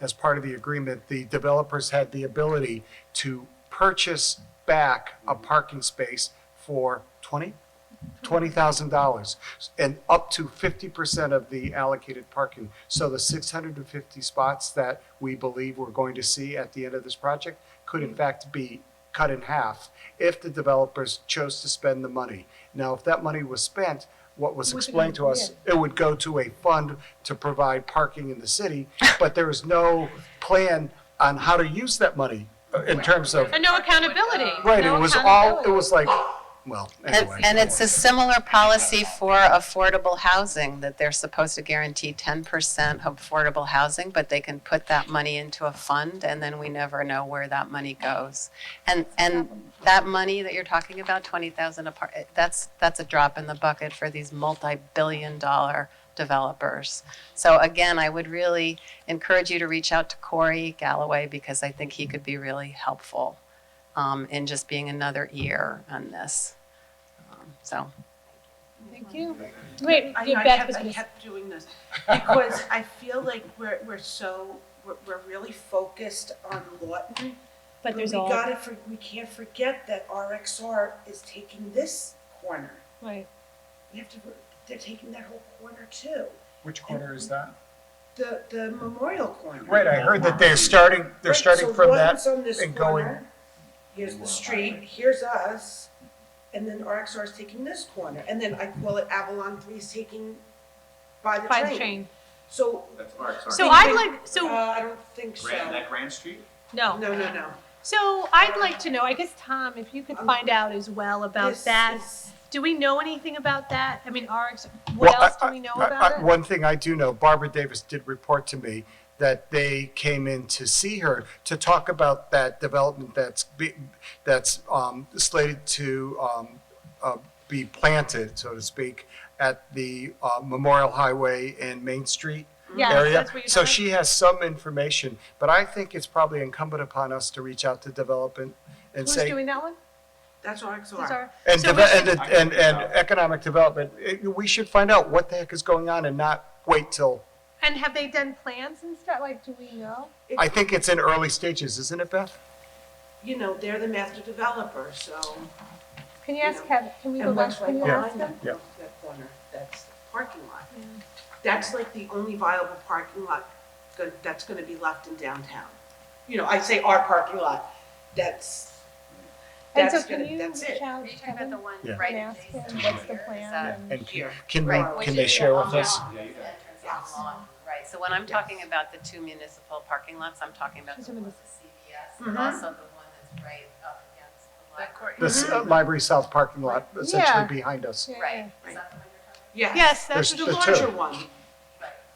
Speaker 3: as part of the agreement, the developers had the ability to purchase back a parking space for $20,000 and up to 50% of the allocated parking. So the 650 spots that we believe we're going to see at the end of this project could in fact be cut in half if the developers chose to spend the money. Now, if that money was spent, what was explained to us, it would go to a fund to provide parking in the city, but there is no plan on how to use that money in terms of.
Speaker 1: And no accountability.
Speaker 3: Right,
Speaker 1: No
Speaker 3: it was
Speaker 1: accountability.
Speaker 3: like, well, anyway.
Speaker 10: And it's a similar policy for affordable housing, that they're supposed to guarantee 10% affordable housing, but they can put that money into a fund, and then we never know where that money goes. And that money that you're talking about, $20,000 that's a drop in the bucket for these multi-billion-dollar developers. So again, I would really encourage you to reach out to Corey Galloway, because I think he could be really helpful in just being another ear on this.
Speaker 1: Thank you. Wait,
Speaker 8: I
Speaker 1: Beth was gonna.
Speaker 8: kept doing this because I feel like we're really focused on Lawton.
Speaker 1: But there's
Speaker 8: we can't forget that RXR is taking this corner.
Speaker 1: Right.
Speaker 8: They're taking that whole corner too.
Speaker 3: Which corner is that?
Speaker 8: The Memorial corner.
Speaker 3: Right, I heard that they're starting from that
Speaker 8: so Lawton's on this
Speaker 3: and going.
Speaker 8: corner. Here's the street, here's us, and then RXR is taking this corner. And then I call it Avalon 3 is taking by the train. So,
Speaker 7: That's RXR.
Speaker 1: So I'd like,
Speaker 8: I don't think so.
Speaker 7: That Grand Street?
Speaker 1: no.
Speaker 8: No.
Speaker 1: So I'd like to know, I guess, Tom, if you could find out as well about
Speaker 8: This
Speaker 1: that.
Speaker 8: is-
Speaker 1: Do we know anything about that? I mean, what
Speaker 3: Well,
Speaker 1: else do we know about it?
Speaker 3: One thing I do know, Barbara Davis did report to me that they came in to see her to talk about that development that's slated to be planted, so to speak, at the Memorial Highway and Main Street
Speaker 1: Yes,
Speaker 3: area.
Speaker 1: that's what you're
Speaker 3: So
Speaker 1: talking-
Speaker 3: she has some information, but I think it's probably incumbent upon us to reach out to development and
Speaker 1: Who's
Speaker 3: say.
Speaker 1: doing that one?
Speaker 8: That's
Speaker 1: Who's
Speaker 8: RXR.
Speaker 1: our-
Speaker 3: And,
Speaker 1: So we should-
Speaker 3: and economic development, we should find out what the heck is going on and not wait till,
Speaker 1: And have they done plans and stuff? Like, do we know?
Speaker 3: I think it's in early stages, isn't it, Beth?
Speaker 8: They're the master developer, so.
Speaker 1: Can you ask Kevin? Can we go
Speaker 8: And
Speaker 1: back?
Speaker 8: what's
Speaker 1: Can
Speaker 8: right
Speaker 1: you
Speaker 8: behind
Speaker 1: ask
Speaker 8: that,
Speaker 1: them?
Speaker 8: that corner, that's the parking lot. That's like the only viable parking lot that's gonna be left in downtown. I say our parking lot, that's
Speaker 1: And so
Speaker 8: That's
Speaker 1: can
Speaker 8: gonna-
Speaker 1: you
Speaker 8: that's
Speaker 1: reach
Speaker 8: it.
Speaker 1: out
Speaker 5: Are you
Speaker 1: to
Speaker 5: talking about
Speaker 1: Kevin
Speaker 5: the one
Speaker 3: Yeah.
Speaker 5: right
Speaker 1: and ask
Speaker 5: adjacent
Speaker 1: him
Speaker 5: to
Speaker 1: what's the
Speaker 5: here? Is
Speaker 1: plan?
Speaker 5: that-
Speaker 1: and-
Speaker 3: And
Speaker 8: Here.
Speaker 3: can
Speaker 10: Right,
Speaker 3: can they share with us?
Speaker 10: Right, so when I'm talking about the two municipal parking lots, I'm talking about
Speaker 1: She's
Speaker 10: the
Speaker 1: doing
Speaker 10: one
Speaker 1: this.
Speaker 10: with CVS, and also the one that's right up against the
Speaker 5: That
Speaker 10: library.
Speaker 5: court-
Speaker 3: This Library South parking lot essentially
Speaker 1: Yeah.
Speaker 3: behind us.
Speaker 1: Yeah.
Speaker 10: Right, is that the one you're talking
Speaker 8: Yes.
Speaker 1: Yes, that's
Speaker 3: There's
Speaker 8: The
Speaker 3: the
Speaker 8: larger
Speaker 3: two.
Speaker 8: one.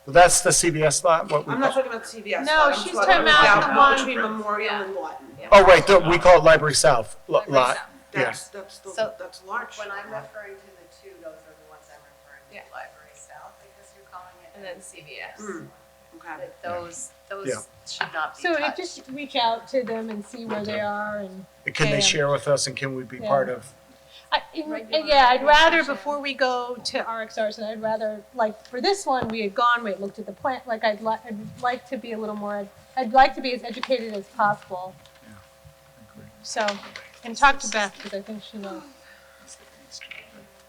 Speaker 3: That's the CVS lot, what we
Speaker 8: I'm not
Speaker 3: call,
Speaker 8: talking about CVS.
Speaker 1: No,
Speaker 8: I'm
Speaker 1: she's
Speaker 8: talking
Speaker 1: talking about the one-
Speaker 8: between Memorial and Lawton.
Speaker 3: oh, right, we call it Library South lot.
Speaker 5: Library South.
Speaker 3: Yeah.
Speaker 8: That's
Speaker 10: So,
Speaker 8: that's large.
Speaker 10: When I'm referring to the two, those are the ones I'm
Speaker 5: Yeah.
Speaker 9: Library South, because you're calling it.
Speaker 5: And then CVS.
Speaker 8: Okay.
Speaker 5: But those
Speaker 3: Yeah.
Speaker 5: should not be
Speaker 1: So
Speaker 5: touched.
Speaker 1: just reach out to them and see where they are and.
Speaker 3: Can they
Speaker 1: Yeah.
Speaker 3: share with us and can we be
Speaker 1: Yeah.
Speaker 3: part of?
Speaker 1: Yeah, I'd rather, before we go to RxRs, and I'd rather, like, for this one, we had gone, we had looked at the plant, like, I'd like to be a little more, I'd like to be as educated as possible. So, and talk to Beth, because I think she knows.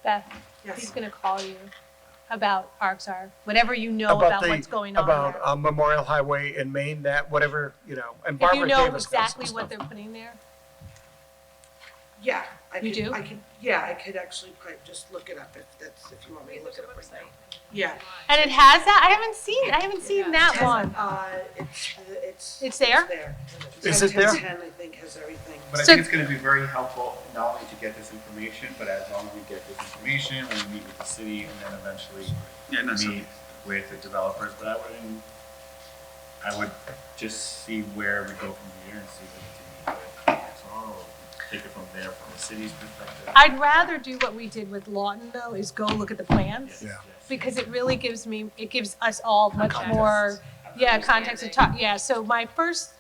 Speaker 1: Beth, he's
Speaker 8: Yes.
Speaker 1: gonna call you about RxR, whatever you know about what's going on
Speaker 3: About
Speaker 1: there.
Speaker 3: Memorial Highway in Maine, that, whatever, and
Speaker 1: If
Speaker 3: Barbara
Speaker 1: you
Speaker 3: gave
Speaker 1: know
Speaker 3: us some
Speaker 1: exactly what
Speaker 3: stuff.
Speaker 1: they're putting there.
Speaker 8: Yeah,
Speaker 1: You do?
Speaker 8: I could actually probably just look it up if you want me to look it up right now. Yeah.
Speaker 1: And it has that? I haven't seen that one.
Speaker 8: It's
Speaker 1: there?
Speaker 3: Is it there?
Speaker 8: 10, I think, has everything.
Speaker 7: But I
Speaker 1: So-
Speaker 7: think it's going to be very helpful not only to get this information, but as long as we get this information, when we meet with the city, and then eventually
Speaker 6: Yeah, no, so-
Speaker 7: meet with the developers. But I would just see where we go from here and see if we need to meet with council, or take it from there from the city's perspective.
Speaker 1: I'd rather do what we did with Lawton, though, is go look at the plans.
Speaker 3: Yeah.
Speaker 1: Because it really gives us all much more, context to talk, so my first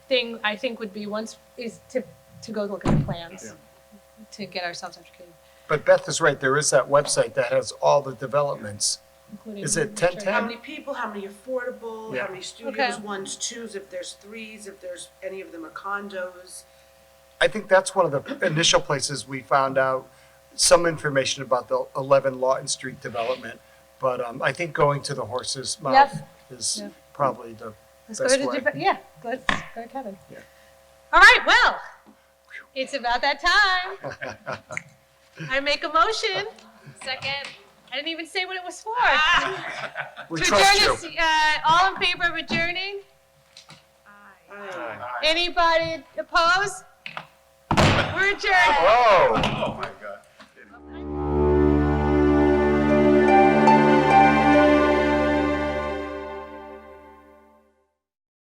Speaker 1: thing, I think, would be to go look at the plans, to get ourselves educated,
Speaker 3: But Beth is right, there is that website that has all the developments.
Speaker 1: including.
Speaker 3: Is it
Speaker 1: Richard.
Speaker 3: 1010?
Speaker 8: How many people, how many affordable,
Speaker 3: Yeah.
Speaker 8: how many studios,
Speaker 1: Okay.
Speaker 8: 1s, 2s, if there's 3s, if there's any of them are condos.
Speaker 3: I think that's one of the initial places we found out some information about the 11 Lawton Street development. But I think going to the horse's mouth is
Speaker 1: Yep.
Speaker 3: probably the
Speaker 1: Let's go
Speaker 3: best
Speaker 1: to
Speaker 3: way.
Speaker 1: let's go to Kevin.
Speaker 3: Yeah.
Speaker 1: All right, well, it's about that time. I make a motion.
Speaker 5: Second.
Speaker 1: I didn't even say what it was for.
Speaker 3: We
Speaker 1: To
Speaker 3: trust you.
Speaker 1: adjourn this, all in favor of adjourning? Anybody opposed? We're adjourned.
Speaker 3: Oh.